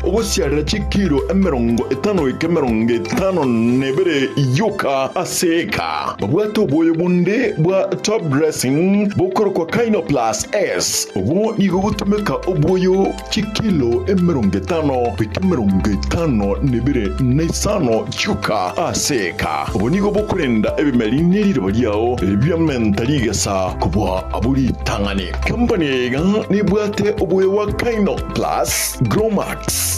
obusyarira chikiro 50 nebere yuka aseka bwato ubuyu bunde bwa top dressing bukoro kwa Kaino Plus S ubu nigo gutumeka ubuyu chikilo 50 nebere nesano yuka aseka ubu nigo bukurenda ebimeri niriro ryao ebyamentaliga kubwa aburi tangane company ga ni bwate ubuyu wa Kaino Plus Gromax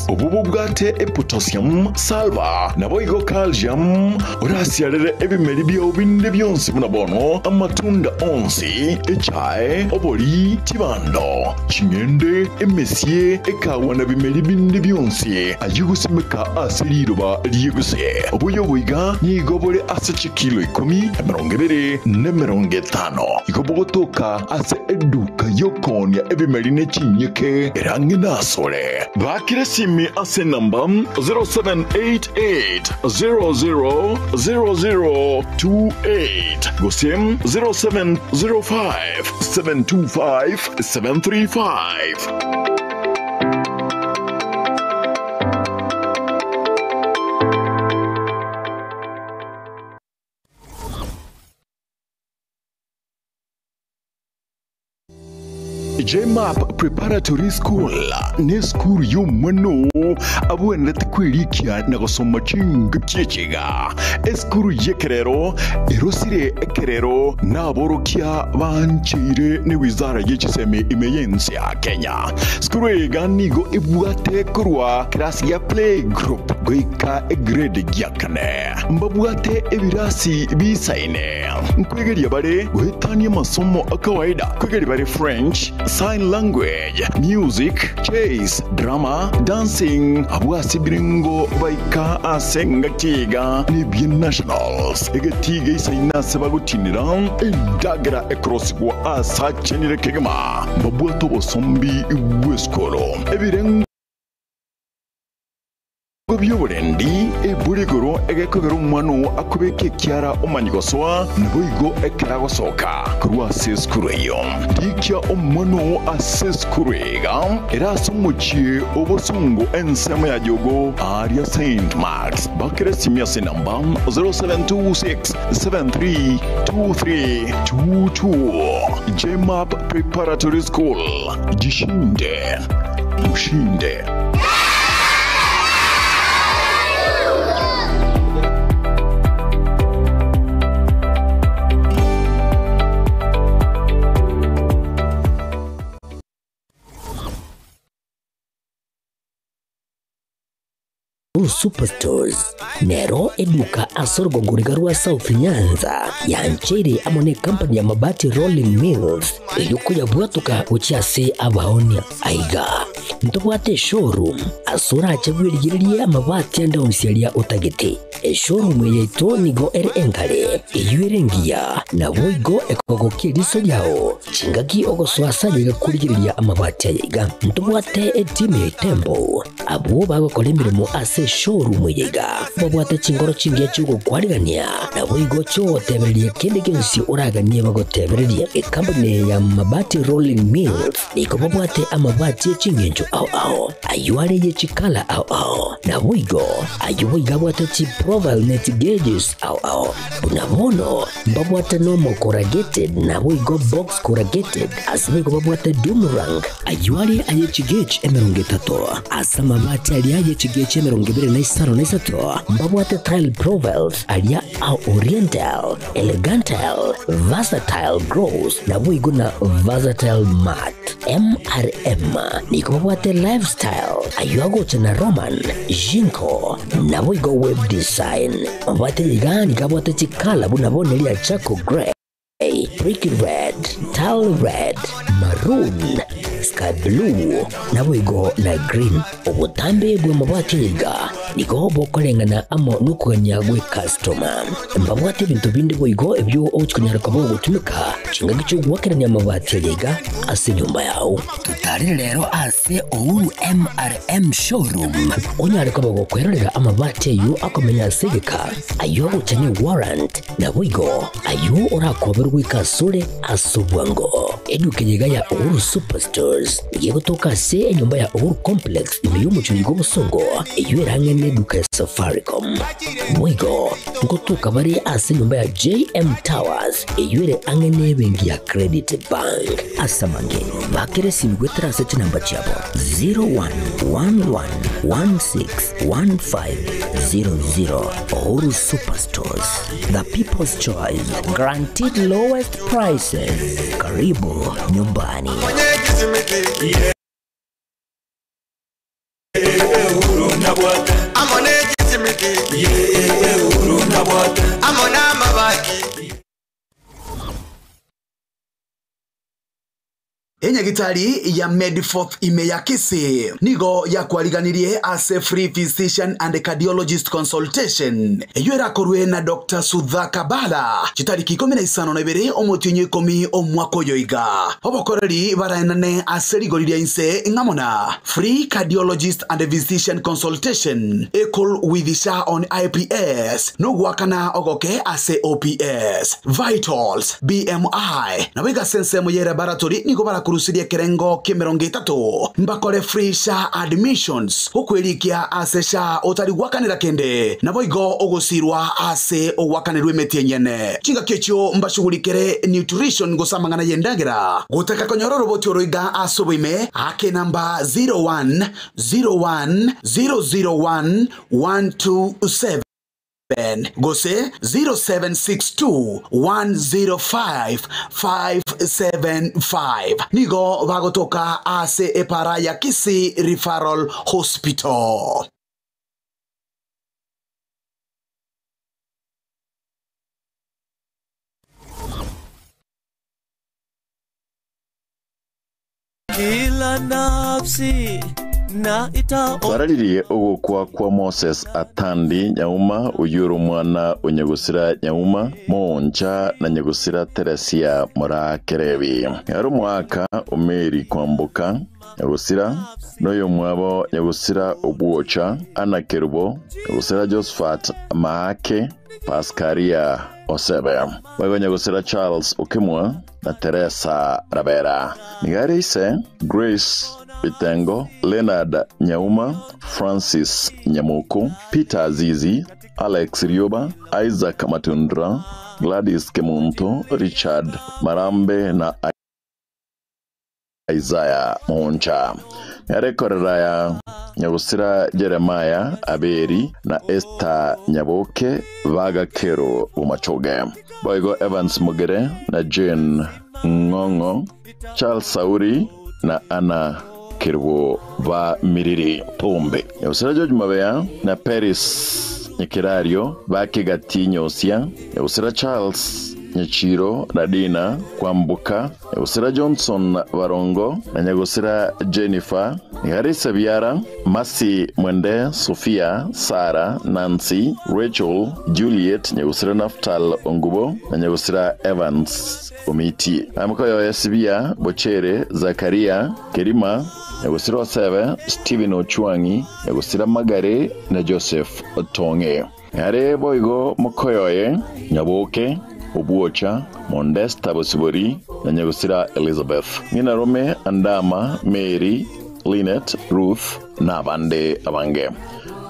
ubu bwate potassium salva nabo igo calcium urasiarere ebimeri byo binde byonse munabono amatunda onsi echae obori tibando chingende emesie ekawa na bimeri binde byonse ayugusimeka asiriroba ryeguse ubuyo buiga ni gobore ase chikilo 10 50 igobogotoka ase eduka yokonya ebimeri nechinyeke erangi nasore bakire simi ase namba 0788000028 gosem 0705725735. JMAP Preparatory School ni school y'umwana abuenda kwirikia na gusoma chinga cyeciga eskuru yekerero erosire ekerero naborokia bancire ni wizara y'ikiseme imeyensi ya Kenya skuru eganigo ibwate kurwa class ya play group goika grade yakane mbabwate ebirasi bisaine nkwegeria bare guhitania masomo akawaida kwegeria bare French, sign language, music, chess, drama, dancing, abuasi biringo baika asenga kiga ni bien nationals egetiga isaina sebagutinira indagara across kwa asachenire kegama babuato bosombi ibweskolo ebirengo by'uburendi eburigoro egekogero umwana akubeke kyara umanyigoswa naboigo ekeragosoka kurwa seskureyo dikya umwana aseskurega era sumuchie obosungu ensema ya jogo aria Saint Marks bakere simia namba 0726732322 JMAP Preparatory School jishinde mushinde. Superstores Nero eduka asorgo ngurigarua South Nyanza yanchere amone company ya mabati Rolling Mills eyukuya bwatuka uchiase abaonia aiga ntobwate showroom asura achagwirigirie amabati anda onsialia utagete showroom yeto nigo engale eyuerengia na boigo ekogokie riso yao chingaki ogoswasa yiga kurigiriria amabati aiga ntobwate team tempo abo bago kolemirimo ase showroom yiga babwate chingoro chingia chugo kwarigania na boigo cho tebereria kende gensi uraganie bago tebereria company ya mabati Rolling Mills niko babwate amabati chingenjo au ayuare ye chikala au na boigo ayuiga bwate chi profile net gauges au unabono babwate normal corrugated na boigo box corrugated asiko babwate Dumarang ayuare aye chigage emerungetato asama mabati aliaye chigage emerungebere na isaro na isato babwate tile profiles alia au oriental elegantal versatile gross na boigo na versatile mat MRM niko babwate lifestyle ayogocha na Roman Jinko nabo igo web design babwate ligani kabwate chikala bunabone lia chako grey brick red, tile red, maroon, sky blue, nabo igo na green. Obutambe bwe mabwate liga niko bokolengana amo nukuganya gwe customer. Mbabwate bintu bindi bwe igo ebyo ochikunyara kabo gutumika chinga gicho gwakeranya mabwate liga ase nyumba yao. Tutari lero ase Ouru MRM showroom. Onyare kabo gokwerera amabwate yu akomenya segeka ayo uchanye warrant nabo igo ayo orakoberwa ikasure asubwango. Edukejega ya Ouru Superstores yego toka se nyumba ya Ouru Complex imeyumu chuligo musongo iyo erangene duka Safaricom. Mwigo ngotoka bari ase nyumba ya JM Towers iyo ere angene bengi ya Credit Bank. Asamange bakere simgwetra sechi namba chabo 0111161500. Ouru Superstores, the people's choice, guaranteed lowest prices. Karibu nyumbani. Enyagitari ya Mediforth imeyakisi nigo ya kwaliganirie ase free physician and cardiologist consultation eyera korwe na Dr. Sudhaka Bala chitariki 12 omutinyi 10 omwaka yoiga obokoreri baraenane ase rigoriria inse ngamona free cardiologist and physician consultation equal with sha on IPS no gwakana ogoke ase OPS vitals BMI na wega sense moyera laboratory nigo bara kurusiria kerengo K30 mbakore free sha admissions okwerikia ase sha otari gwakanira kende na boigo ogosirwa ase ogwakanirwe metienyene chinga kecho mbashughulikere nutrition gosamangana yendagera gutaka konyororo boti oroiga asoboime ake namba 011001101127 Gose 0762105575 nigo bagotoka ase epara ya Kisi Referral Hospital. Kila nafsi na ita baraririye ogokwa kwa Moses Atandi Nyauma uyuru mwana unyegusira Nyauma Monja na nyegusira Teresia Mora Kerebi yari mwaka umeri kwambuka nyegusira noyo mwabo nyegusira Obuocha Ana Kerubo nyegusira Josephat Maake Pascaria Osebe bago nyegusira Charles Okimwa na Teresa Rabera nigari ise Grace Bitengo, Leonard Nyauma, Francis Nyamuku, Peter Azizi, Alex Rioba, Isaac Matundra, Gladys Kemunto, Richard Marambe na Isaiah Moncha. Yarekorera ya nyagusira Jeremiah Aberi na Esther Nyaboke Vaga Kero Umachoge. Boigo Evans Mugere na Jane Ngongo, Charles Sauri na Anna Kirwo va Miriri Tombe. Nyagusira George Mabea na Paris Nyekirario Bakigati Nyosia. Nyagusira Charles Nyechiro Radina Kwambuka. Nyagusira Johnson Varongo na nyagusira Jennifer Ngarisa Biara Masi Mwende Sofia Sara Nancy Rachel Juliet nyagusira Naftal Ongubo na nyagusira Evans Omiti. Amkoyo Yasibia Bochere Zakaria Kerima nyagusira Osebe Steven Ochuangi nyagusira Magare na Joseph Otonge. Yare boigo Mokoyoye Nyaboke Obuocha Mondesta Bosibori na nyagusira Elizabeth Nina Rome Andama Mary Lynette Ruth na abande abange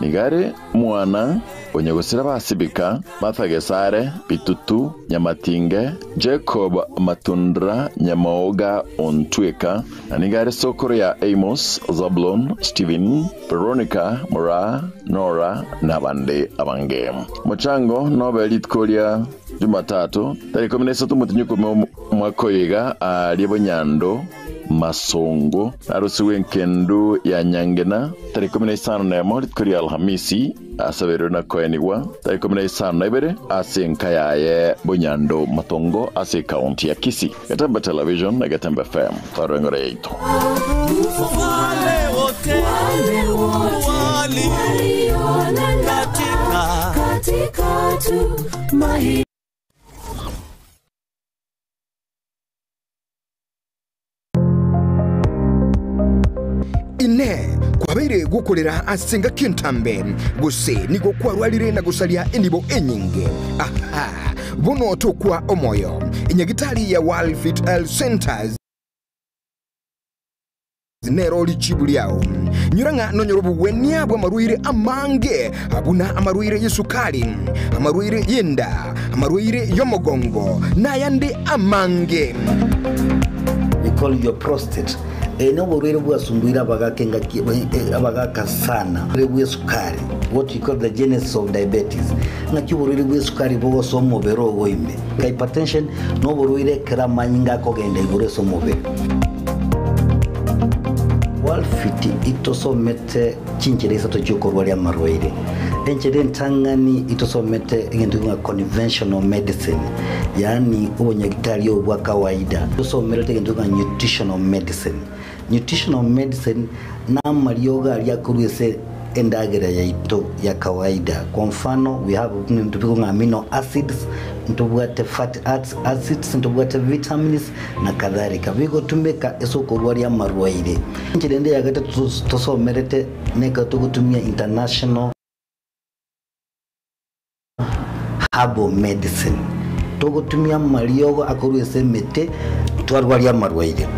nigare mwana onyagusira basibika Mathagesare Pitutu Nyamatinge Jacob Matundra Nyamaoga Ontweka na nigare sokoro ya Amos Zablon Steven Veronica Mora Nora na abande abange Mochango Nobelit Korea Jumatatu tariki 13 Mutinyuko Mwakoyega aliebo Nyando Masongo arusi wenkendo ya Nyangena tariki 15 na morit kuri Alhamisi asabero na koeniwa tariki 15 na ibere asenka yaye Bunyando Matongo ase county ya Kisii. Gatembe television na Gatembe FM tarengore yetu katika tumaini. Ine kwabere gukorera asenga kintambe guse nigo kwarwalire na gusalia enibo enyinge. Aha, bono tokwa omoyo inyagitali ya World Fit Health Centers nero lichibuliao nyuranga nonyorobu wenia bwa maruire amange abuna amaruire yesukali amaruire yenda amaruire yomogongo na yande amange. We call your prostate. No borero bwa sumbuira bagakenga abagaka sana bwa sukari, what you call the genesis of diabetes. Ngaki borero bwa sukari bogo somo bero goimbe hypertension no borero kera manyinga ko genda igure somo be. Walfiti itosomete chinchereza to jokorwa ya marwaire enchede ntangani itosomete ngendo nga conventional medicine, yani ubonyagitali obwa kawaida itosomete ngendo nga nutritional medicine. Nutritional medicine na marioga aliakurese endagera ya ito ya kawaida. Kwa mfano we have ntubiko amino acids, ntubwate fatty acids, ntubwate vitamins na kadhalika. Bigo tumeka esokorwa ya marwaire nchirende ya gata tusomerete neka tukutumia international herbal medicine tukutumia mariogo akurese mete twarwa ya marwaire.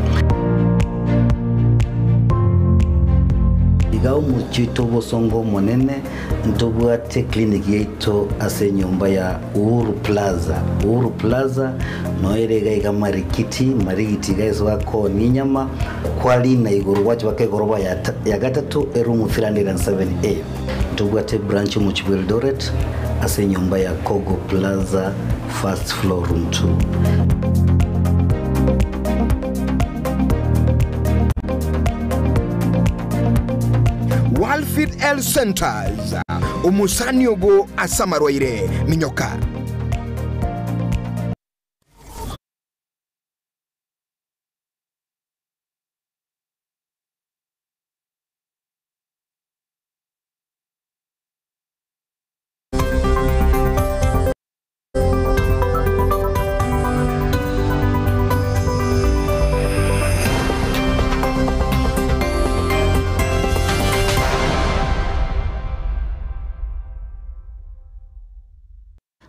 Igao muchito bosongo monene ntobwate clinic yeito ase nyumba ya Uhuru Plaza. Uhuru Plaza noerega iga marikiti gaiso wako ninyama kwali na iguru wachi wake goroba ya gatatu erumu 307A. Ntobwate branch mu Eldoret ase nyumba ya Kogo Plaza first floor room 2. Walfit Health Centers umusani obo asamarwaire minyoka.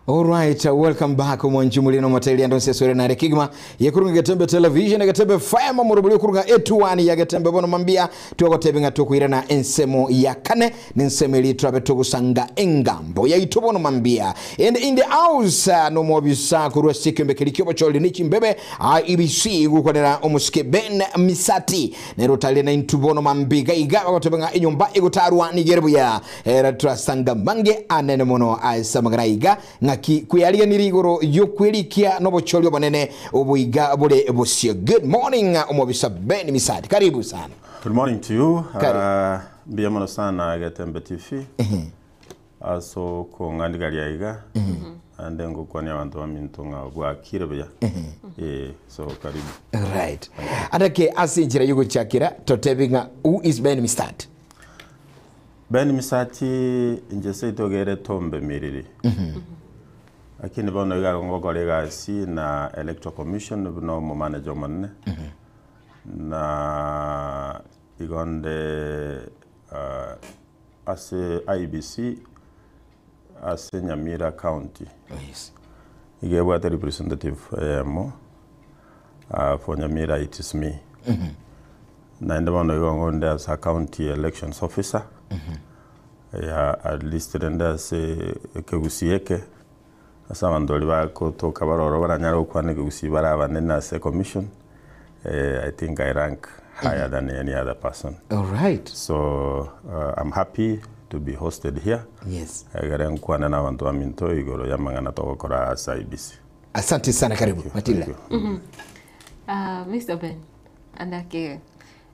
Alright, welcome back mwanjumulino mateli ando sesore na rekigma yekurunga Gatembe television Gatembe FM murubuli kurunga etuwani ya Gatembe bono mambia tuwa tebe nga tukuira na ensemo ya kane nensemo ili trabe tugusanga engambo ya itobono mambia and in the house no mobisa kurwa sikembe kilikiobo choli nichi mbebe IBC gukonera omuske Ben Misati nero tali na intubono mambiga igawa kwa tebe nga inyumba igutarwa nigerebu ya era trasanga mange anene mono asamagara iga ngaki kuyalia nirigoro yokwelikia nobocholi banene obuiga bole bosio. Good morning omobisa Ben Misati, karibu sana. Good morning to you. Biyamano sana Gatembe TV. Also ko ngandigali yaiga. And then go kwani abantu bamintonga bwa kirebeya. So karibu. Right. Adake asinjira yugo chakira totebinga who is Ben Misati? Ben Misati njese itogere tombe miriri. Akini bono igaro ngogolega si na Electoral Commission no mo manager manne. Na igonde ase IBC ase Nyamira County. Yes. Igewa the representative mo for Nyamira it is me. Na ndebono igonde as a county elections officer. At least renda se kegusieke asa bandoli bako toka baroro baranyara ukwane kegusibara abanena se commission. I think I rank higher than any other person. All right. So I'm happy to be hosted here. Yes. Agaren kwana na bantu baminto igoro yamangana tokora as IBC. Asante sana, karibu Matilda. Mr. Ben, andake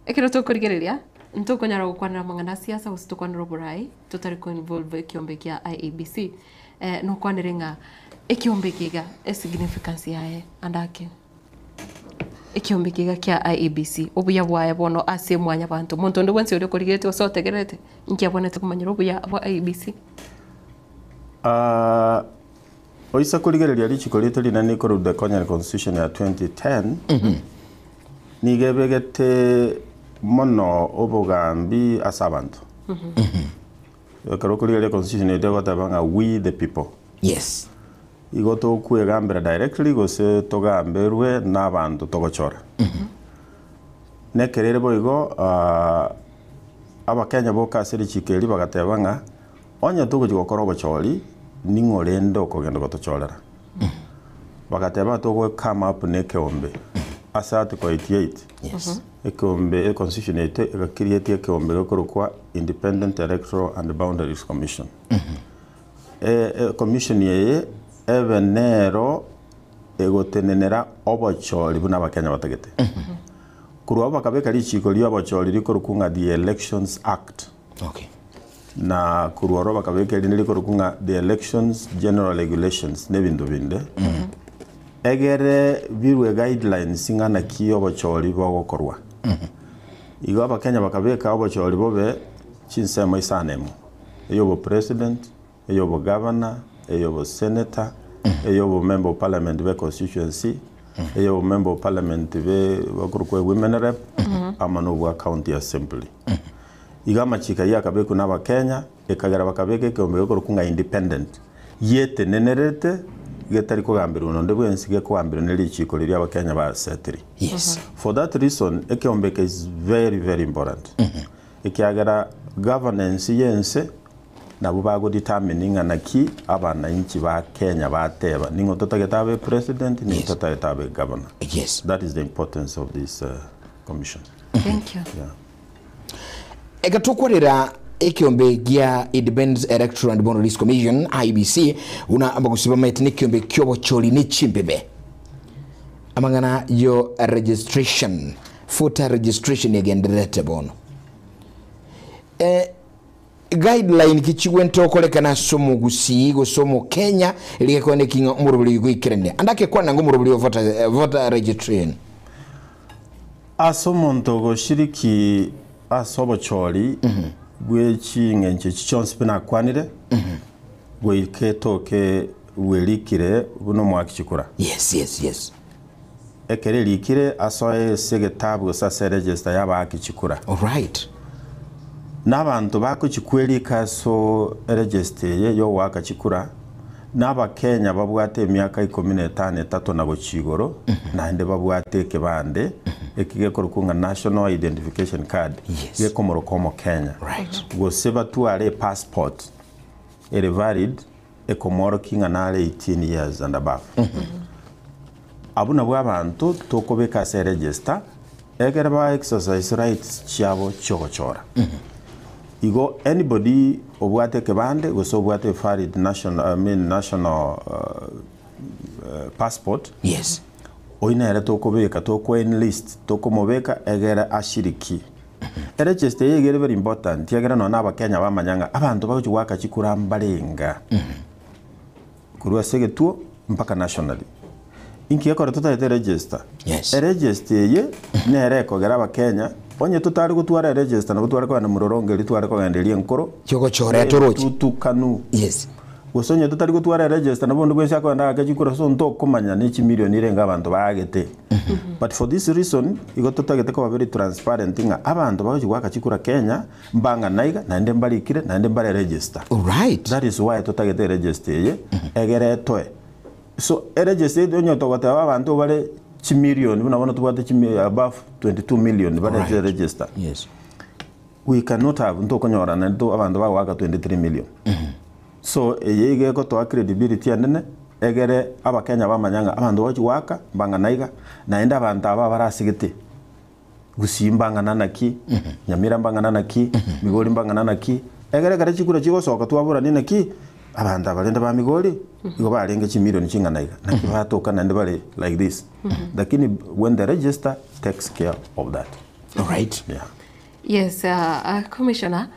ekero tukurigereria ntukonyara gukwanira mang'ana siasa usitukwanira burai tutari ko involve kiombe kia IEBC no kwanire nga ekiombe kiga significance yae andake ekiombe kiga kia IEBC obuya bwaye bono ase mwanya bantu muntu ndo wense uri kurigete osotegerete nkiabonete kumanyira obuya bwa IEBC oisa kurigereria lichiko rito linani koruda Konya constitution ya 2010 nigebegete mono obugambi asabantu kurigereria constitution ito gotabanga we the people. Yes. Igo tokwegambira directly gose togamberwe n'abantu togochora nekerere boigo abakenya bokasiri chikeri bagatebanga onya tugukora obochori ning'orende okogenda gotochorera bagateba togo come up nekeombe asa article 88. Yes. Ekombe constitution ite egakiriete ekombe gokorokwa Independent Electoral and Boundaries Commission. Commission yeye ebenero egotenenera obochori buna abakenya batagete kurwa bakabeka lichiko lyo obochori likorokunga the Elections Act. Okay. Na kurwa ro bakabeka likorokunga the Elections General Regulations nebindu binde egere birwe guidelines ingana kiyo obochori bogokorwa igo abakenya bakabeka obochori bobe chinsemo isanemo eyobo president eyobo governor eyobo senator eyobo member of parliament be constituency eyobo member of parliament be bakurukwe women rep amano bwa county assembly igama chika yakabeku n'abakenya ekagara bakabeke kombe yokurukunga independent yete nenerete getari kugambira uno ndebwe nsige kuambira nelichiko liri abakenya ba setri. Yes. For that reason ekeombeke is very very important. Ekiagara governance yense nabo bago determining anaki abana inchi ba Kenya bateba ningo totagetabe president ningo totagetabe governor. Yes. That is the importance of this commission. Thank you. Yeah. Egatukorera ekiombe gia Independent Electoral and Boundaries Commission IEBC una amagusiba maitini kiombe kyobo choli ni chimbebe amangana yo registration voter registration yagenderete bono guideline kichigwento kolekana somo gusi go somo Kenya liekone kinga murubuli gwikirene andake kwana ngo murubuli voter registration asomonto go shiriki asobo choli bwechi ngenche chichonse pena kwanire bweke toke welikire buno mwakichikura. Yes. Ekere likire asoye segetabu sa register yaba akichikura. All right. N'abantu bakuchikweli kaso register ye yo wakachikura n'abakenya babwate emyaka 15 na gochigoro nande babwate kebande ekige korukunga national identification card ye komoro komo Kenya. Right. Go seba tuare passport ere valid ekomoro kinga nale 18 years and above. Abuna bw'abantu tokobeka se register egere ba exercise rights chiabo chogochora. Igo anybody obwate kebande goso obwate valid national passport. Yes. Oinere tokobeka toko enlist tokomobeka egera ashiriki. Register yegere very important yegera no n'abakenya bamanyanga abantu baje waka chikura mbarenga. Kurwa segetuo mpaka nationally. Inki yakora tutayete register. Yes. Register ye nere kogera abakenya onye tutari gutwara register na gutwara kwa muroronge litwara kwa ndelie nkoro cyoko chore torochi tutukanu. Yes. Gusonye tutari gutwara register na bondo gwese akwa akajikura so ndo kumanya n'iki million irenga abantu bagete. But for this reason igo tutagete ko very transparent nga abantu baje gwakachikura Kenya mbanga naiga na ndemba mbalikire na ndemba register. All right. That is why tutagete register ye egere toe. So register onye togota abantu bare million unabona tubate above 22 million but right. Register. Yes. We cannot have ntokonyora na ndo abantu bawaga 23 million. So yege ko to credibility anene egere abakenya bamanyanga abantu baje waka mbanga naiga na enda abantu aba barasigete gusimbanga nanaki nyamira mbanga nanaki migori mbanga nanaki egere gare chikura chigo soka twabura ninaki abanda balenda ba migori igo barenge chimilioni chinganaiga na kibatoka nande bale like this lakini when the register takes care of that. All right. Yeah. Yes, Commissioner,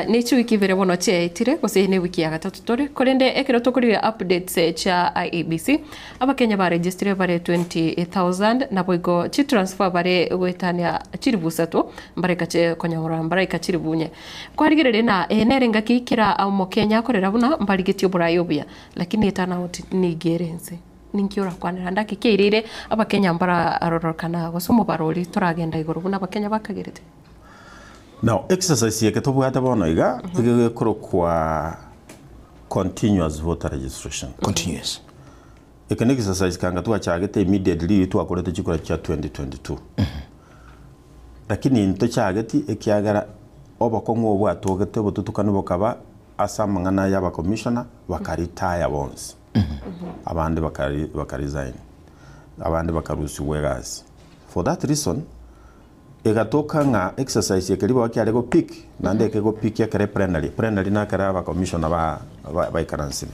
nechu wiki vere bono che itire kose ne wiki ya gatatu tore korende ekero tokuri updates cha IEBC aba Kenya ba registre bare 20,000 na boigo chi transfer bare gwetania chiribusato bare kache konyamura bare kachiribunye kwarigirire na nerenga kikira mo Kenya korera buna mbarigitio burayobia lakini etana out ni gerense ninkiura kwanira ndakikirire aba Kenya mbara arorokana gosomo barori turagenda igoro buna aba Kenya bakagirite. Now, exercise yeke tobwata bono iga igekoro kwa continuous voter registration. Continuous. Eke ne exercise kanga twachagete immediately twakorete chikora cha 2022. Lakini into chageti ekiagara obakongo bwatogete botutukana bokaba asamangana yaba commissioner bakaritaya bonse. Abandi bakaresign. Abandi bakarusi wegas. For that reason, egatoka nga exercise yekeli bakiale go pick nande ke go pick yakere plenary na kara ba commissioner ba ikaransi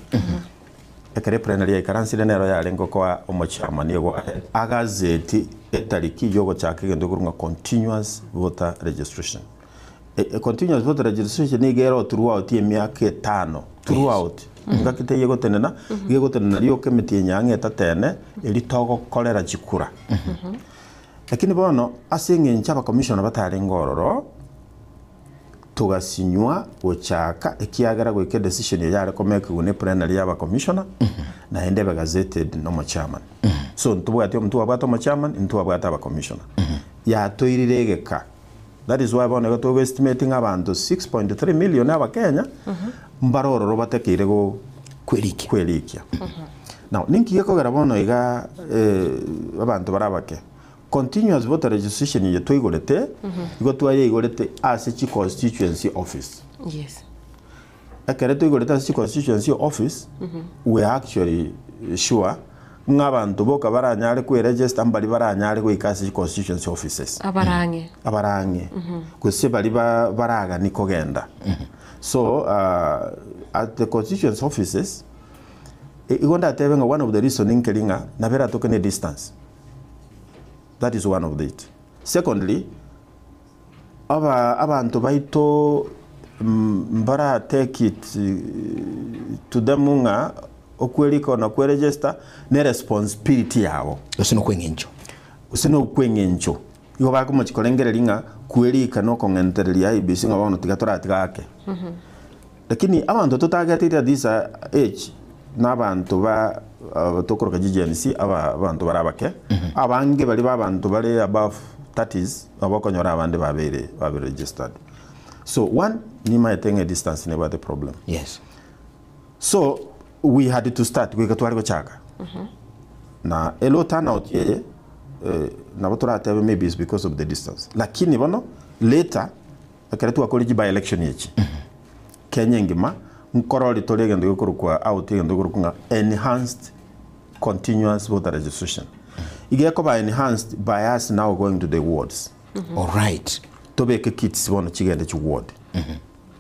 ekere plenary ya ikaransi nero ya lengo kwa omochairman yego agazeti etariki yogo chake gendo kurunga continuous voter registration continuous voter registration ni gero throughout emiaka 5 throughout ngakite yego tenena yego tenena yo kemiti nyange tatene eli togo kolera chikura. Lakini bono asinge nchaba commissioner batari ngororo tugasinywa ochaka ekiagara gweke decision yare komeka gune plenary yaba commissioner na endebe gazetted no mo chairman. So ntubwate mtu abata mo chairman ntu abata aba commissioner. Ya toiriregeka. That is why bono goto estimating abantu 6.3 million aba Kenya mbaroro batekire go kwelikia. Now ninki yekogera bono iga abantu barabake continuous voter registration ye toigorete igo twaye igorete as chi constituency office. Yes. Akere toigorete as chi constituency office we actually sure ngabantu boka baranyare ku register mbali baranyare ku ikasi constituency offices abarange kuse bali baraga nikogenda. So at the constituency offices igonda tebenga one of the reasoning kelinga na bera tokene distance. That is one of it. Secondly, abantu baito mbara take it to them nga okweriko na kweregister ne responsibility yabo. Usino kwengencho. Yo bako mochikolengere nga kwerika no kongenterelia ibisi nga bano tigatora tigake. Lakini abantu totagatira this age n'abantu ba tokoroka GNC abantu barabake abange bali babantu bali above 30s abakonyora abandi babere registered. So one ni maitenga distance never the problem. Yes. So we had to start we gatwari go chaka na elo turnout ye na batora tebe maybe is because of the distance lakini bono later akaretu akoliji by election yechi Kenya ngima nkoroli tolege ndo yokurukwa out ndo yokurukwa enhanced continuous voter registration. Igeko by enhanced by us now going to the wards. All right. Tobeke kits bono chigende chi ward.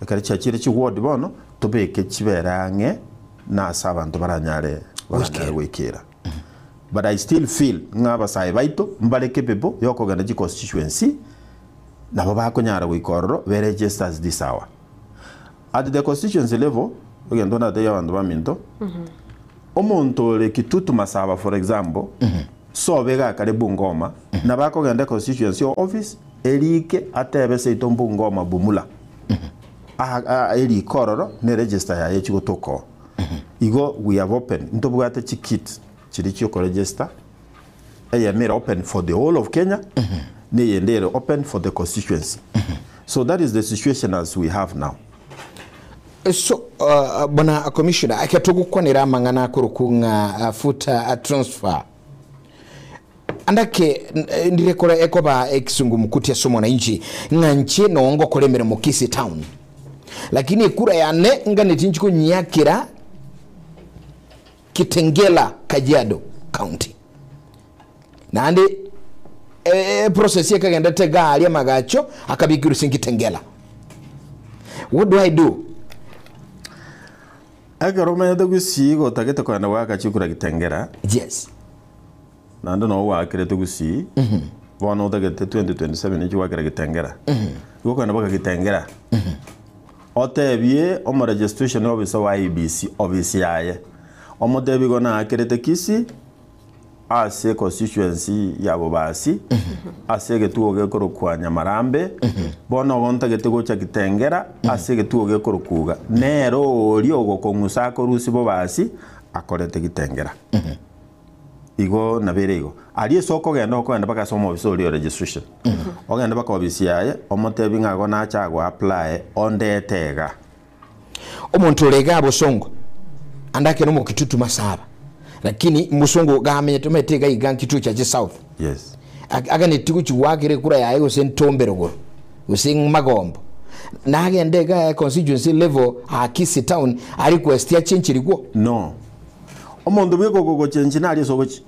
Akari chachire chi ward bono tobeke chiberange na sabantu baranyare wekera. But I still feel ngaba sai baito mbaleke pepo yoko ganda chi constituency na baba konyara wikororo we registers this hour. At the constituency level, ugendo na de yabantu baminto. Omuntu le kitutu masaba for example, so bega kare Bungoma, na bako ganda constituency office, elike atebe seito Bungoma bumula. Eli kororo ne register ya yechi gotoko. Igo we have open, nto bugate chikit, chirichi ko register. Eye made open for the whole of Kenya. Ne yendere open for the constituency. So that is the situation as we have now. So bwana commissioner akatugukwanira mangana kurukunga futa transfer andake ndirekora ekoba ekisungu mkutia somo na inchi nganche no kolemere mukisi town lakini kura yane ngane tinchiko nyakira Kitengela Kajiado County nandi process yakagenda tega ali magacho akabikiru Kitengela. What do I do? Ekero mete gusi gotagete kwenda gwaka chikura Gitengera. Yes. Nando no wakirete gusi. Bono otagete 2027 ichi wakira Gitengera. Igo kwenda baka Gitengera. Otebie omo registration officer wa IBC office yaye. Omotebi gona akirete Kisi. Ase constituency ya Bobasi. Ase getuo gekoro kwa Nyamarambe. Bono gontagete gocha Gitengera. Ase getuo gekoro kuga. Nero olio gokongusa korusi Bobasi akorete Gitengera. Igo nabere igo. Ali soko genda okenda baka somo office olio registration. Ogenda baka office yaye omotebi ngago na chagwa apply ondetega. Omuntu lega Busongo. Andake no mukitutu masaba. Lakini Musongo gamenye tumetega igan kitu cha South. Yes. Aga ni tiguchi wagire kura yaye usentombero go. Using Magombo. Na agendega constituency level Kisi town a request ya change rigwo. No. Omuntu bweko gogo change na ali sogochi.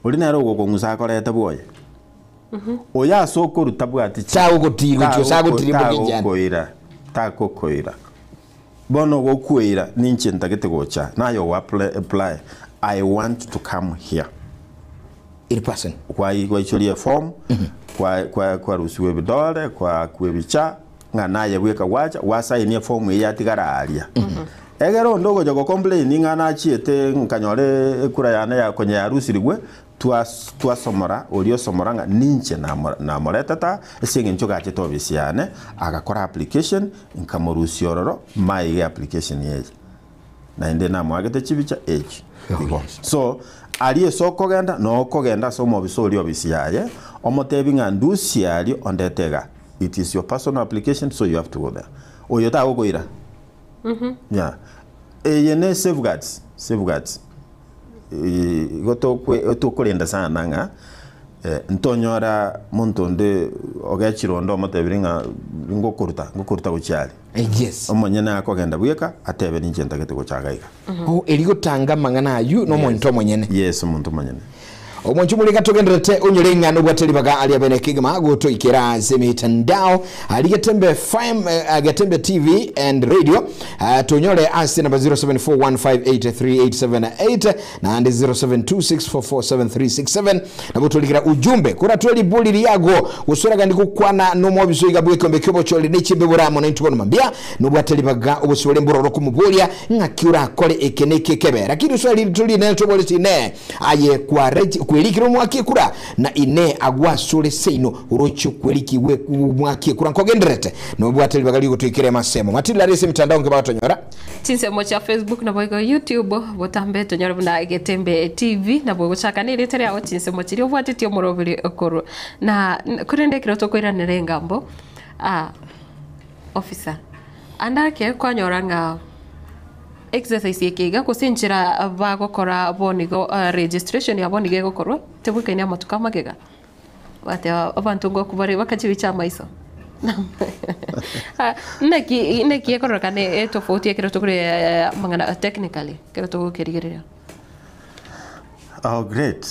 Olina ero gogo ngusakorete boye. Oya soko rutabwati cha ugutigo tyo sagutiribo kijana. Koira. Tako koira. Bono gokwira ninche ntagete gocha nayo apply I want to come here in person kwa icholie form kwa rusiwe bidole kwa kwebicha nganaye bweka wacha wasainie form ya tigararia egero ndogo jogo complain ngana chiete nkanyore kura yana ya konye ya rusirigwe twasomora olio somoranga ninche na moretata esinge nchoga cheto bisiane agakora application nkamorusiororo mai application yeje na inde na mwagete chibicha age so ali soko genda no kogenda somo bisolio bisiaye omotebi ngandusi ali ondetega it is your personal application so you have to go there oyota ogoira yeah yene safeguards goto kulinda sana nga ntonyora muntu ndi ogachirondo motebiringa ngokurta guchali yes omonyene akogenda bweka atebe ninje ntagete guchagaika eligo tanga mangana ayu no muntu monyene yes muntu monyene omuntu muri gatogendete onyorenga no bwatelibaga ali abene kigama goto ikera semitandao aligetembe FM agatembe TV and radio tonyore asi number 0741583878 na 0726447367 na botolikira ujumbe kura tweli buliri yago usuraga ndikukwana no mwabiso igabweke mbekyobo choli nechimbe buramo na ntubona mambia no bwatelibaga obusole mburoro kumubulia ngakiura akole ekeneke kebe lakini uswali tuli ne tobolisi ne aye kwa kwelikiro mwakikura na ine agwasule seino urocho kwelikiwe mwakikura nkogenderete no bwateli bagali gutwikire masemo matila rese mitandao ngebatonyora chinsemo cha Facebook na boigo YouTube botambe tonyora buna Igetembe TV na bogo chakanire tere aho chinsemo chiri obwatitio morobiri okoro na kurendekiro tokwira nerengambo officer andake kwanyoranga exercise yekiga kusinchira bagokora bonigo registration ya bonige gokorwa tebuke ni amatuka magega bate abantu ngo kubari bakachibicha maiso neki ekoro kane tofauti ekero tokure mangana technically kero to kerigeria great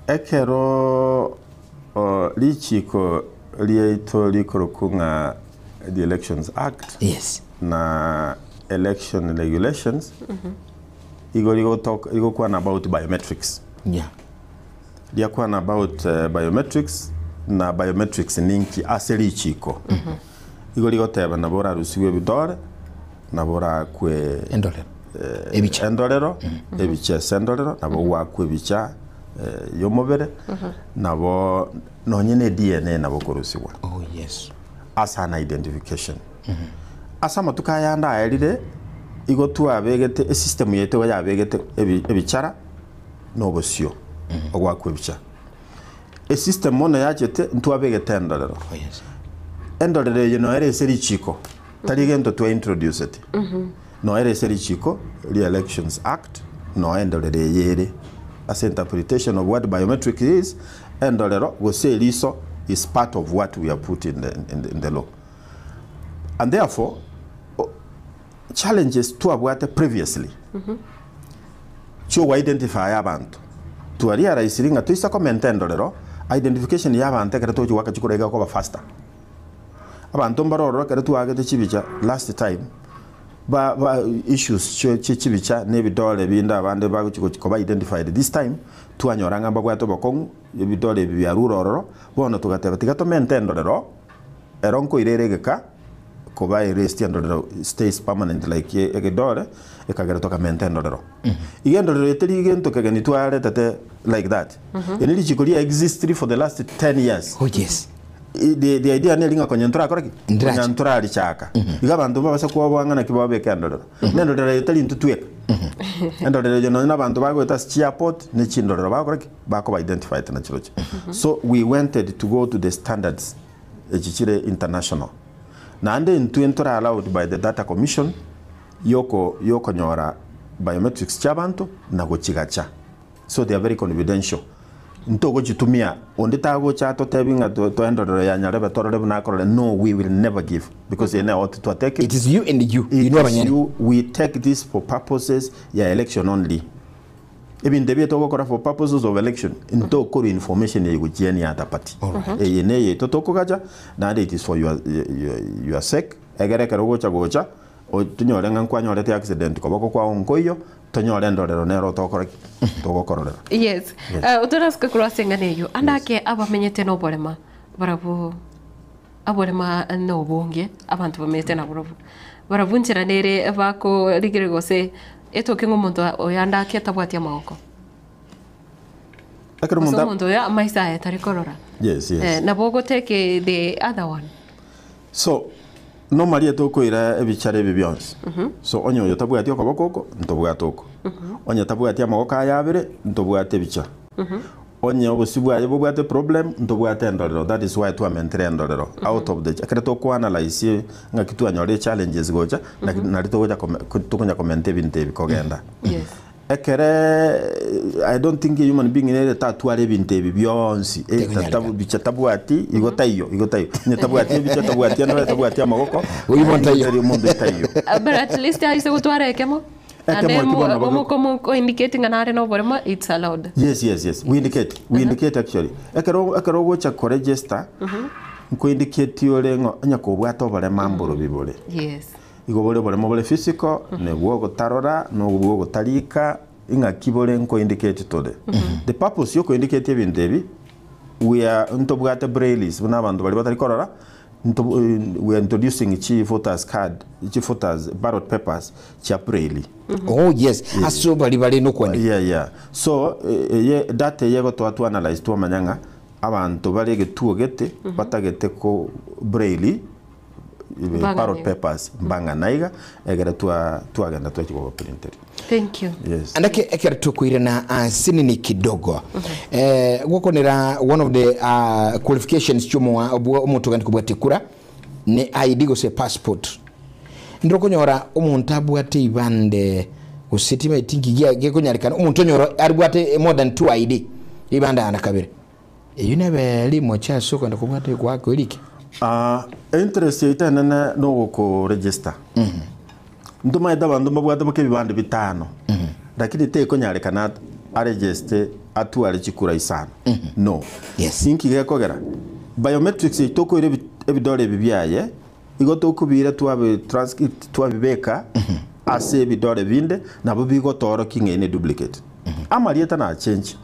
ekero lichiko lieto likorokunga the Elections Act yes na election regulations igo kwa about biometrics yeah dia kwa about biometrics na biometrics ninki aseli chiko igo teba na bora rusiwe bidore na bora kwe endolero ebicha sendolero na bo wakwe bicha yomobere na bo nonyene DNA na bo korusiwa oh yes as an identification asama tukayanda ayirire igo tuabegete system yeto yabegete ebichara no bosio ogwakwe bicha system mono yachete ntuabegete endolero yes endolero yeno ere seri chiko taligento to introduce it no ere seri chiko the Elections Act no endolero yere as interpretation of what biometric is endolero go say liso is part of what we are put in the law and therefore challenges to abwate previously cho identify abantu to realize ringa to isa commentendo lero identification ya abantu kare to waka chikurega ko faster abantu mbaroro kare to agete chibicha last time ba issues chibicha nebidole binda abande baguchikoba identified this time twanyoranga bagwato bakongu ebidole bya rurororo bono tugateba tigato mentendorero eronko ireregeka koba eresti andorero stays permanent like egedore ekagera toka mentendorero igendorero eteri gento kagani tware tate like that enili chikolia existed for the last 10 years. Oh yes. The idea ne linga konyentura koraki konyentura ali chaka iga bantu babasa kuba bwangana kibabe kendorero nendorero eteri ntutweka endorero jono na bantu bagweta chiapot ne chindorero bakoraki bako identified na chiroche. So we wanted to go to the standards echichire international na ande ntuentura allowed by the data commission yoko nyora biometrics chabantu na gochigacha, so they are very confidential. Ntogo chitumia onditago chato tebinga to endorero ya nyarebe torebe na korole. No, we will never give, because you know what to take it is you and you know you, we take this for purposes ya election only. Even debate to for purposes of election into kuru information ya gujieni ya party ye totoko gaja na it is for your sake egere karogocha gocha o tunyore ngankwanyo lete accident ko bako kwa onkoyo tonyore ndorero nero toko kororero. Yes, utaraska crossing neyo andake abamenyete no bolema barabu abolema no bonge abantu bamenyete na barabunchira nere bako ligire gose etoke ngomuntu oyanda ketabwatia maoko akero muntu ya maisa etarikorora. Yes. Na bogo take the other one. So normally etokoira ebichare bibyons. So onyo yotabwatia okoboko ntobwatoko onyo tabwatia maoko ayabere ntobwate bicha onyo obusibwa bobwate problem ntobwate ndorero. That is why to amentre ndorero out of the akere to ko analyze ngakitu anyore challenges goja na rito goja tukonya comment binte bikogenda. Yes. Ekere I don't think human being in tatuare binte bibyonsi tatabu bicha tabwati igotayo nyetabwati bicha tabwati no tabwati amagoko uyimontayo but at least I say utware kemo como indicating anare no borema it's allowed. Yes we indicate actually ekero gocha ko register ko indicate yorengo nyako bwato bare mamburo bibore. Yes. Igobole bole mobile physical ne gwogo tarora no gwogo talika inga kibole nko indicate tode. The purpose yoko indicate ebintu we are ntobwate brailles buna bantu bali batari korora we are introducing voters card voters ballot papers cha braille. Oh yes, aso bali no kwani. Yeah. So data yego to analyze to manyanga abantu bali getuo gete batagete ko braille ballot papers mbanga naiga egera tuagenda twachiko printer. Thank you. Yes. Andake ekera tukwire na sinini kidogo. Gukonera one of the qualifications chumo omuntu gandi kubwatikura ne ID go se passport. Ndroko nyora omuntu abwate ibande usitima itingi gekonyarikana omuntu nyora aribwate more than 2 ID ibanda anakabere. Yunebe limo cha soko ndakubwate kwako iliki. Interest ita no ko register. Nduma ida bandu mabwate boke bibande bitano. Lakini te konyarekana register atuare chikura isana. No. Yes. Sinki gekogera. Biometrics itoko ire ebidole bibyaye igoto kubira tuabe transcript tuabibeka ase ebidole binde nabo bigotoro kingene duplicate. Amalieta na change.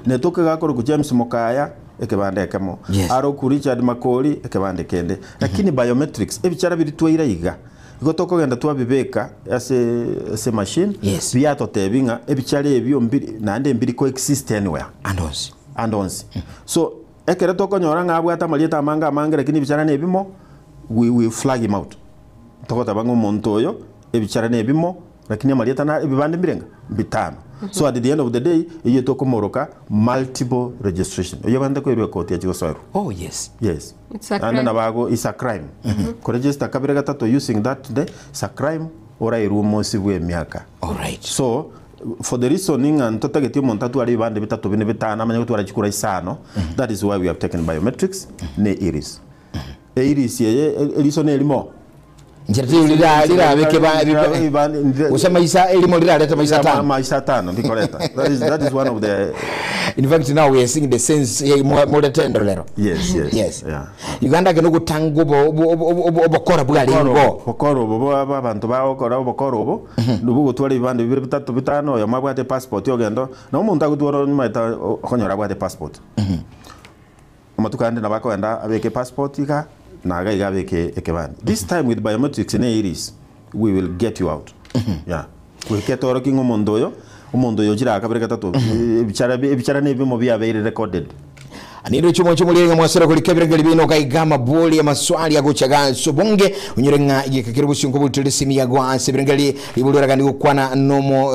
Netoke gakoro ku James Mokaya ekebande kamo. Aro ku Richard Makori ekebande kende. Lakini biometrics ebichara biri twaira iga. Igotoko genda twabibeka ase machine biato tebinga ebichare ebyo mbiri nande mbiri coexist anywhere andonsi. So ekere toko nyora ngabwata malieta amanga lakini bichara nebimo we will flag him out. Tokota bango montoyo ebichara nebimo lakini malieta na ebibande mbirenga bitano. So at the end of the day iyo toko moroka multiple registration. Iyo bande ko iriwe koti ya chigosoero. Oh yes. It's a crime. And nabago is a crime. Ko register kabira gatato using that today is a crime ora irumo sibwe miaka. All right. So for the reasoning and totageti montatu ari bande bitatu bine bitana amanya ko chikura isano, that is why we have taken biometrics ne iris. Iris ye reason elimo Njati lila weke usema isa elimo lila leta maisa 5. Maisa 5 ndikoleta. That is one of the in fact now we are seeing the sense more tender lero. Yes. Yeah. Uganda ke no gutango obokora bwalingo. Bokoro bo abantu baokora obokoro bo. Nubu gutwara ibande 3-5 ya mabwate passport yogendo. Na umuntu agutwara nyuma konyora bwate passport. Matukande nabako enda abeke passport ika naga igabeke ekebani. This time with biometrics in Iris, we will get you out. Yeah. We get working umondo yo jira akabere gatatu. Ebichara nebe mo bya very recorded. Aniro chumo mulenga mwasera kuli kebirengeli bino kaigama boli ya maswali ya guchaga sobonge unyirenga yekekiribu sinko butuli simi ya gwa sebirengeli ibulura kandi gukwana nomo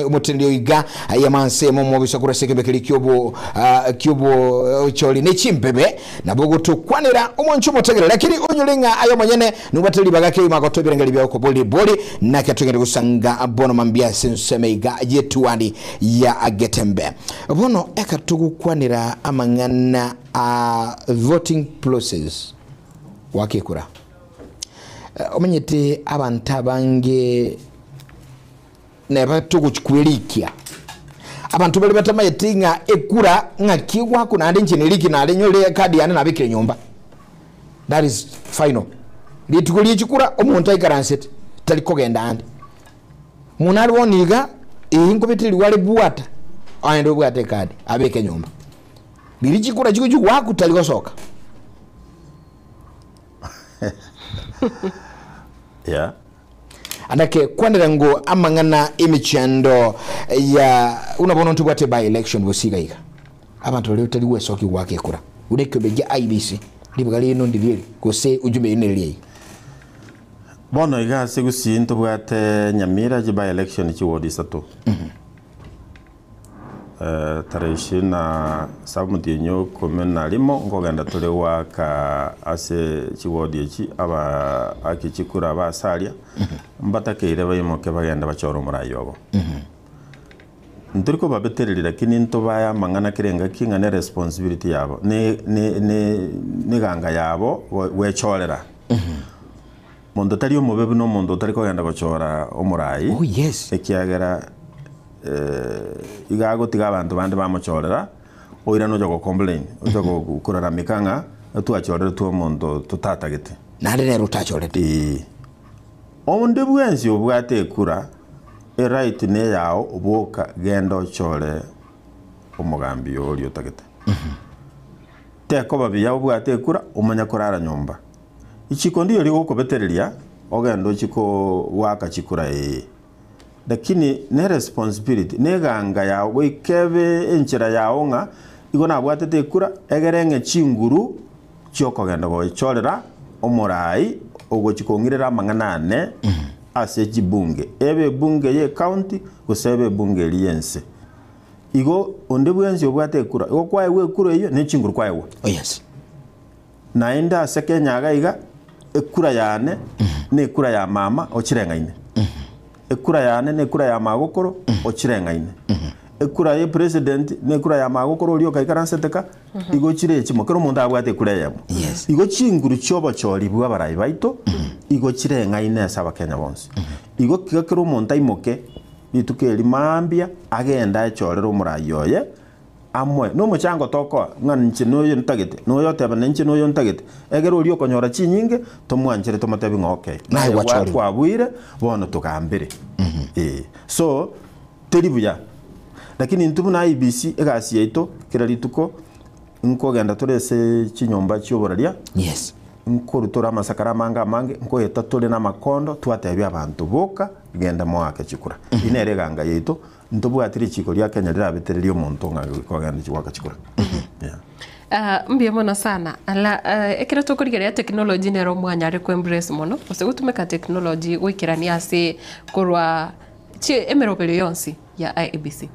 umutendio iga ya manse mo bisakura sekebe kyobo choli ne chimpebe na bogo tukwanira umonchu motegere lakini unyirenga ayo manyene nubateli bagake makoto birengeli bya boli na katugende gusanga abono mambia sensemeiga yetuani ya agetembe bono ekatugukwanira amangana voting process wakekura omenyete abantu abange nebatukukwelikia abantu bali batamayetinga ekura ngakigwa kuna ande njeneliki na lenyole kadi yana nabikire nyumba. That is final. Litukuli chikura omuntu ayikaranset talikogenda ande munali woniga inkobeteli wale buwata ayendo bwate kadi abeke nyumba. Bilichikura chikuju waku talikosoka. Yeah. Andake kwandira ngo amangana imichando ya unabona ntubate by election bosiga ika. Abantu leo taliwe soki wake kura. Udekebeje IBC. Libugali no ndibiri kose ujumbe ineliye. Bono iga segusi ntubate Nyamira by election chiwodi sato. Tarehe na samutinyo komena limo ngogenda tole waka ase chiwodi echi aba akichikura abasalia mbatakire bayimoke bagenda bachoro murayobo nturiko babetereri lakini ntobaya mangana kirenga kinga ne responsibility yabo ne ganga yabo wechorera mondo tari omubebu no mondo tari kogenda bachora omurai oh yes ekiagera igago tiga abantu bande bamuchorera oira no jogo complain ojogo kurara mikanga tuachorera tu omondo tutatagete nare rero utachorete onde bwenzi obwate kura e right ne yao oboka gendo chore omugambi oli otagete teko babya obwate kura omanya kurara nyumba ichiko ndiyo liko kubeterelia ogendo chiko waka chikura lakini ne responsibility ne ganga ya wikebe enchira yawo nga igona abwatete kura egerenge chinguru cyoko genda go chorera omurai ogo chikongirera manganane ase chibunge ebe bunge ye county kusebe bunge liense igo onde bwenzi obwate kura igo kwae we kura iyo ne chinguru kwae wo oh yes naenda sekenya gaiga ekura yane ne kura ya mama ochirengaine ekura yane ne kura ya magokoro ochirengaine ekura ye president ne kura ya magokoro lyo kaikaransateka igo chire chimokero mundu abwate kura yamo yes igo chinguru chobo chori bwa barai baito igo chirengaine asaba Kenya bonse igo kigakero mundu imoke bitukeli mambia agenda echorero murayoye amwe no muchango toko nganche noyo ntagete noyo teba nenche noyo ntagete egero lyo konyora chinyinge tomwanjire tomatebi ngoke naye wachori kwabwire bono tukambire so teribuya lakini ntubu na IBC egasi yeito kira lituko nkogenda turese chinyomba cyoboraria yes nkorutora amasakara manga mange nkoyeta tole na makondo twatebya abantu boka genda mwake chikura inere ganga yeito ntubu atiri chiko lya Kenya lirabetereri omuntu nga kogenda chiwaka chikura mbia mono sana ala ekira tukurigeria technology nero mwanya ari ku embrace mono ose gutumika technology gwikirania ase kurwa chi emerobero yonsi ya IBC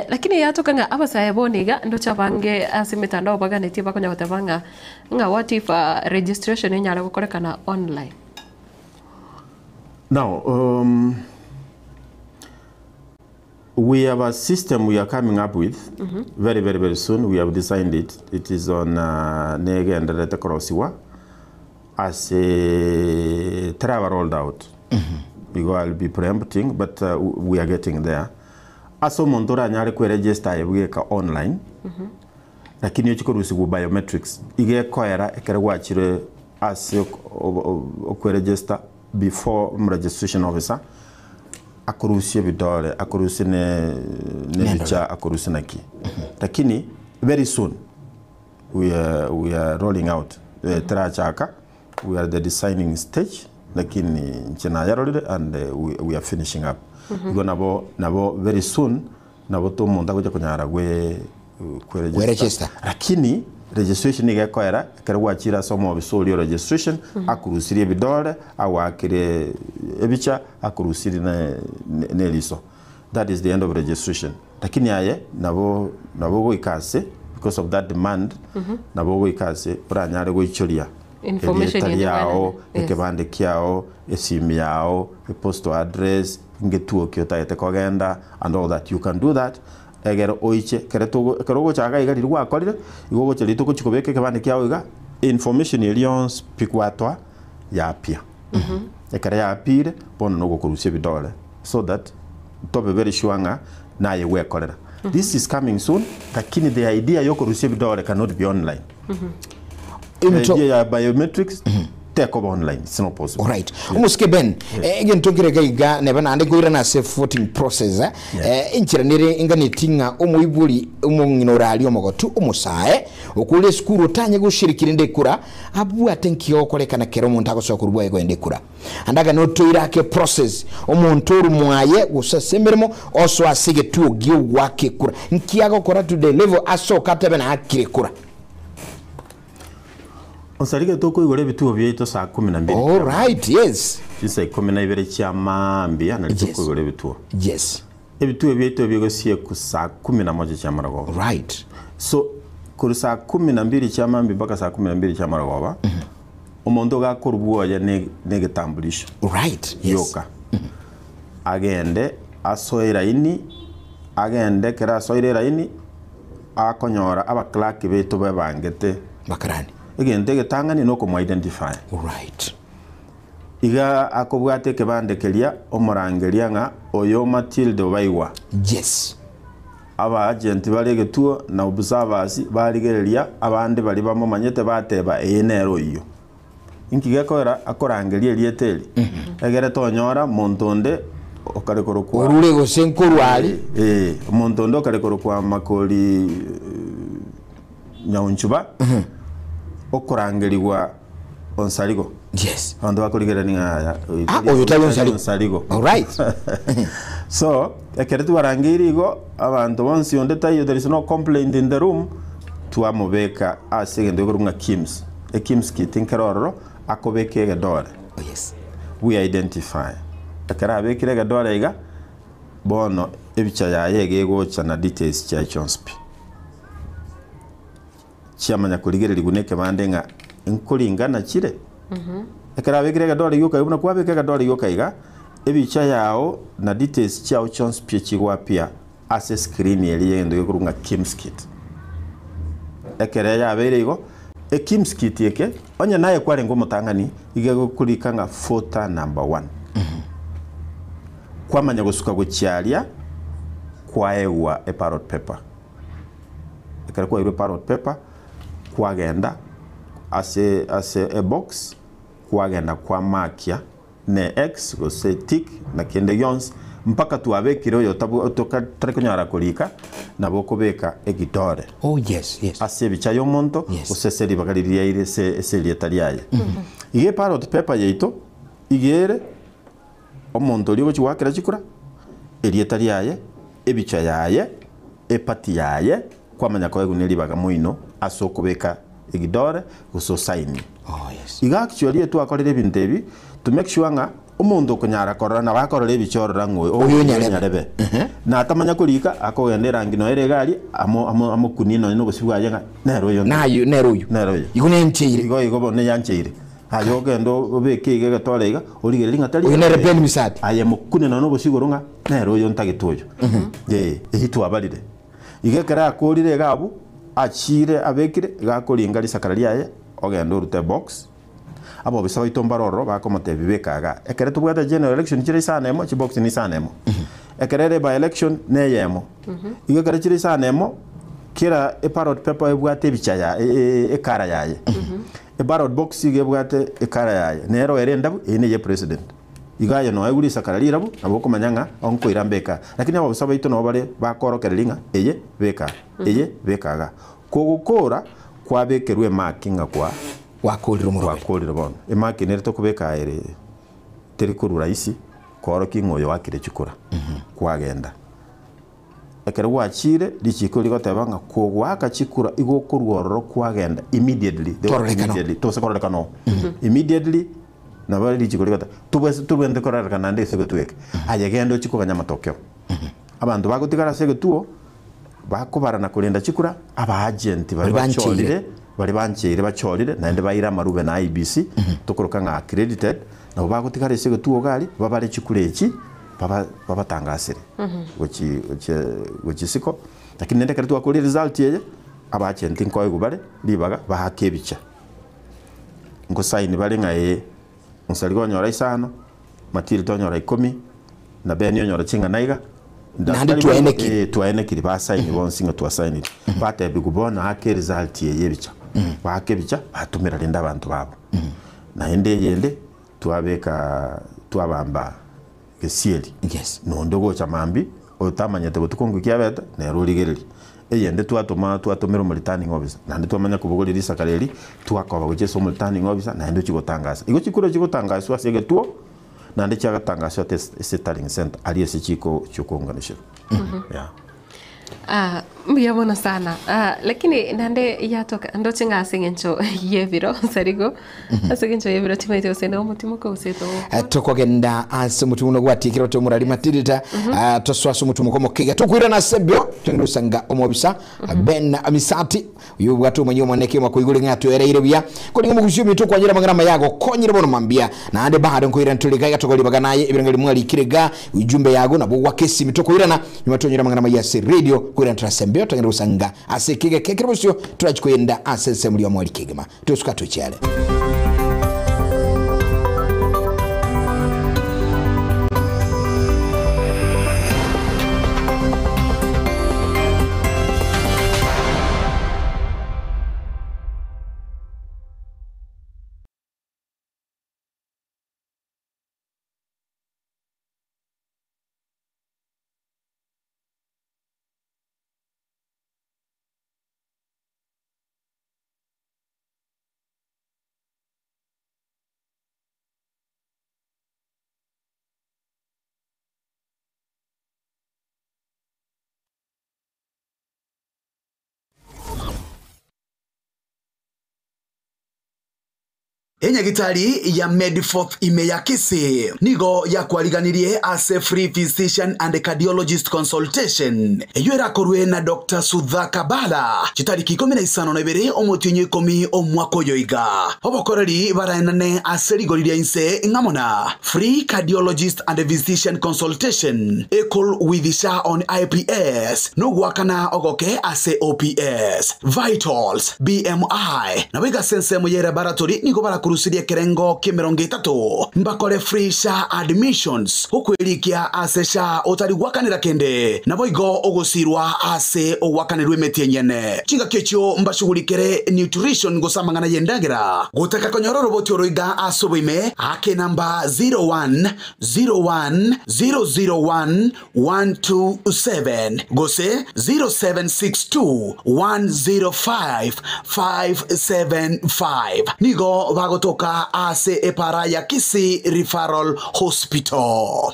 lakini yatukanga abasaye boniga ndo chabange ase mitandao baganeti bakonya gutabanga nga what if registration inyala gukorekana online now we have a system we are coming up with very soon. We have designed it. It is on Nege and Rete Korosiwa. as a travel rolled out. Because I'll be preempting, but we are getting there. Aso montora nyare kwe register yebweka online. Lakini yochiko rusigu biometrics. Ige koera ekere wachire as kwe register before registration officer. Akurusie bidole, akurusie ne bicha, akurusie naki. Lakini very soon we are rolling out Terachaka. We are the designing stage. Lakini nchina yarolide and we are finishing up. Iko nabo very soon nabo to monta kuja kunyara kwe register. Lakini registration igakoera kare wachira somo bisoli registration akurusiri bidole awakire ebicha akurusiri ne liso. That is the end of registration. Lakini aye nabo go ikase because of that demand nabo go ikase uranyare go ichoria information yao ekebande kyao esimu yao postal address ngetuo kyotaete kogenda and all that. You can do that egero oiche kerogo chaga igari rwakorire igogo chelito kuchikobeke kebande kyao iga information elions pikwatwa yapia ekara yapire bono no gokurusia bidole so that tobe very sure nga naye wekorera. This is coming soon, lakini the idea yoko kurusia bidole cannot be online. Biometrics take over online. It's not possible. All right. Umuske Ben, again tongere gaiga neba na ande goira na safe voting process inchira nire ingani tinga umuibuli umung'inorali omogotu umusae okule skuru tanye gushirikira ndekura abu atenkio kolekana kero muntu agosoka kurubwa ego ndekura andaga no toirake process omuntu rumwaye gusasemeremo oso asige tuogi wake kura nkiago kora to the level asoka tebe na akire kura. Osarige toko igore bituo byeito saa 12. All right, yes. Isa 12 cyamambi analituko igore bituo. Yes. Ebituo byeito byegosie ku saa 11 cyamaragoba. Right. So kuri saa 12 cyamambi baka saa 12 cyamaragoba. Omondo gakorubwo ya negetambulisho. Right. Yes. Yoka. Agende asoira ini agende kera asoira ini akonyora aba clerk beto babangete makarani. Again, they tangani no como identify. Right. Iga akobwate kebande kelia omorangelia nga oyo Matilde Baiwa. Yes. Aba agent balege tuo na observers baligerelia abande bali bamo manyete bateba enero iyo. Inkiga kora akorangelia lieteli. Egere tonyora montonde okarekorokwa. Orule go senkorwali. Montonde okarekorokwa makoli nyaunchuba. Okorangeliwa onsaligo. Yes. Ando akoligera ninga oyutayo onsaligo. All right. So, ekeretu warangirigo abantu bonsi onde tayo there is no complaint in the room tuamobeka asegende gorunga Kims. A Kims kit inkeroro akobeke gedore. Oh yes. We identify. Akara bekire gedore iga bono ebicha yaye gego chana details cha chonspi. Chiamanya kuligere liguneke bandenga nkulingana chire ekara begere dola yoka yuna kwa begere dola yoka iga ebicha yao na details chao chons pia chigwa pia ase screen yeli yendo yokurunga Kims kit ekere ya bere igo Kims kit yeke onya naye kware ngo mutangani igego kulikanga photo number 1 kwamanya gusuka guchialia kwaewa a parrot paper ekere kwa iro parrot paper kwagenda ase a box kwagenda kwa makia ne x go say tick na kende yons mpaka tuabekire yo tabu tokatare kunyara kulika nabo kubeka egidore. Oh yes, yes. Ase bicha yo monto useseri bagaliria ire se lietariaye. Ige parrot paper yeito igere omonto ligo chiwakira chikura elietariaye ebicha yaye epati yaye kwamanya kwa guneli bagamuino asokobeka igidore guso sign. Oh yes. Iga actually tu akorere bintebi to make sure nga omuntu kunyara korora na bakorore bichorora ngwe oyo nyarebe na atamanya kulika akogendera ngino ere gari amo kunino no gusibwa yenga nero yo nero yo igune nchire igo bone yanchire ayo gendo obeke igega tolega oligere linga tali oyo nere pen misati aye mukunino no gusigorunga nero yo ntagitoyo ehitu abalire igekera akorire gabu achire abekire gakoringa lisakara lyaye ogenda urute box abo bisaba itombaroro bakomotebi bekaga ekere tubwate general election chire sana emo chibox ni sana emo ekere by election ne yemo iyo kare chire sana emo kira e parrot paper ebwate bichaya ekara yaye e ballot box gebwate ekara yaye nero erenda ine ye president igaye no eguri sakarali rabu aboko manyanga onko irambeka lakini abo bisaba ito no bare bakorokerelinga eye bekaga kugukora kwabekerwe makinga kwa wakulira bono emaki nerito kubeka ere teri kuru raisi koro kingoyo wakire chikura kwagenda ekere wachire lichiko ligotebanga kugwaka chikura igokurwororo kwagenda immediately tosekorolekano immediately na bali lichiko ligota tubende korolekana ndese gotweke ayegendo chikuganya matokeo abantu bagotigara segetuo bakubarana kulinda chikura aba agent bari banchire bachorire naende baira marube na IBC tukuruka nga accredited na bagotigara segetuo gali babare chikurechi baba tangasire gochi siko lakini nende kare twakuri result yeye aba agent nkoye gubare libaga bahakebicha ngo sign bari ngaye musaligo nyora isano matiri tonyora 10 na beni nyora chinga naiga nandi tuaenekiri basaini bonsinga tuasaini bate bigubona hake result yeye bicha bakebicha batumira linda abantu babo na yende tuabamba gesieli nondogo chamambi otamanyete gutukungukia beta na rurigereri eyende tuatumira mu returning officer nandi twamanya kubugurira isakareri tuakoba gujeso mu returning officer na ndo chigotangasa igo chikuro chigotangaswa segetuo nandi chagatangaswa settling center aliye chiko chukonganisha mbiyabona sana lakini nande yatoka ndo chinga asengencho yeviro sarigo asengencho yeviro timaite osende omutima ko useto tokogenda ase mutumu no gwatikiro to murali matirita toswaso mutumu ko mokiga tukwira na sebyo tendusanga omobisa ben amisati uyu bwatu mwenye moneke makuigule ngatu ereire bya ko ningo mugushumi to kwanyira magarama yago konyire bono mambia na ande bahado nkoira ntulika yatokoli baganaye ibirangali mwali kirega ujumbe yago nabo wakesi mitoko irana nyuma tonyira magarama ya radio kwira ntrasembyo tongera usanga asekege kekiribusyo turachikoyenda asense muri omwali kigema tusuka tuchale Enyagitari ya Mediforth imeyakisi nigo ya kwariganirie as a free physician and cardiologist consultation eyo erakorwe na Dr. Sudhaka Bala chitariki 12 omutinyi 10 omwaka oyoiga obokoreri baraenane aserigoriria inse ngamona free cardiologist and physician consultation equal with SHA on IPS no gwakana ogoke ase OPS vitals BMI na wega sense moye laboratory nigo bara kurusiria kerengo kimirongo 3 mbakore free SHA admissions hukwirikia ase SHA otari gwakanira kende na boigo ogosirwa ase ogwakanirwe metienyene chinga kecho mbashugurikere nutrition gosamangana yendagira gutaka konyororo boti oroiga asoboime ake namba 011001101127 gose 0762105575 nigo bagotoka ase epara ya Kisii Referral Hospital.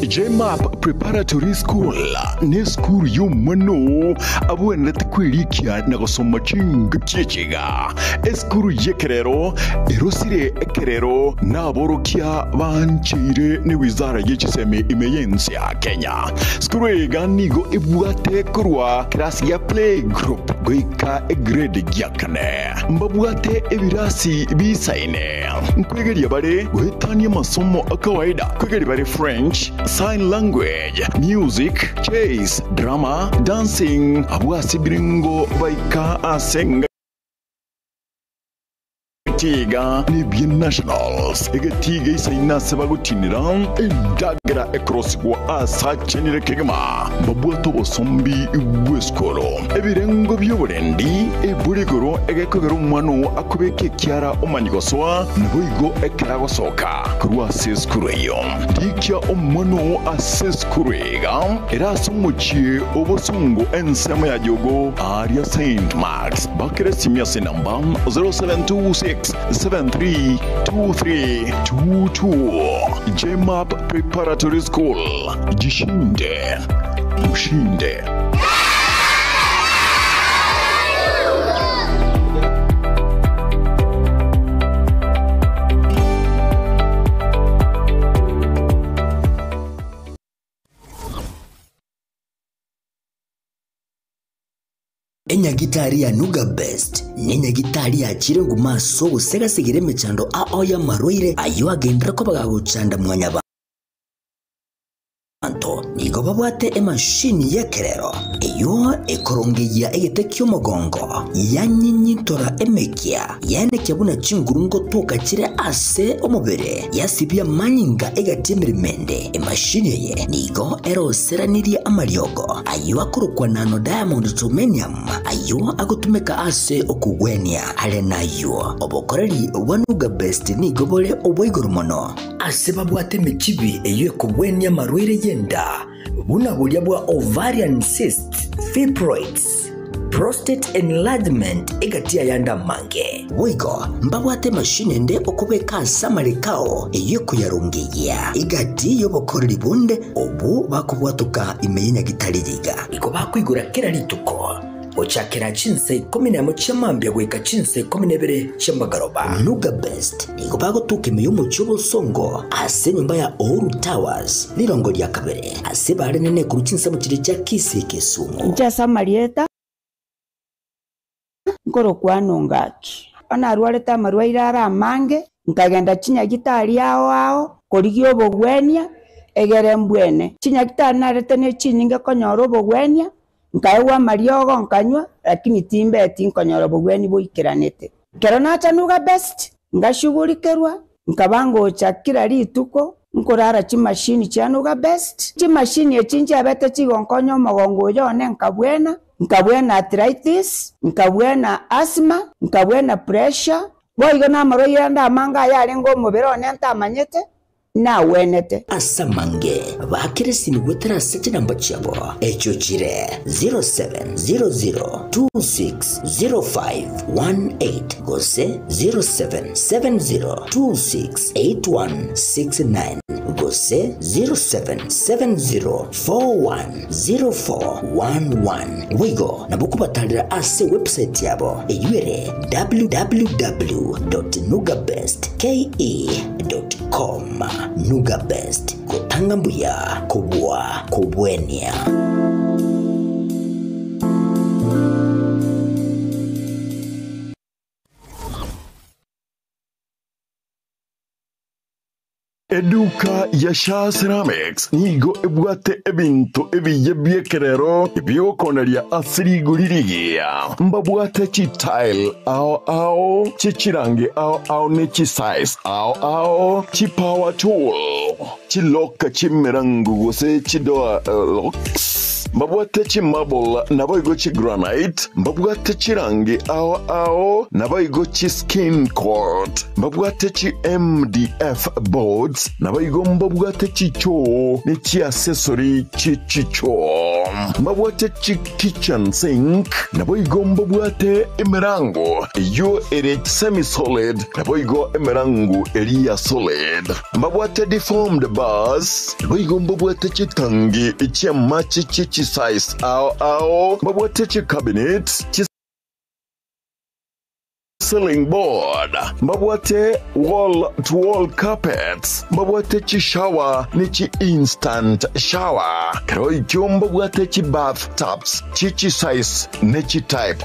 JMAP Preparatory School ni school y'umwana abwene kwirikia na gusoma chinga cyekiga eskuru yekerero erosire ekerero naborokia banchire ni wizara y'ikiseme imeyensi ya Kenya. Skuru iganigo ibwate kurwa klasi ya play group goika grade ya kane mbabwate ebirasi bisaine nkwegeria bare guhitania masomo akawaida kwegeria bare French, sign language, music, chess, drama, dancing abwasi biringo baika asenga Tiga ni bien nationals egetiga isaina sebagutinira indagara across kwa asachenire kegama babwato bosombi ibweskolo ebirengo by'oburendi eburigoro egekogero umwano akubeke kyara omanyigoswa niboigo ekaragosoka kurwa seskureyo dikya omwano aseskurega erasumuchie obosungu ensema ya jogo aria St. Mark's bakere simya senamba 0726 732322 JMAP Preparatory School jishinde ushinde. Enyagitari ya Nuga Best nenyagitari ya chirengu maso gusegasigire mechando ao ya marwaire ayo agendera ko bagagucanda mwanya banto nigo babwate emashini yekerero iyo ekorongeya egetekyo mugongo yanyinyitora emekia yane kyabuna chingurungo toka kire ase omubere yasibya manyinga egatimiremende emashini ye nigo eroseranirie amaryogo ayo akurukwa nano diamond titanium ayo agutumeka ase okugwenia ale nayo obokoreri wa Nuga Best nigo bole obwoiguru mono ase babwate mechibi eyo ekugwenia marwaire yenda buna bulya bwa ovarian cyst, fibroids, prostate enlargement egatia yanda mange wigo mbabwate mashine nde okubeka samarikao eyeko yarungiya igati yobokoreri bunde obu bakubwatuka imenya gitaririga iko bakwigura kera lituko ochakera chinse 11 chamambya gweka chinse 12 chambagaroba Nuga Best iko bagotuka imiyumo cy'ubusongo ase nyumba ya Oru Towers lirongo lya kabere ase bare nene ku chinse mu kire cya Kise Kisumu Jasa Marieta ngoro kwanongaki ana arwareta marwaire ara mange nkagenda chinya gitari yao korigio bogwenia egere mbwene chinya gitari narete ne chininge konyoro bogwenia nkaewa mariogo nkanywa lakini timbe tinkonyoro bogweni boikiranete kero nacha Nuga Best ngashugurikerwa nkabango chakira rituko nkorara chimashini cha Nuga Best chimashini echinje abete chigonkonyo mogongo yone nkabwena arthritis nkabwena asthma nkabwena pressure boigo na maroira nda manga yarengo mubero nenta amanyete na wenete asamange bakirisi nigwetera sete namba chabo echo chire 0700260518 gose 0770268169 gose 0770410411 wigo nabukubatalira ase website yabo eyuere www.nugabestke.com Nuga Best kutanga mbuya kubwa kubwenia Eduka ya Sha Ceramics nigo ebwate ebintu ebiye byekerero ebyokoneria asiri gulirigia mbabwate chi tile ao chichirange ao ne chi size ao chi power tool chi loka chi mirangu gose chi doa locks mbabwate chi marble naboigo chi granite mbabwate chi rangi ao naboigo chi skin coat mbabwate chi MDF boards naboigo mbabwate chi cho ni chi accessory chi cho mbabwate kitchen sink naboigo mbabwate emirango iyo ere semi solid naboigo emirango eriya solid mbabwate deformed bars naboigo mbabwate chitangi ichema chichi size ao mbabwate cabinet ceiling board mbabwate wall to wall carpets mbabwate chi shower ni chi instant shower karoi mbabwate chi bathtubs chi size ne chi type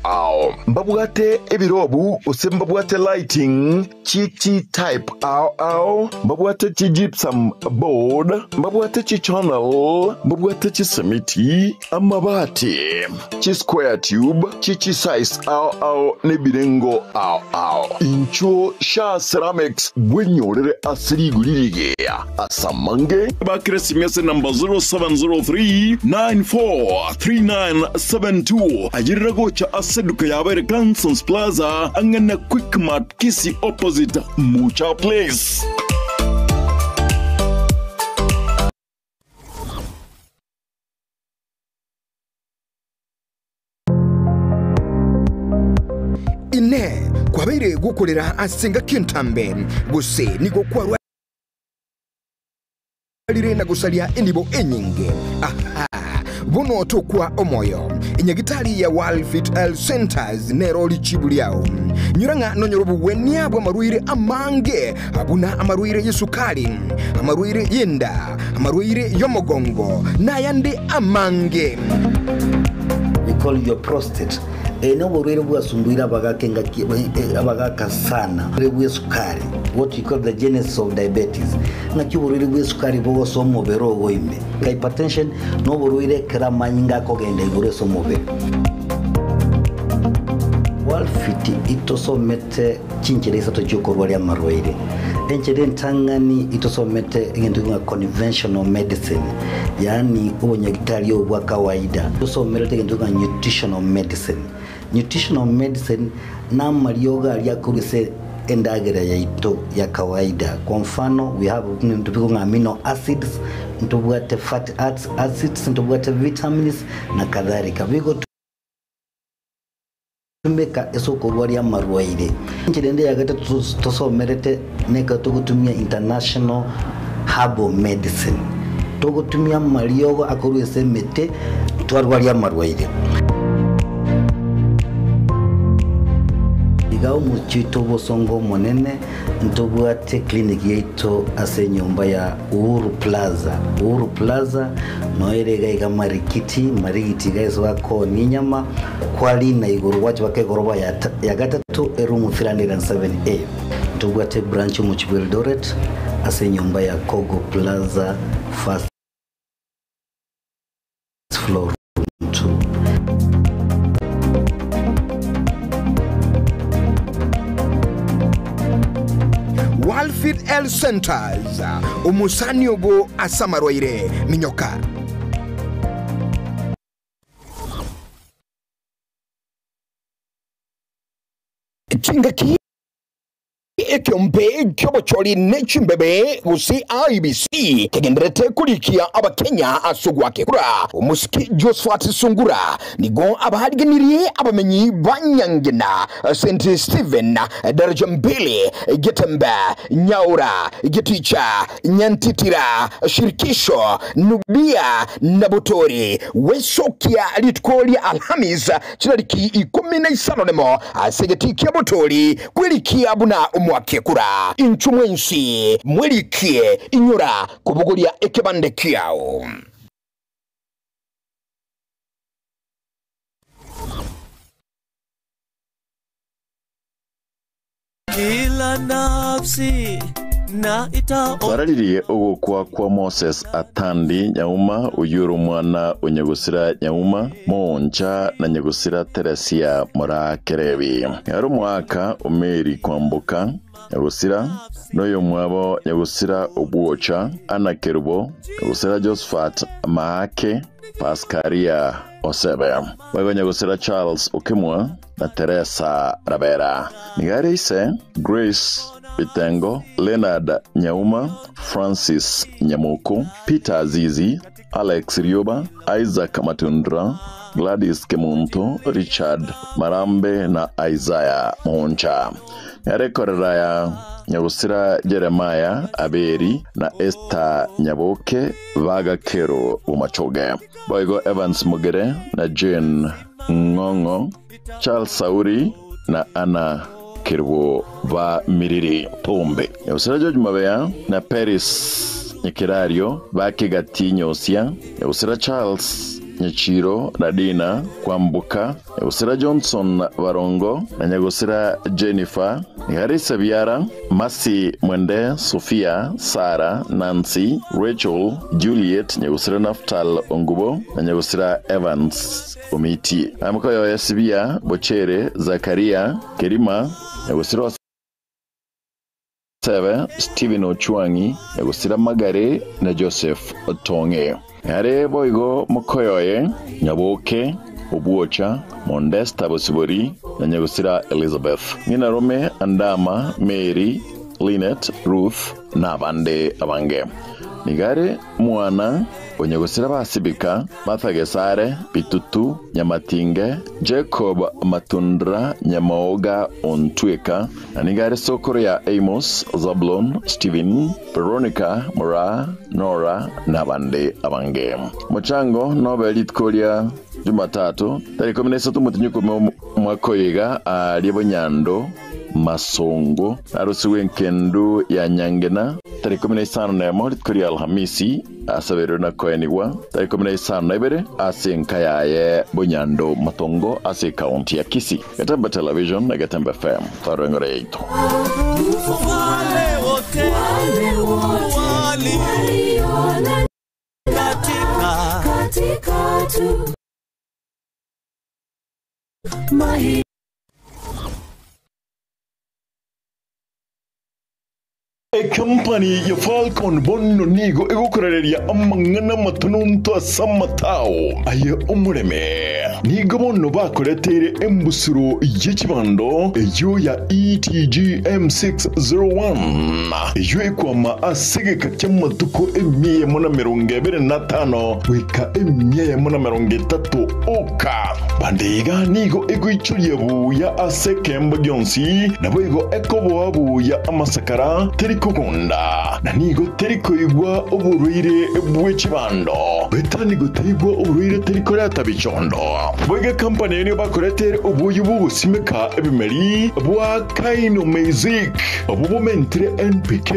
ao mbabwate ebirobu mbabwate lighting chi type ao mbabwate chi gypsum board mbabwate chi channel mbabwate chi simiti amabati chi square tube chi size ao ne birengo ao incho sha ceramics bwenyorere asiri gulirigeya asamange bakresimese number 0703943972 ajirago cha aseduka yabere Gansons Plaza angana Quick Mart Kisi opposite Mucha Place. ine kwabeire gukorera asenga kintambe guse nigo kwa rire na gusalia indibo enyinge buno tokwa omoyo inyagitali ya Walfit Health Centers neroli chibuliao nyuranga nonyorobu wenia bwa maruire amange abuna amaruire yesukali amaruire yenda amaruire yomogongo na yande amange. We call your prostate. No borwere bwa sumbuira bagakenga abagaka sana bwe sukari, what you call the genesis of diabetes. Ngaki borwere bwe sukari bo somo bero goime hypertension no borwere kera manyinga kogenda igure somo be. Walfit itosomete chinchereza to jokorwa ya marwaire enchede ntangani itosomete ngendu nga conventional medicine, yani ubonyagitali obwa kawaida itosomete ngendu nga nutritional medicine. Nutritional medicine na marioga aliakurise endagera ya ito ya kawaida. Kwa mfano we have ntubiko amino acids, ntubwate fatty acids, ntubwate vitamins na kadhalika. Biko tumeka esoko rwari amarwaire nchirende yagata tosomerete neka tugutumia international herbal medicine tugutumia mariogo akuruse mete twarwari amarwaire igao muchito bosongo monene ntobwate clinic yeito ase nyumba ya Uhuru Plaza noerega igamarikiti marigiti guys wako ninyama kwali na iguru wacho bakegoroba ya gatatu erumu 307A ntobwate branch mu Eldoret ase nyumba ya Kogo Plaza first floor 2. Walfit Health Centers umusani obo asamarwaire minyoka chingaki ekyombe kyobocholi nechimbebe gusi IBC kegenderete kulikia abakenya asugwake kura umusiki Josephat Sungura nigo abahaliganiriye abamenyi banyangena St. Stephen daraja mbele Getembe Nyaura Geticha Nyantitira Shirikisho Nubia Nabutori Wesokia Litkolia Alhamis chilariki 15 nemo asegetikia Butori kwelikia abuna mwakekura inchumwensi mwelikie inyura kubugulia ekebande kiao. Kila nafsi na ita twaraririye ugukwa kwa Moses Atandi Nyauma uyuru mwana unyegusira Nyauma Monja na nyegusira Teresia Murakerebi yari mwaka umeri kwambuka nyegusira noyo mwabo nyegusira Obuocha Anakerubo nyegusira Josephat Mahake Pascaria Osebe wago nyegusira Charles Okimwa na Teresa Rabera nigari ise Grace Bitengo, Leonard Nyauma, Francis Nyamuku, Peter Azizi, Alex Rioba, Isaac Matundra, Gladys Kemunto, Richard Marambe na Isaiah Moncha. Yarekorera ya Nyagusira Jeremiah Aberi na Esther Nyaboke Vagakero Umachoge. Boygo Evans Mugere na Jane Ngongo, Charles Sauri na Anna Kirwo va Miriri Tombe. Nyagusira George Mabea na Paris Nyekirario Vakigati Nyosia. Nyagusira Charles Nyachiro na Dina Kwambuka, Nyagusira Johnson Varongo na Nyagusira Jennifer, Harisa Biara, Masi Mwende, Sofia, Sara, Nancy, Rachel, Juliet, Nyagusira Naftal Ongubo na Nyagusira Evans Omiti. Amkoyo ya Sibia, Bochere, Zakaria, Kerima, Nyagusira Seve, Steven Ochuangi, Nyagusira Magare na Joseph Otonge. Yare boigo Mokoyoye, Nyaboke, Obuocha, Mondesta Bosibori, na Nyagusira Elizabeth. Nina Rome, Andama, Mary, Lynette, Ruth, na Bande Abange. Nigare Mwana, Onyagusira Basibika, Martha Gesare, Pitutu, Nyamatinge, Jacob Matundra, Nyamaoga Ontweka, na Nigare Sokoro ya Amos, Zablon, Steven, Veronica, Mora, Nora, na Bande Abange. Mochango, Nobel Itkolia, Jumatatu, tarehe 13 Mutinyuko Mwakoyega, Aliebo Nyando, Masongo, Arusi Wenkendu ya Nyangena, tarehe 15 na Morit Korea Alhamisi, Asabero na Koeniwa, tarehe 15 na Ibere, Asinkaya ye Bunyando Matongo, Asi County ya Kisii. Gatembe Television na Gatembe FM, Tarengore yetu. Company ya Falcon Bonno Nigo egokorereria amangana matununto asamatao aye umureme nigo bonno bakoretere embusuro y'ikibando eyo ya ETG M601 eyo ekwama asegeka cy'amatuko emiye muna 25 wika emiye muna 30 oka bandega nigo ego icyuriye ya asekemba gyonsi nabo ego ekobo abu ya amasakara Kugunda na nigo teriko igwa uburuire bw'ikibando betanigo terigwa uburuire teriko ratabicondo bwege company ni bakoretere ubuyu bubusimeka ebimeri bwa Kaino Music ububumentre NPK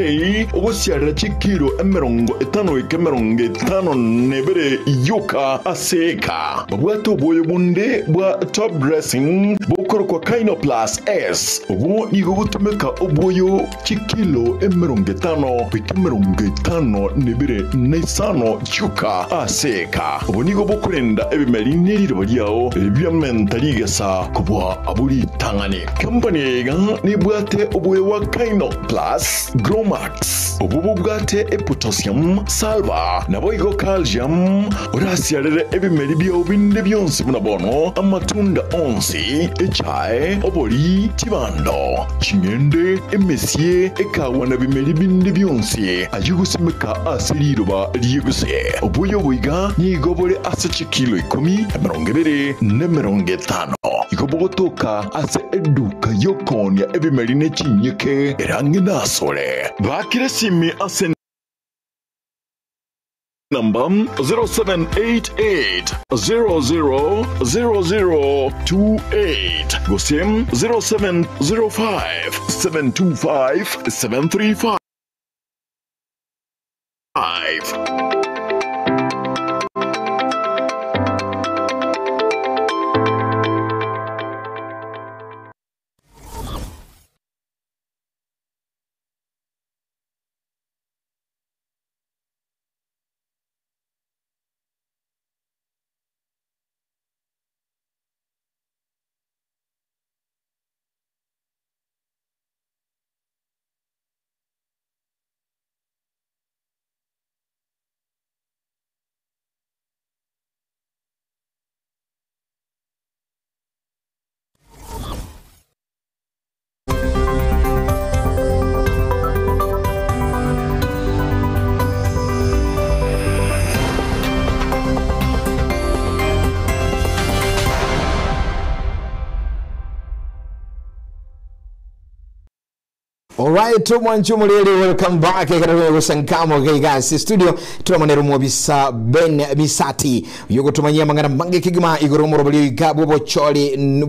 ubusyarira chikiro 50 nebere yuka aseka bwato ubuyu bunde bwa top dressing bukoro kwa Kaino Plus S ubu nigo gutumeka ubuyu chikilo 50 nebere nesano chuka aseka ubunigo bokurenda ebimeri niriro ryao ebyamentarigesa kubwa aburi tangani company ga nibwate ubuye wa Kaino Plus Gromax ubu bwate potassium salva naboigo calcium urasiarere ebimeri byo binde byonse bunabono amatunda onsi echae obori tibando chingende emesie ekawana bimeri binde byonse ayugusimeka asiriruba ryeguse ubuyo buiga nigobore ase kilo 10 250 igobotoka ase eduka yokonya ebimeri nechinyeke erange nasole bakiresimi ase number 0788 000028 Gosim 0705 725 735 Alright, mwanchu mulele, welcome back. Kaya kusankamo kaya guys studio turamanero mwabisa Ben Misati yuko tumanyia mangana mange kigima igoro morobali igabo bocholi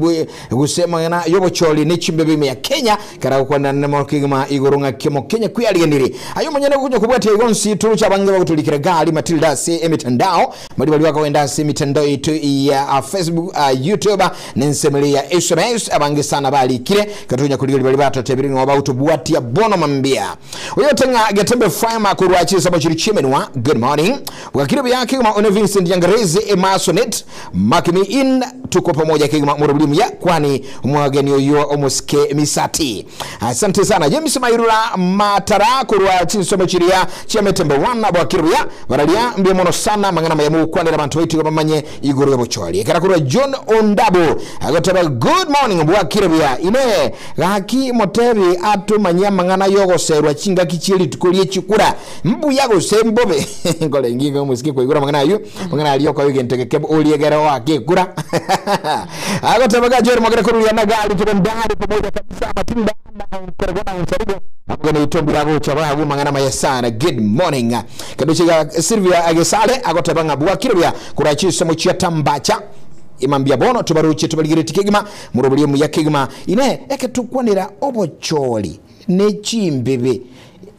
gusema ngana yobo choli nechimbebe ya Kenya kara kwa nana kigima igoro ngakemo Kenya kuyaliganire ayo manyana kuja kubwate igonsi turucha bange bagutulikira gali Matilda se emitandao mali bali wakaenda se mitandao yetu ya Facebook YouTube nensemele ya SMS abange sana bali kile katunya kuligali bali batatebiri ngobautu tia bono mambia uyotenga getembe fama kurwachi sabachiri chimenwa good morning wakiribu yake kama one Vincent Yangareze Emasonet makimi in tuko pamoja kama murabulimu ya kwani mwageni oyo omuske Misati asante sana James Mairula matara kurwachi sabachiri ya chimetembe wana wakiribu ya waralia mbia mono sana mangana mayamu kwani rabantu waiti kwa mamanye igoro yobocholi karakurwa John Ondabo agotaba good morning wakiribu ya ine gaki motebi atu manya mangana yogo serwa chinga kichili tukulie chikura mbu yago sembobe ngole nginga musiki kwa igura mangana yu mangana aliyo kwa wigente kebo oliegera wake kura ago tabaga jori magara kuru ya nagali tukondari pamoja kabisa Matilda na Korogona Msarigo ngone itombi yago chabago mangana mayasana good morning kadochiga Silvia Agesale ago tabanga bwa kirya kurachi somo chia tambacha imambia bono tubaruche tubaligire tikigima murobuli mu yakigima ine eketukwanira obocholi nechimbebe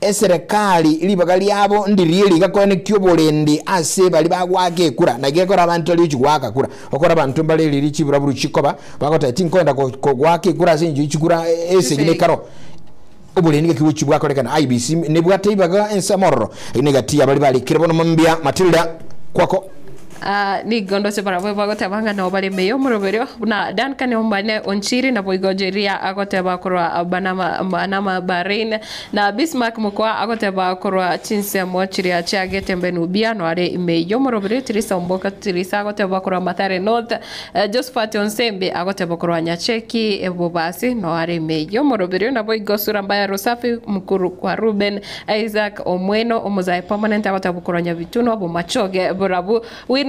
eserekali libagali yabo ndirieli gakone kyobolendi ase bali bagwake kura nagekora abantu ali chigwaka kura okora abantu mbale liri chiburaburu chikoba bakota tinkonda ko gwake kura sinju chikura esegine karo obolendi kibuchi bwakolekana IBC nebwate ibaga ensamorro inegati abali bali kirebono mambia Matilda kwako ni gondo se para bwa gote banga no bale meyo moroberio na dan kane ombane onchiri na boigojeria agote ba korwa banama Bahrain na Bismarck mukwa agote ba korwa chinse mochiri acha getembe nubia no are meyo moroberio Teresa Omboka Teresa agote ba korwa Mathare North Josephat Onsembe agote ba korwa Nyacheki ebobasi no are meyo moroberio na boigosura mbaya Rosafi mkuru kwa Ruben Isaac Omweno omozai permanent agote ba korwa Nyavituno bomachoge borabu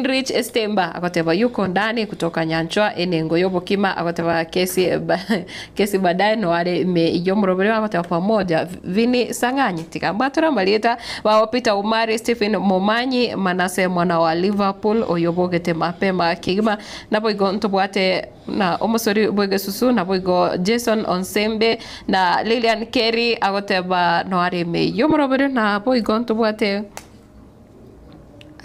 Rich Estemba akoteba yuko ndani kutoka Nyanchwa enengo yobo kima akoteba kesi baadaye no wale yomrobelewa akoteba pamoja Vini Sanganyi tikambatora malieta wapita Umari Stephen Momanyi Manase mwana wa Liverpool oyobogete mapema kigima napo igonto bwate na omosori boige susu na boigo Jason Onsembe na Lilian Kerry akoteba no wale yomrobelewa na boigonto bwate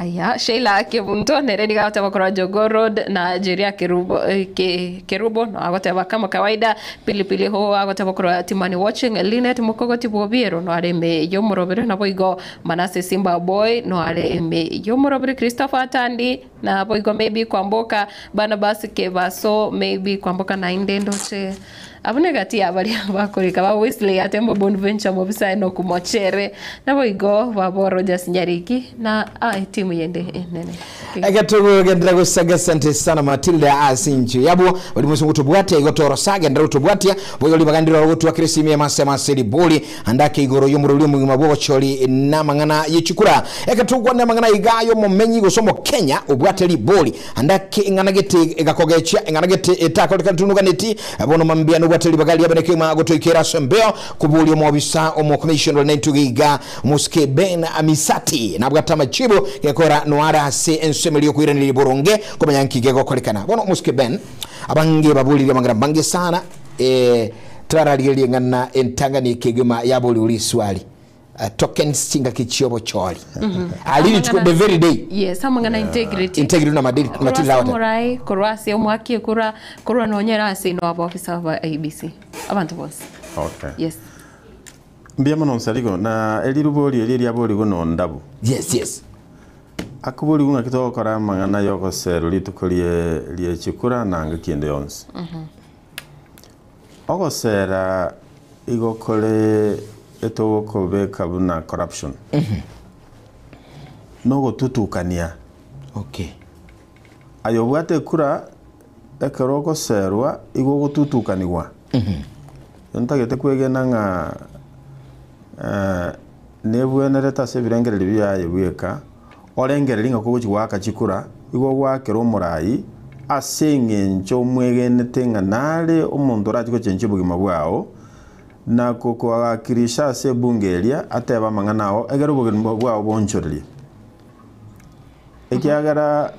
aya Sheila Kebunto neredi gata bakora Jogo Road na Jeria Kerubo no agoteba kama kawaida pilipili ho agoteba bakora Timani Watching Linet Mukogoti Bobiero no ale me yomorobere na boigo Manase Simba Boy no ale me yomorobere Christopher Tandi na boigo maybe kwamboka Barnabas Kebaso maybe kwamboka na indendo che abunegati abali bakorika ba Wesley atembo Bonventure mobisa no kumochere na boigo baboro Nyariki na timu yende nene agatogo gendra gosaga sante sana Matilda asinchu yabo bali musungu tubwate igotoro saga ndaro tubwate boyo libagandira wotu wa Krisimi masema seli boli andake igoro yomuruli mu mabo choli na mangana yichukura agatogo na mangana igayo momenyi gosomo Kenya ubwate li boli andake inganagete igakogecha inganagete etako kantunuka neti abono mambia no bwate libagali yabaneke ma gotoikera sembeo kubuli mu obisa omo commission nentugiga muske Ben Misati na bwata machibo yakora noara se ensemeli okuirani liboronge komanya nkigego kolekana bono muske Ben abange babuli yamangara bange sana tarali ngana entangani kigema yabuli uliswali tokens chinga kichiobo choli alini tuko the very day yes amangana integrity na madili Matilda wata murai korwasi omwaki kurwa nonyera ase no abo officer wa ABC abantu bose okay yes mbia mono saligo na eliruboli eliriaboli gono ndabu yes akubuli unga kitokora mangana yoko seru litukulie lie chikura na ngakinde yonse ogo sera igokole etoko beka buna corruption nogo tutukania okay ayobwate kura ekeroko serwa igogo tutukaniwa ntagete kwegena nga nebwenereta sebirengere libya yebweka orengere linga kugo chiwaka chikura igo gwakero murai asenge ncho mwegenete nga nale omuntu rachiko chenche bugima bwao na kukirisha se bunge eria ateba mang'anao egero obogeni bwao bonchoreria ekiagera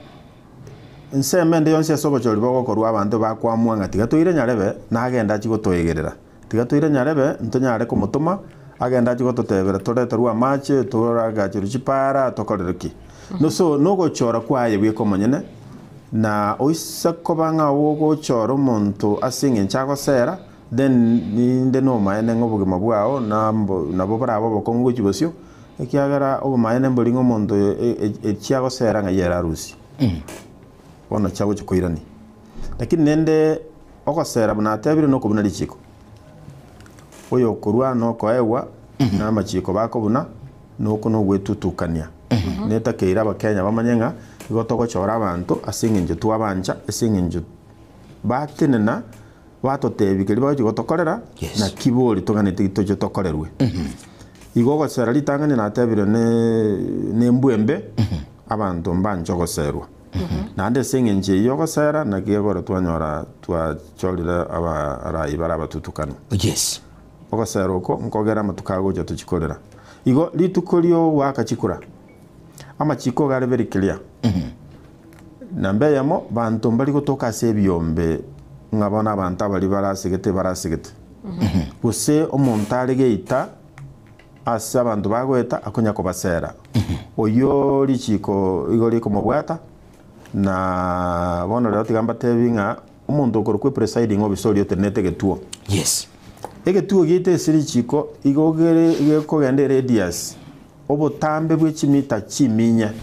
nsemende yonse sobochori bogokorwa abantu bakwamwa ng'ati gatoire nyarebe nagenda chigotoegerera tigatoire nyarebe ntonyare kumutuma agenda chigototebera toreterwa amache toragachiru chipara tokorereki no so nogochora kwaye bwekomonyene na oisa kobanga wogochora omonto asing'e nchagosera then ninde nomaene ng'obogima bwao nabo barabo bokongo chibosio ekiagera obomaene mboring'o omonto echiagosera ng'ayera arusi bona chago chikoirani lakini nende ogosera buna atebire nokobuna richiko oyo korwa nokoewa na machiko bakobuna noko no gwetutukania neta keira abakenya bamanyenga igotogochora abantu asing'enje twabanja asing'enje batenena batotebikeri bagotokorera na kibori toganete gitojo tokorerwe igogosera litangani natebire ne mbwembe abantu mbanje goserwa nande sing'enje yogosera na kiegora twanyora twachorire abarai barabatutukana yes ogosera uko nkogera matukago je tuchikorera igo litukorio wakachikura amachiko gare very clear nambe yamo bantu mbali gotoka se byombe ngabona abantu abali barasigete buse omontare geita asa abantu bagweta akonya kobasera oyo lichiko igori komobwata na bona rero tigamba tebinga omuntu okorukwe presiding obisori otenete getuo yes egetuo gite siri chiko igogere igekogende radius obotambe bw'echimita chiminya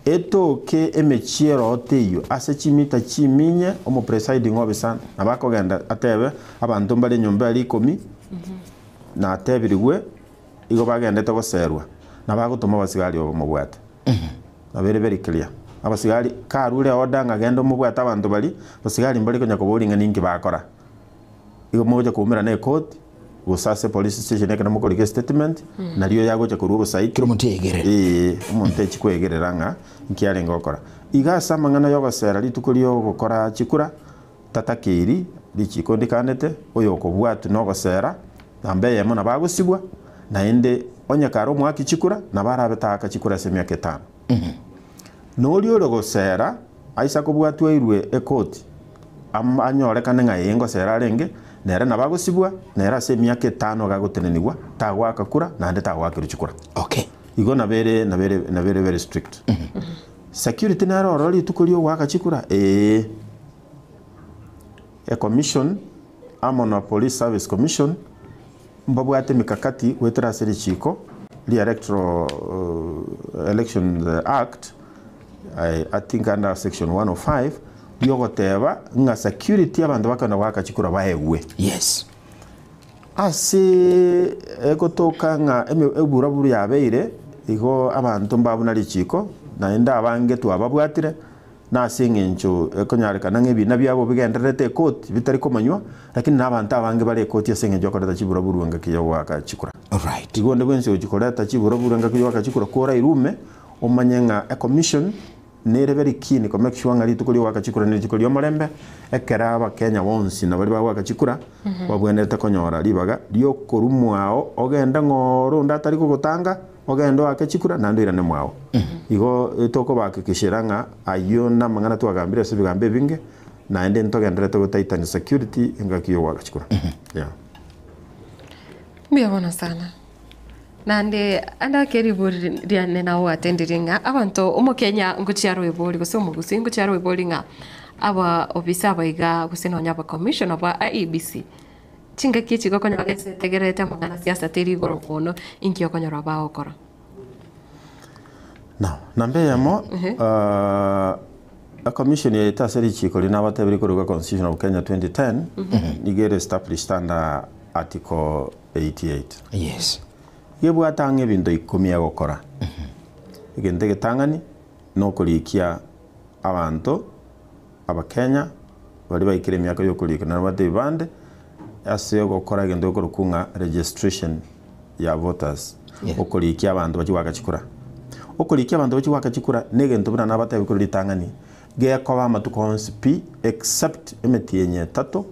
etoke emechiero oteyo ase chimita chiminya omo presiding obisana nabakogenda atebe abantu mbali nyomba ali 10 na atebirigwe igo bagendete goserwa nabagotoma basigari omobwate na very clear abasigari karure odanga gendo omobwate abantu bali basigari mbali konya koboringa ninki bakora igo moja kumira ne court gusase police station ekana mukorike statement nariyo yagocha kurubo site kiro montegere umonte chikwegerera nga nkiare ngokora igasa mangana yogosera litukurio gukora chikura tatakiri lichikondikandete oyo kobwatu nogosera nambe yemo na bagusibwa na ende onyakaro mwaki chikura na barabetaka chikura semya ketano nolio rogosera aisa kobwatu irwe ekoti anyorekane nga yengosera renge nere nabagusibwa nere ase emyaka 5 gagotenenigwa tagwakakura nande tagwakira chikura okay igo nabere very strict security nero rori tukurio gwaka chikura a commission amona police service commission mbabwate mikakati wetera seri chiko the electoral election act I think under section 105 yogoteba nga security abantu bakana gwaka chikura baewe yes ase egotoka nga eburaburu yabeire igo abantu mbabuna lichiko na enda abange twababwatire na sing'encho ekonyarekana ng'ebina byabo bigenderete court bitari komanywa lakini nabantu abange bari court yaseng'encho koreta chiburaburu nga kiyo gwaka chikura alright igonde bwense ochikoreta chiburaburu nga kiyo gwaka chikura kora irume omanyenga a commission nere very keen ko make sure ngari tukuli wakachikura ni chikuri omorembe ekera abakenya bonsi na bari bagwakachikura babwenete konyora libaga lyo korumwao ogenda ngoro ndatari kugutanga ogenda wakachikura nandoirane mwao igo etoko bakikishiranga ayo na mangana twagambire se bigambe binge na ende ntogenda to Titan security ngakiyo wakachikura yeah mbona sana nande anda keriburi riane na watendiringa abantu omukenya nguchiaro eboli gosomo gusingo chiaro eboli nga aba obisa baiga guseno nyaba commission aba IEBC chinga kichi gokonya gese tegerete mangana siasa teri gorokono inkio konya raba okora no nambe yamo a commission ya taseri chiko lina batabiri kuruga constitution of Kenya 2010 igere established under article 88 yes yebwatanga ebintu 10 agokora egente getangani nokurikia abantu abakenya bari baikire emyaka yokurikana bate bande ase gukora egento kurukunga registration ya voters okurikia abantu bachiwaka chikura okurikia abantu bachiwaka chikura negento buna nabate bikurira tangani gekoba matukonsipi except emetienye tato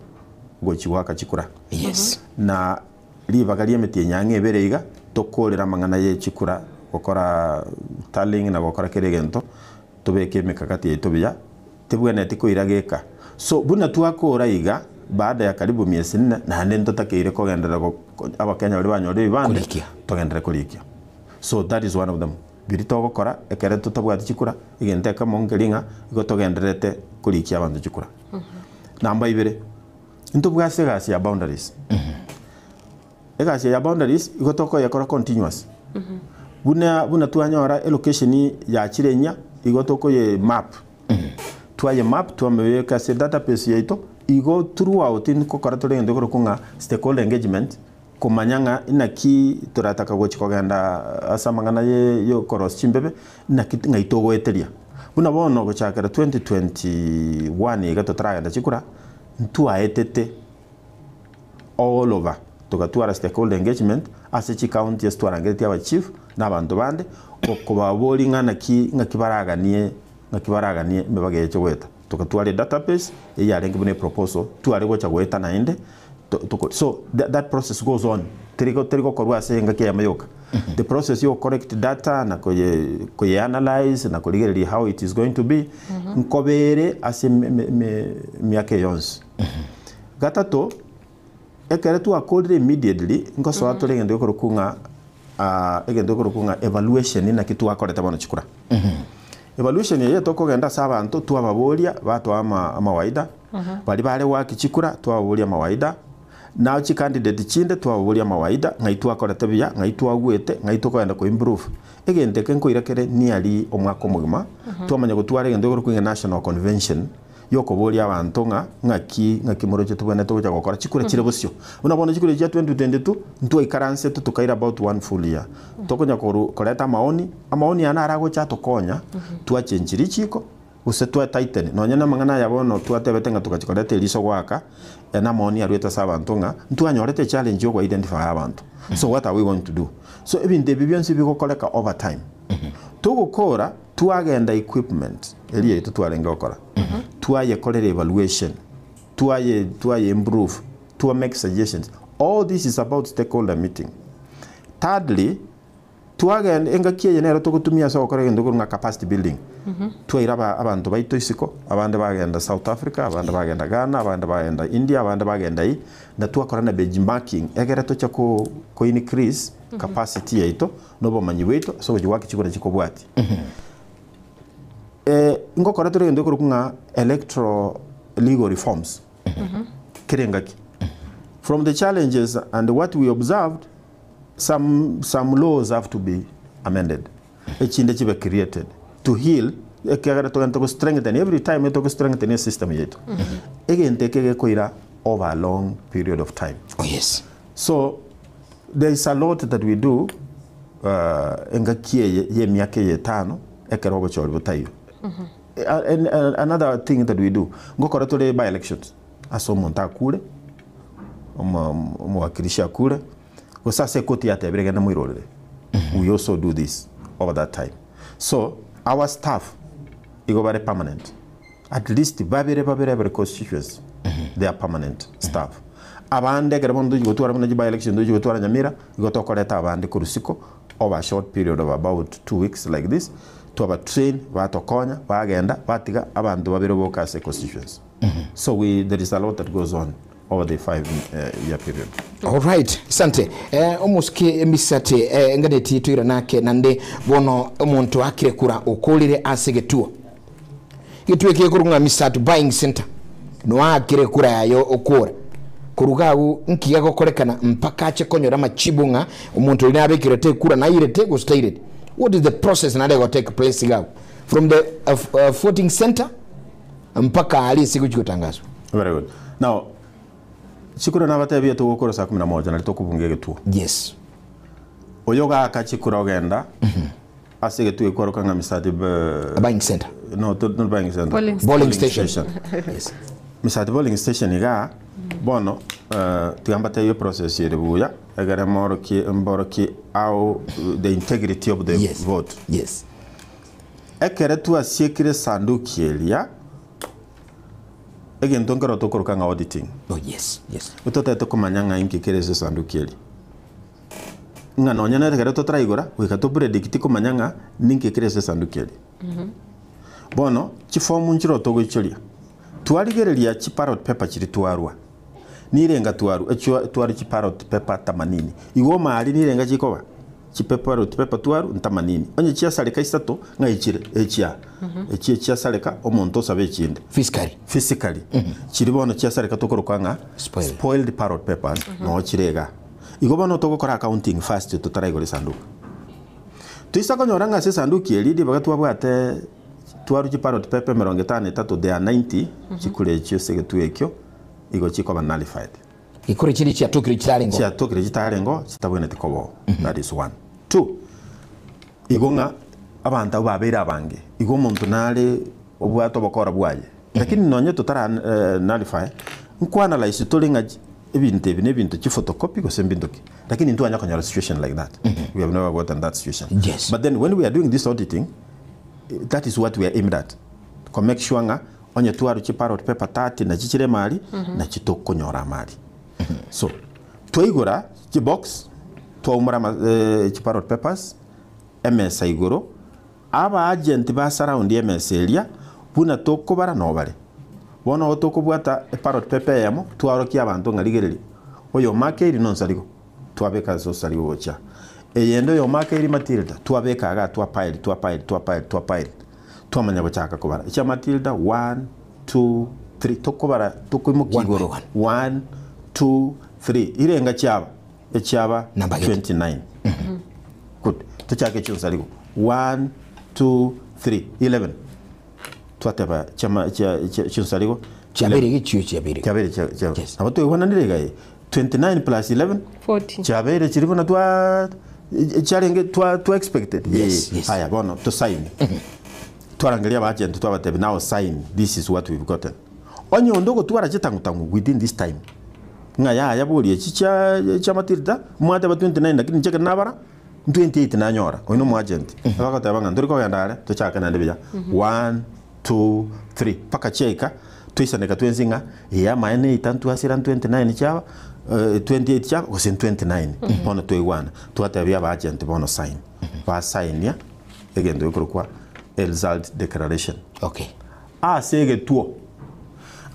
gochiwaka chikura yes na ribagaria meti nyange bereiga tokorera mangana ye chikura gukora tallying na gukora kiregento tubeke mikakati yetu biya tibwene tikoirageka so buna twakora iga baada ya karibu miezi 4 na nendo takeire kogendera abakenya bari banyore bibande togendera kurikia so that is one of them birito gukora ekere tutabwati chikura igenteka mongeringa igotogenderete kurikia abantu chikura namba 2 into bwase gasi ya boundaries egasi ya boundaries igotoko yakora continuous buna tuanyora location ya chirenya igotoko ye map tuaye map tuameweka se database yeto igo throughout in kokora torende kunga stakeholder engagement kumanyanga inaki turataka gochikogenda asamangana ye yo koros chimbebe inaki ngaitogo eteria buna bono gochakara 2021 igato tragenda chikura ntuaetete all over tukatwara stakeholder engagement ase county yes twarangeti aba chief n'abantu bande okubabori ngakibaraganie mebage cyo gweta tukatwara database yarenga bune proposal tware gocha gweta nainde so that process goes on trigo korwa ase ngake yamayoka the process you correct data na koye analyze na koligeri how it is going to be nkobere ase miake yons gatato ekere tu akodre immediately ngoso atolengende korukunga egende korukunga evaluation na kitu akoreta bano chikura evaluation ye tokogenda sabantu twababoria bato amawaida bali bale wakichikura twababoria mawaida now chi candidate chinde twababoria mawaida ngaitu akoreta biya ngaitu agwete ngaitu koenda ko improve egende kenko irakere ni ali omwako mugima twamanya gutwara egende korukunga national convention yoko boria abantu ngaki moroje tubone toja gukora chikure chire busyo unabona chikure cha 2022 ntwa ikaranse tukaira about 1 full year tokonya koreta amaoni ana arago cha tokonya twachenjiri chiko usetwa titan nonyana mangana yabono twatebete nga tukachikorete liso gwaka na maoni arweta sabantu ntwanyorete challenge yo identify abantu so what are we going to do so even the bibionsi bikokoleka over time tugukora tuagenda equipment eli yetu twarenga okora tuaye kolere evaluation tuaye improve to make suggestions all this is about stakeholder meeting thirdly tuagenda engakie yenero tukutumia so okora ngendo kurunga capacity building tuaira abantu baito isiko abande bagenda South Africa abande bagenda Ghana abande bagenda India abande bagenda na tuakora na benchmarking egera to chako ko increase capacity yeto nobo manyi weto so jiwaki chikora chikobwati ngokora turende kurukunga electoral legal reforms kirengaki from the challenges and what we observed some laws have to be amended echinde chibe created to heal ekagara to strengthen every time to strengthen the system yetu egente kege koira over a long period of time yes so there is a lot that we do engakie ye miake ye tano ekerobo chori botayo and another thing that we do ngokora tole by elections aso monta kule wakilisha kule usase koti ya tebrega na mwirole we also do this over that time so our staff igo bare permanent at least babere constituency they are permanent staff abande garabondo gotwara na by election do gotwara nyamira gotokoreta abande kurusiko over a short period of about 2 weeks like this to have a train batokonya bagenda batiga abantu babere boka se constituency so there is a lot that goes on over the 5 year period. All right, sante. Omuske emisate ngadeti twira nake nande bono omuntu akire kura okolire asegetuo. Gitweke kurunga misatu buying center. No akire kura yayo okora. Kurugagu nkiga gokorekana mpaka ache konyora machibunga omuntu ina abekirete kura na irete go stated. What is the process na go take place gagu from the voting center mpaka ali siku chikotangazwa. Very good. Now chikura na batabia to gukora saa 11 na litokubunge getuo. Yes. Oyoga akachikura ogenda asige tu ekoro kanga misati buying center. No, not buying center. Bowling station. Yes. Misati bowling station iga bono tuyambata yo process yere buya agara mboroki au the integrity of the vote. Yes. Ekere tu asiekire sanduki elia again don't go to auditing. Oh yes, yes. Utota to kumanyanga inki kere se sanduki eli. nga nonya na tegere to traigora wika to predict kumanyanga ninke krese sandukeli bono chifomu nchiro to gochoria twarigereria chi parrot paper chiri twarwa nirenga twari chi parrot paper 80 igo mali nirenga chikoba chi parrot paper twaru 80 onye chia saleka isato nga ichire echia chia saleka omonto sabe chinde physically chiri bono chia saleka to korokanga spoiled parrot papers no chirega igo bono to gukora accounting first to taraigore sanduku tuisako nyoranga se sanduku elidi bagatwa bwate twaru chi parrot paper 53 they are 90 chikure chiose tuekyo igo chikoba nullified ikore chiri chia tokiri chitarengo chitabwene tikobo that is one. Two, igonga abantu babera abange igo muntu nale obwato bokora bwaye lakini nonye tutara nullify nko analyze tolinga ebintu chi photocopy ko sembindoki lakini ntu anyako nyara situation like that we have never gotten that situation. Yes. But then when we are doing this auditing, that is what we are aimed at, to make sure nga onye twaru chi parrot paper 30 na chichire mali na chitoko nyora mali. So twaigora chi box twaumura chi parrot papers MS igoro aba agent ba surround MS area buna tokobara nobare bona otokobwata parrot paper yamo twarokia abantu ngaligereri oyo market non saligo twabeka so saligo gocha eyendo yo market Matilda twabeka aga twapile twamanya bachaka kobara cha Matilda 1 2 3 tokobara tokoimo kigoro 1 2 3 irenga chaba echaba 29 good tuchake chonsaligo 1 2 3 11 twateba chama chonsaligo chabere gichiyo chabere abato wana ndirega 29 plus 11 40 chabere chirivo na twa charenge twa expected. Yes. Haya bono to sign twarangalia ba agent twabatebe now sign, this is what we've gotten onyo ndoko twara chitangutangu within this time nga ya buri cha Matilda mwate ba 29 lakini cheka nabara 28 na nyora oino mu agent abakata banga nduriko yandare to chaka na ndibya 1 2 3 paka cheka twisaneka twenzinga ya maene itantu asira 29 chaba 28 chaba was in 29 bono toiwana twatabya ba agent bono sign ba sign ya egendo yokurukwa result declaration. Okay. Sege tuo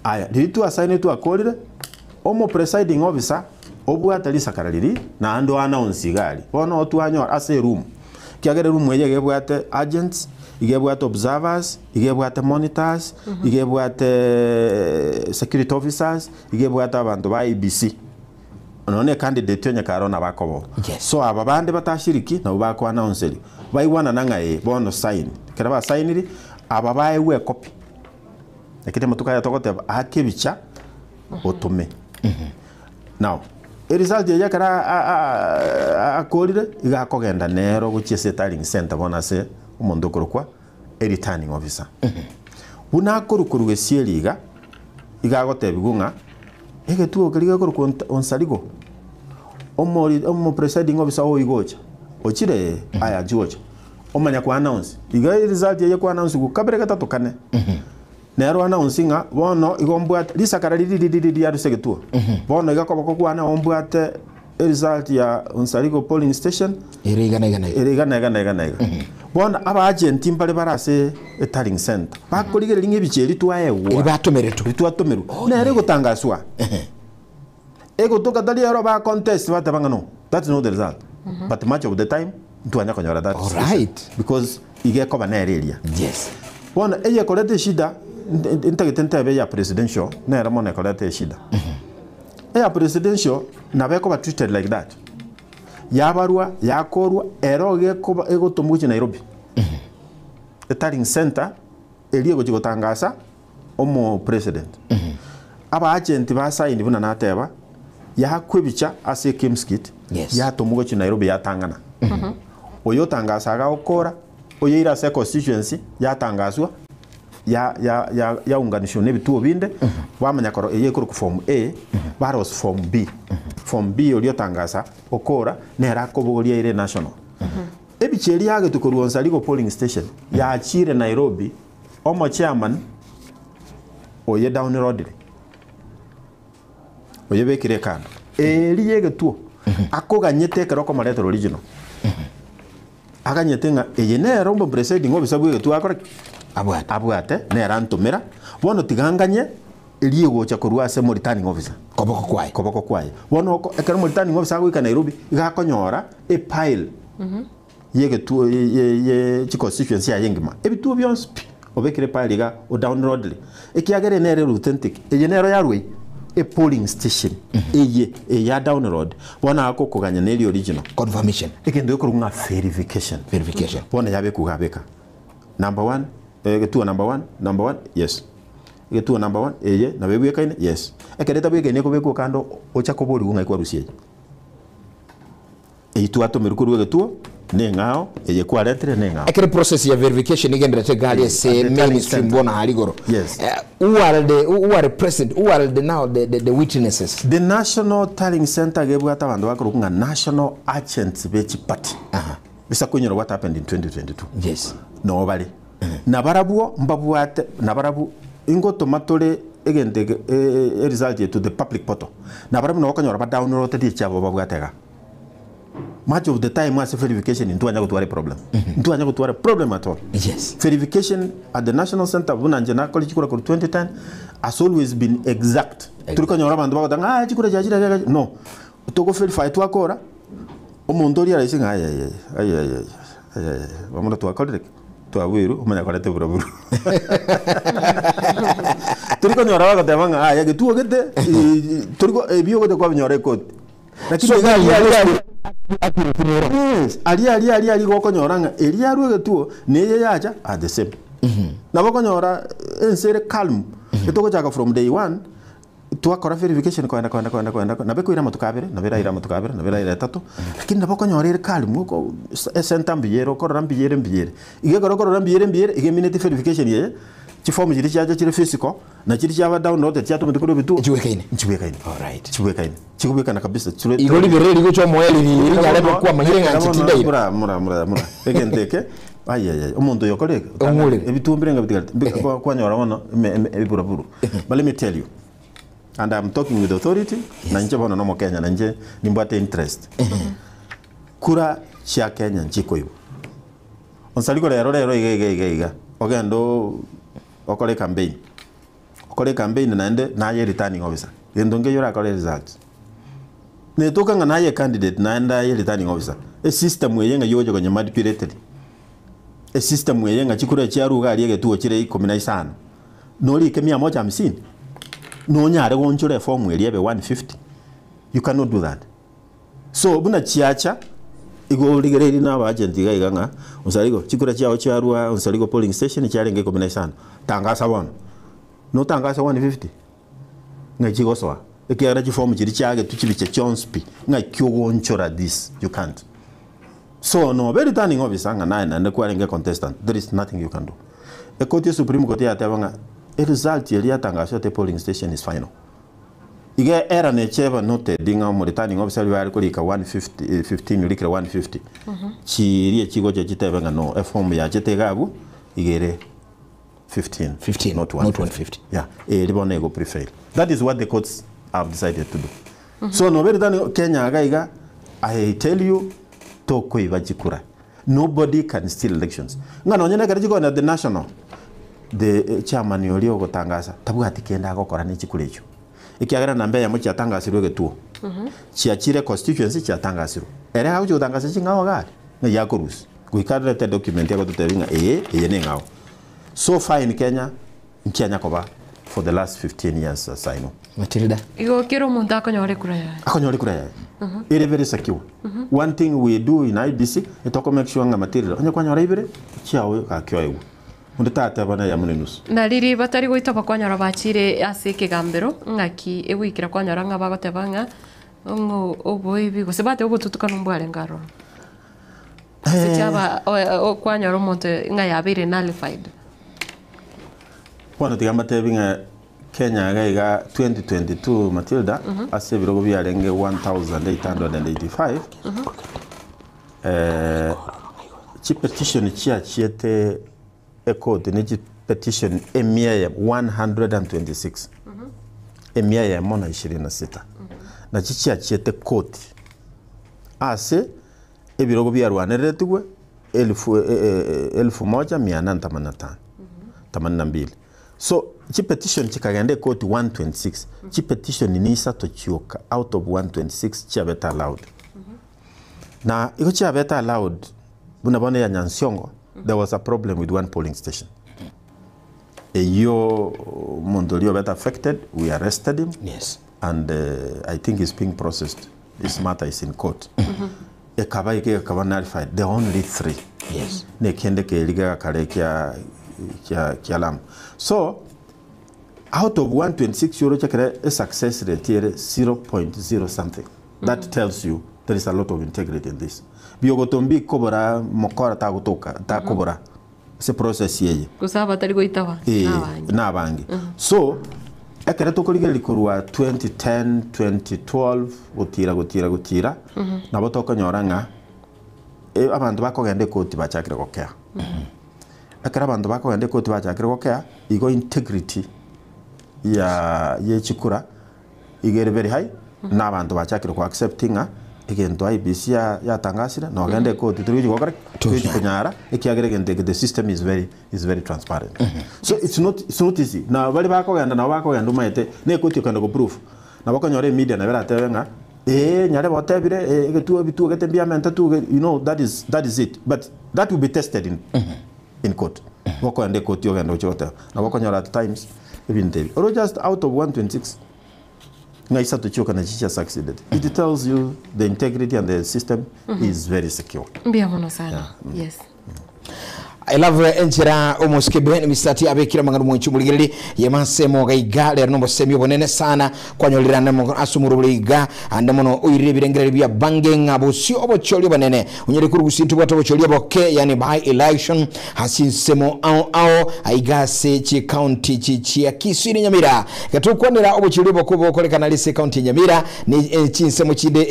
aya ditu assign tu akolire omo presiding officer obwata lisakaraliri na ando announce gali bono otwanyo ase room kiagere room yeye gebwate agents igebwate observers igebwate monitors igebwate security officers igebwate abantu ba IBC none candidate onye karona bakobo. So aba bande batashiriki na bako announce baiwana nanga bono sign kera ba signiri aba baewe copy ekite mutuka ya tokote akebicha otume now a result ya kara akolire iga kogenda nero guchie settling center bona se umuntu kurukwa a returning officer una kurukuru gesieliga iga gotebigunga ege tuo kaliga kurukwa onsaligo omo presiding officer o igocha ochire aya jocha omanya kwa announce iga result ya kwa announce ku kabere gatatu kane nero announcinga bono igombwate lisakara lili ya rusegetuo bono igakoboko kwana ombwate result ya onsaligo polling station erigana bono aba agent impale barase tallying center bakoligere linge bicheri twaewo twatomeru nere gutangaswa ego toka dali ero ba contest batabanga no that's not the result but much of the time tuanya konyora that all right because igekoba na area. Yes. Bono eye kolete shida intagitente be ya presidential na era mona kolete shida ya presidential na beko ba treated like that ya barua ya korwa ero gekoba ego tomuchi Nairobi the tallying center eliego gotangasa omo president aba agent ba sign buna nateba ya kwebicha ase Kimskit ya tomuchi Nairobi ya tangana oyo tangasa ga okora oyo ira se constituency ya tangaswa ya unganisho nebituo binde wamanya koro eye kuru form A baros form B form B olio tangasa okora nera kobolia ire national ebicheri yage tukoruonsa ligo polling station ya achire Nairobi omo chairman oye down road oye bekire kana eli yege tuo akoganyete keroko mareto original aganyete nga eye rombo presiding officer bwe tu akore abwate nera ntumira bono tiganganye eliye gocha korwa ase returning officer koboko kwaye bono ekero returning officer agwika Nairobi igakonyora e pile yege tu ye constituency ya yengima ebituo byonse obekire pile ga o download ekiagere nere authentic eye nero yarwe a polling station eye ya download bona akokoganya neri original confirmation ekendo yokurunga verification bona yabe kugabeka number 1 getuo number 1 yes getuo number 1 eye na bebuye kaine yes ekereta bwege ne kobeko kando ocha kobori unga ikwa rusie eitu atomerukuru getuo nengao eye kwa letre nengao ekere process ya verification igendera te gali se mainstream bona haligoro yes who are present who are now the witnesses the national tallying center gebwata bandu bakurukunga national agents bechi party bisa kunyoro what happened in 2022 yes no bali nabarabuo mbabwate nabarabu ingo tomatore egende result to the public portal nabarabu no kanyora ba download te chabo babwatega much of the time as verification into anyago to a problem at all yes verification at the national center bunanjena college kura 2010 has always been exact turikanyora bandu bagodanga chikura jajira no utoko verify to akora omuntu ori arasinga ay vamos to akora to awiru umanya korete buraburu turikanyora bagodanga ya getuo gete turiko ebiyo gete kwa binyore koti lakini ali gokonyoranga eli aruge tuo neye yacha at the same nabo konyora ensere calm etoko chaka from day 1 to akora verification kwenda nabe kuira matukabere nabera ira matukabere nabera ira tatu lakini nabo konyora ire calm uko center mbiyero korora mbiyere ige korora mbiyere ige minute verification ye chifomu chiri chacha chiri physical na chiri chava download chato mtikuru bitu chiwekaine all right chiwekaine chikubekana kabisa igoli bereri go chwa moyeli ni nyalebe kwa mahirenga nchitindai mura ekenteke ay umuntu yokoreka ebitumbire ngabitigala kwanyora wono ebiburaburu but let me tell you and I'm talking with authority na nje bono no Kenya na nje nimbate interest kura cha Kenya nchiko hiyo onsaliko rero iga ogendo okole campaign naende naye returning officer endonge yora kole results ne toka nga naye candidate naenda ye returning officer a system yeyenga yoje kwenye manipulated a system yeyenga chikura chiaruga aliye tuo chire 15 noli ke 150 no nyare gonchore form eliebe 150 you cannot do that so buna chiacha igo ligereri na ba agent iganga usaligo chikura chiao chiarua usaligo polling station chiarenge 15 tangasa bona no tangasa 150 ngai chigosoa ekiara chi form chiri chiage tuchibiche chonspi ngai kyogonchora this you can't so no very turning officer nga nine and kwarenge contestant there is nothing you can do a court supreme court ya tabanga a result ya tangasa te polling station is final ige era ne cheva note dinga mo returning officer ya kulika 150 15 likira 150 chiri chigo cha chitebanga no form ya chitegabu igere 15 not 150 yeah libone go prefer that is what the courts have decided to do so no very than Kenya gaiga I tell you to kuiba chikura nobody can steal elections ngano nyene kari chiko na the national the chairman yoli ogotangasa tabwati kenda gokora ni chikurecho ikiagera nambe ya muchi atangasirwe getuo chiachire constituency chiatangasirwe ere haucho utangasa chingaho gari na yakorusi kuikadre te document yako tuteringa eye nengao so far in Kenya koba for the last 15 years as I know Matilda igo kiro muntu akonyore kuraya ere very secure one thing we do in IBC itoko make sure nga Matilda onye kwanyora ibere chiawe ka kyoewu nditata bana ya munenus na riri batari goitaba kwanyora bachire ase kigambero ngaki egwikira kwanyora nga bagotebanga ngo oboibi gosebate obututuka numbware ngaro sichaba kwanyora omuntu nga yabire nullified Bueno, digamos que Kenya gaiga 2022 Matilda ase birogo byarenge 1885 chi petition chia chiete code ni chi petition emia 126 emia ya mona 26 na chi chia chiete code ase ebirogo byarwanereretwe 1885 so chi petition chikagende court 126 chi petition ni isato chioka out of 126 chiabeta allowed na iko chiabeta allowed bunabone ya Nyansiongo there was a problem with one polling station yo Mondolio got affected. We arrested him. Yes. And I think he's being processed. This matter is in court. Nullified. There are only 3. Yes. So, out of 126 euro, a success rate here 0.0 something. That tells you there is a lot of integrity in this. Biogotombi kobora mokora tagutoka ta kobora. Se process yeye kusaba tari goitawa na bangi so ekere tokorige likorwa 2010 2012 gutira na botoka nyoranga abantu bakogende koti bachakire gokea ekere abantu bakogende koti bachakire gokea igo integrity ya yechikura igere very high na abantu bachakire ko acceptinga egento IBC yatangasira no gende koti turi gokara kunyara ekiagere gente the system is very transparent so it's not easy na bali bakogenda na bakogenda umaite ne koti kanda go proof na bakonyore media na beratebenga nyare botebire egetuo bituo getembia menta tu you know that is it but that will be tested in court bakogende koti ogenda uchota na bakonyora at times even tell or just out of 126 succeeded. It tells you the integrity and the system is very secure. Yes. I love enjera omuskebe misati abekira mangano mwenchu muligeri yemasemo gaigale no bosemi bonene sana kwanyolira namo asumuru buliga andamono oire birengere bya bangenga bosi obocholi bonene unyere kuru gusintu bwato bocholi boke yani by election hasinsemo ao aigase chi county chi ya Kisini Nyamira gatukwanira obocholi bokubo kolekana lise county Nyamira ni chinsemo chide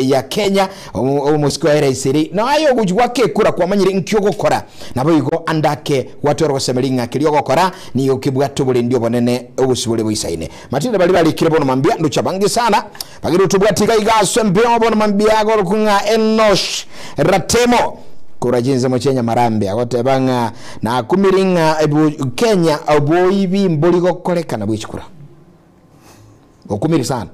ya Kenya omuskwa iseri na ayo gujwake kura kwa manyire nkyogo kora nabo andake watu rosemelinga kiliogokora ni ukibwato buli ndio bonene obusubule bwisaine matinde bali bali kirebono mambia ndo chabangi sana bagiru tubwatika igaswe mbeo bono mambia go kunga Enosh Ratemo kurajinze mochenya marambe agotebanga na kumiringa Kenya oboibi mboli gokoleka na bwikura okumiri sana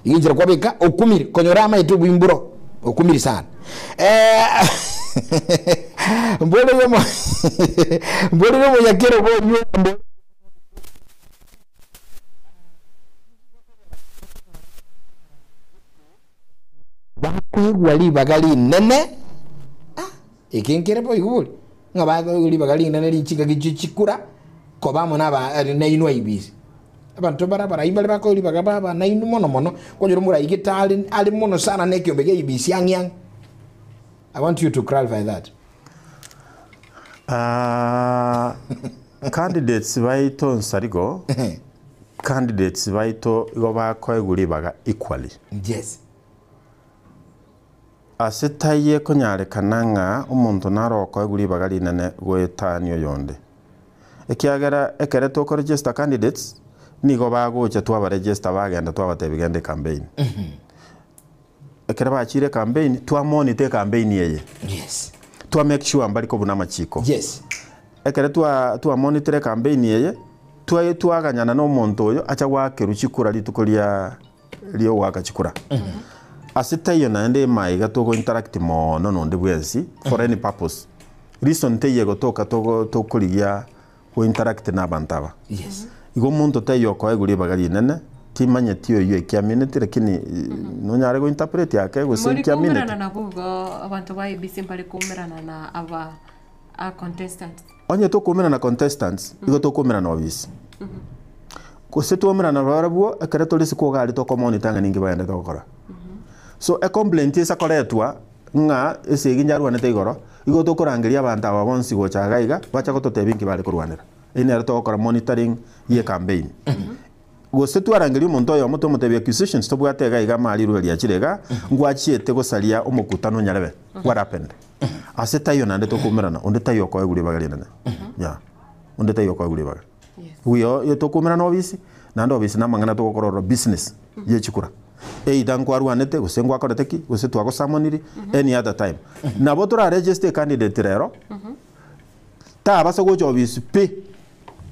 injira kwabika okumiri konyorama itubu imburo okumiri sana mbole yomo yakero bonyo bakwegwali bagali nene ikinkere bo igul ngabaguli bagali nene linchika gichikura kobamo naba nainwa ibisi abantu barabara imbale bakoli bagaba nainu mono konyoro mura igitali ali mono sana nekyombe ge ibisi yangyang. I want you to clarify that. Candidates baito nsarigo candidates baito goba koegulibaga equally. Yes. Asetaye konyare kananga umuntu naro koegulibaga linene goetanyo yonde. Ekiagera ekere to register candidates nigo bagocha twa register bagenda twabatebigende campaign. Ekere bachire campaign twa monitor campaign yeye. Yes. Twa make sure mbali ko buna machiko. Yes. Ekere twa monitor campaign yeye twa aganyana no muntu oyo acha gwake ruchikura litukolia lio waka chikura. Asitayo na ende maiga to interact mono no ndebwensi for any purpose. Reason teye gotoka to kuligia ko interact na bantaba. Yes. Igo muntu tayo ko eguri bagali nene kimanye tiyo yo kiaminete lakini nonyare go interpret yake go se kiaminete muri na bugo abantu bayi bisimpale kumerana na aba a contestants onye to kumera na contestants igo to kumera na obisi ko se to kumera na barabuo akare to lisi ko gali to ko monitanga ningi bayende to kora so a complaint isa koretwa nga ese ginjarwa ne tegoro igo to korangeria abantu aba bonsi go chagaiga bacha ko to tebinki bali kurwanira ine to kora monitoring ye campaign gose twarangiri umuntu oyo muto mutebya accusations to bwatega iga mali rweli achirega ngwachiete gosalia omukutano nyarebe what happened asetayo nande to kumerana onde tayo ko eguri bagali nane ya onde tayo ko eguri bagali wiyo yo to kumerana obisi nando obisi na mangana to kororo business ye chikura either nkwarwanete gose ngwakorete ki gose twagosamoniri any other time nabo tura register candidate rero tabasa gocha obisi pi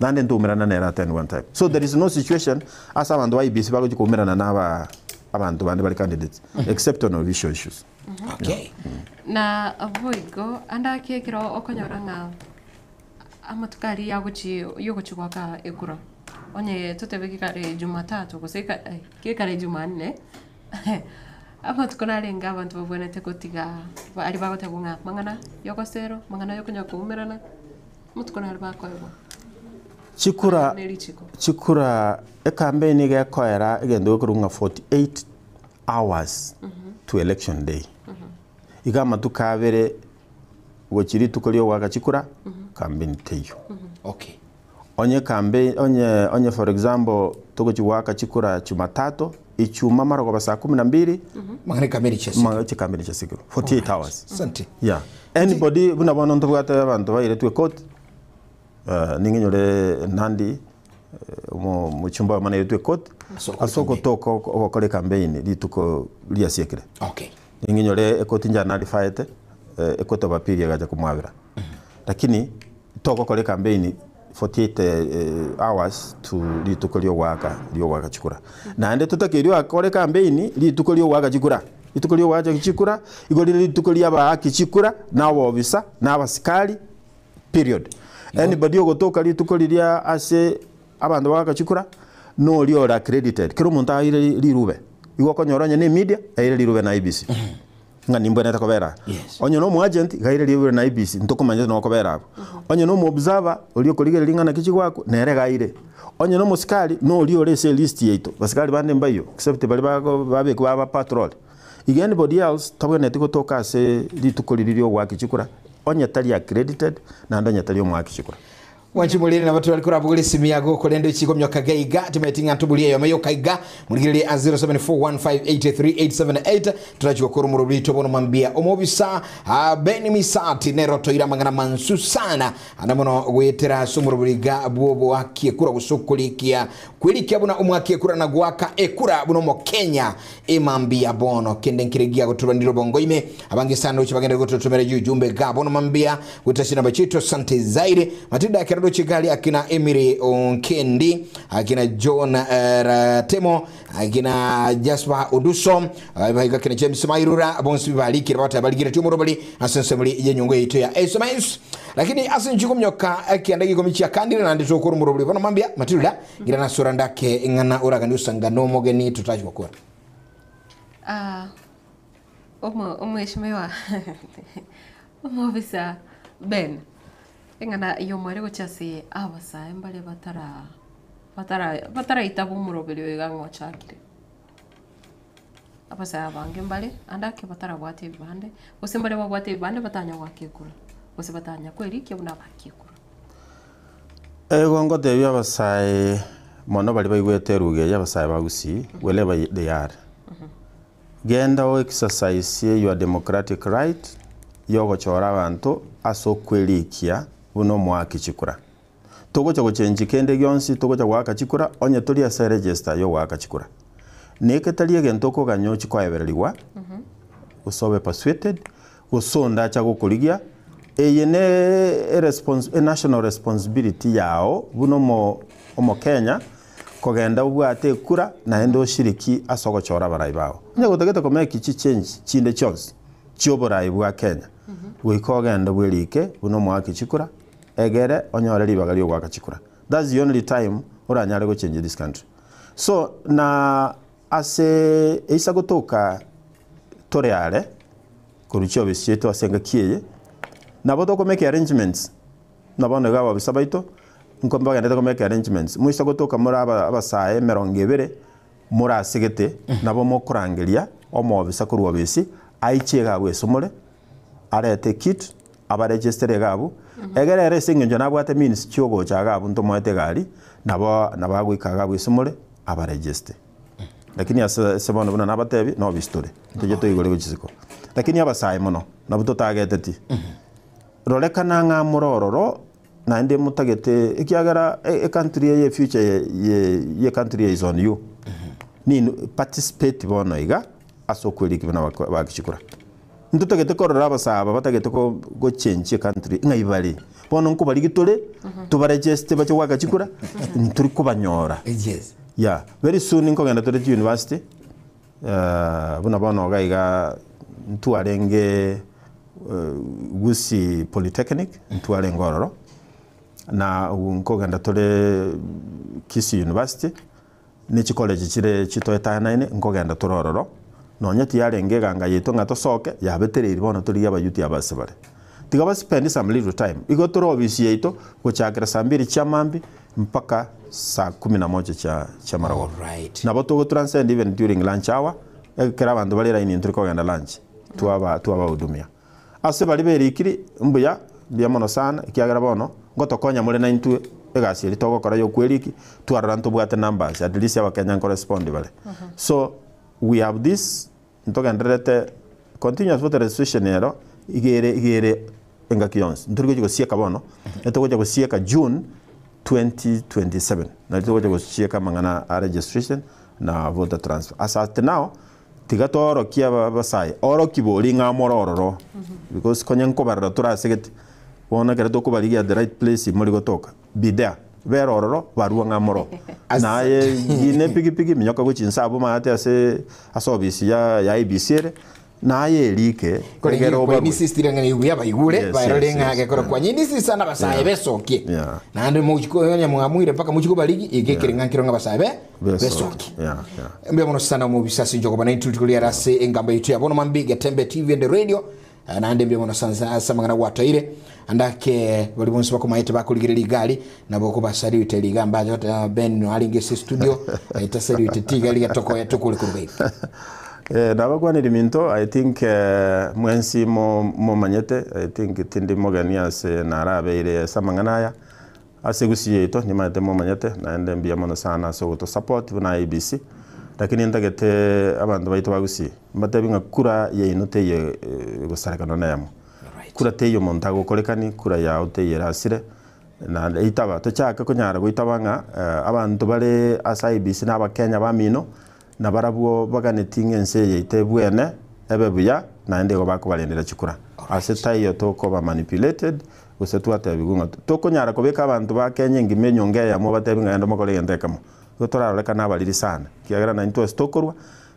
nande ntumirana nera at one time. So there is no situation as abantu ba IBC bagocha kumirana n'aba abantu bandi bali candidates except on official issues. Okay. Na avoigo anda kekiro okonyoranga amatukari yogochi gwaka ekura. Onye tutebe kare Jumatatu guseka kare Jumanne. Amatukona lenga abantu babonete kotiga ari bagote kunga mangana yokosero mangana yokonya kumirana mutukona ari bakoyebo. Chikura a campaign ga koera egendo kurunga 48 hours to election day. Igama tukavere wochiri tukolio waka chikura campaign teyo. Okay. Onye campaign onye for example tukochi waka chikura Jumatatu ichuma mara kwa saa 12 mangane campaign chesi. Mangane campaign chesi 48 hours. Asante. Yeah. Anybody buna bono ntubwate abantu bayire twe court ninginyore nandi mu chumba manere twe court asoko toko okole campaign lituko liasiekere. Okay. Ninginyore ekoti njana lifaete ekoti bapiri gaja kumwabira. Lakini toko kole campaign 48 hours to lituko lyo waka chikura. Na ande tutakiriwa akole campaign lituko lyo waka chikura. Lituko lyo waka chikura igoli lituko lya ba chikura na obisa na abasikali period. Anybody ogotoka lituko liria ase abantu bakachikura no liora accredited kero muntu ayire lirube igo konyoranya ne media ayire lirube na IBC ngani mbona takobera onyo no mu agent gaire lirube na IBC ntokomanya no kobera onyo no mu observer olio koligere lingana kichigwako nere gaire onyo no musikali no lio rese list yeto basikali bande mbayo except bali babe kwa patrol igeni anybody else tabone tikotoka ase lituko lirio wakichikura onya tali accredited na ndanya tali omwakichikura. Wanchimulire na watu walikura buguli simu yago kolendo chiko mnyoka gaiga timetinga ntubulie yo mayo kaiga muligire a 0741583878 tunachiko kuru murubito bono mambia omobisa beni misati nero toira mangana mansu sana anamono wetera sumurubiga bobo wakie kura gusukulikia kwilikia buna umwakie kura na gwaka ekura buno mo Kenya imambia bono kende nkirigia gutubandiro bongo ime abangi sana uchi bagende gututumere jumbe ga bono mambia utashina bachito sante zaire matida Gerardo Chigali akina Emiri Onkendi akina John Ratemo akina Jasper Oduso akina James Mairura bonsi baliki bata baligire tumurobali asensemuli yenyongo yito ya SMS lakini asinjiko mnyoka akiandagi komichi akandira na ndito kuru murobali bana mambia matilda gira na sura ndake ngana uragani usangano mogeni tutaji kwa umheshimiwa umobisa Ben engana iyo mwere gochase abasa embale batara itabu murobeli wegango chakire abasa abange mbale andake batara bwate bande osembale bwate bande batanya wakekura ose batanya kweli ke buna bakekura gongo de abasa mono bali baigwete ruge yabasa bagusi wherever they are genda o exercise your democratic right yogo chora abantu aso kwelikia buno mwaki chikura togocha gochenji kende gyonsi togocha waka chikura onye toli ase register yo waka chikura neke tali agentoko ganyo chikwaebereriwa usobe persuaded usonda cha gukurigia eyene a national responsibility yao buno mo Kenya kogenda ubwate kura na endo shiriki asogochora barayi bawo nya gutagete komeki change chinde chos chioborayi bwa Kenya wikogenda bwelike buno mwaki chikura egere onyore libaga lyo gwaka chikura. That's the only time uranyare go change this country. So na ase isa gotoka toreale kurucho bisieto asenga kieye na boto ko make arrangements na bano gawa bisabaito nkomba gende ko make arrangements muisa gotoka muri abasaye 200 muri asegete nabo mo kurangeria omo bisa kurwa bisi aichega bwesomore arete kit abaregistere gabu egere racing njo nabwate means chiogo chaga bunto moete gari nabo gwikaga bwisumure abaregistre lakini asebona buna nabatebi no bistore ntoje toigore gukisiko lakini abasaye muno nabuto tageteti rolekana nga murororo na ndi mutagete ikiagara a country ye future ye country is on you ni participate bono iga asokweli kibana bakichikura ntutagete korora abasaba batagete go change country ngaibali bono nko bali gitore tubaregister bacho wakachikura turi kubanyora yes yeah very soon nko genda tore university buna bono gaiga ntuarenge Gusi Polytechnic ntuare ngororo na nko genda tore Kisii University ni college chire chitoeta naine nko genda torororo nonya tiarenge ganga yeto ngato soke yabetereri bono turi abayuti abasebare tigaba spend some little time igo toro obisi yeto gochakira saa 2 chamambi mpaka saa 11 cha marago right na boto go transcend even during lunch hour ekera bantu bali line nturi ko genda lunch tuaba udumia ase bali berikiri mbuya bia mono sana ikiagera bono ngotokonya muri na intue egasi eri togokora yo kweriki twarara ntubwate numbers at least abakenya correspond bale so we have this ntogenderete continuous voter registration ero igere engakiyons nturiko gosieka bono etogoja gosieka June 2027 na etogoja gosieka mangana a registration na voter transfer asate now tigatoro kia basai oro kiboli ngamorororo because konyenko barra turasegete bona kare toko bali at the right place muri gotoka be there verororo barua ngamoro na ye ine pigi minyoka go chinsabo mate ase asobisi ya IBC na ye like kegero ba ni sistira ngani uya bayigure barolenga gekoro kwa nyini sisana basaye besoke na ande muchiko yonya mwamwire paka muchiko baligi igekere ngankiro ngabasabe besoke mbya mono sana mu bisasi njogo bana intulikulia rase engamba yitu yabono mambiga Tembe TV and radio na ande mbya mono sana samangana wataire andake bali bonse bako maite bakuligire ligali na boko basari uteliga ambaje ben alingese studio itasari utetiga liga toko ya toko likurbe nabagwa ni minto I think mwensi mo manyete I think tindi mogania se narabeire samanganaya asegusiye to ni mate mo manyete na ende mbia mono sana so to support na ABC lakini ndagete abantu baito bagusi mbate binga kura ye inote ye gusareka none yamo kura teyo montago kolekani kura ya ote rasire na itaba to chaka kunyara goitabanga abantu bare asa ABC na abakenya bamino na barabuo baganetinge nse yeite bwene ebebuya na ndego bakubalendera chikura aseta iyo toko ba manipulated usetu atabigunga toko nyara kobeka abantu bakenye ngimenyo ngeya mo batebinga ndo makole yentekamo gotoraroleka nabaliri sana kiagera na into stokorwa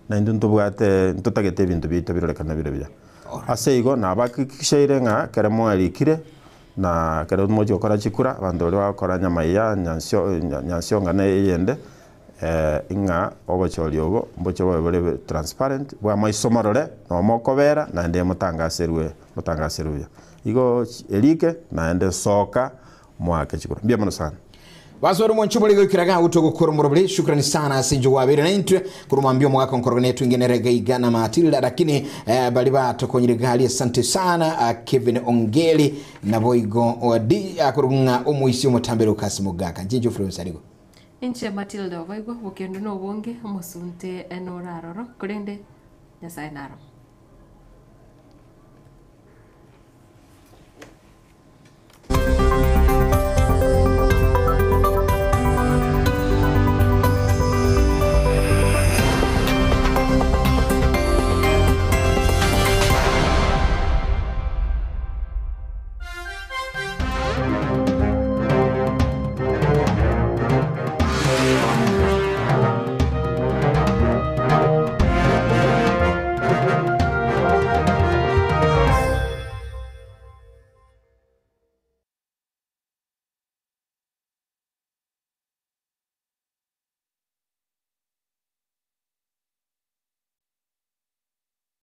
na nduntu bwate ntotagete ibintu bito biroleka na birebya aseigo na bakikishaire nga keremo alikire na kero mojo kora chikura abantu bali bakora nyama ya nyansyo ngane yende inga obocholi obo mbocho bole transparent bwa maisomarore no mokobera na ende mutangaserwe igo elike na ende soka mwake chikura mbia mono sana Wazoro mwanchubo ligo kiraga utogo kuro murobili shukrani sana sinjo wabiri na intwe kurumambio mwaka nkoronetu ingene rega igana matilda lakini baliba tokonyire gali asante sana Kevin Ongeli na boigo wadi kurunga umuisi umutambele ukasi mugaka njinjo furu sarigo Inche Matilda waigo wukendo no wonge musunte enoraroro kurende nyasaye naro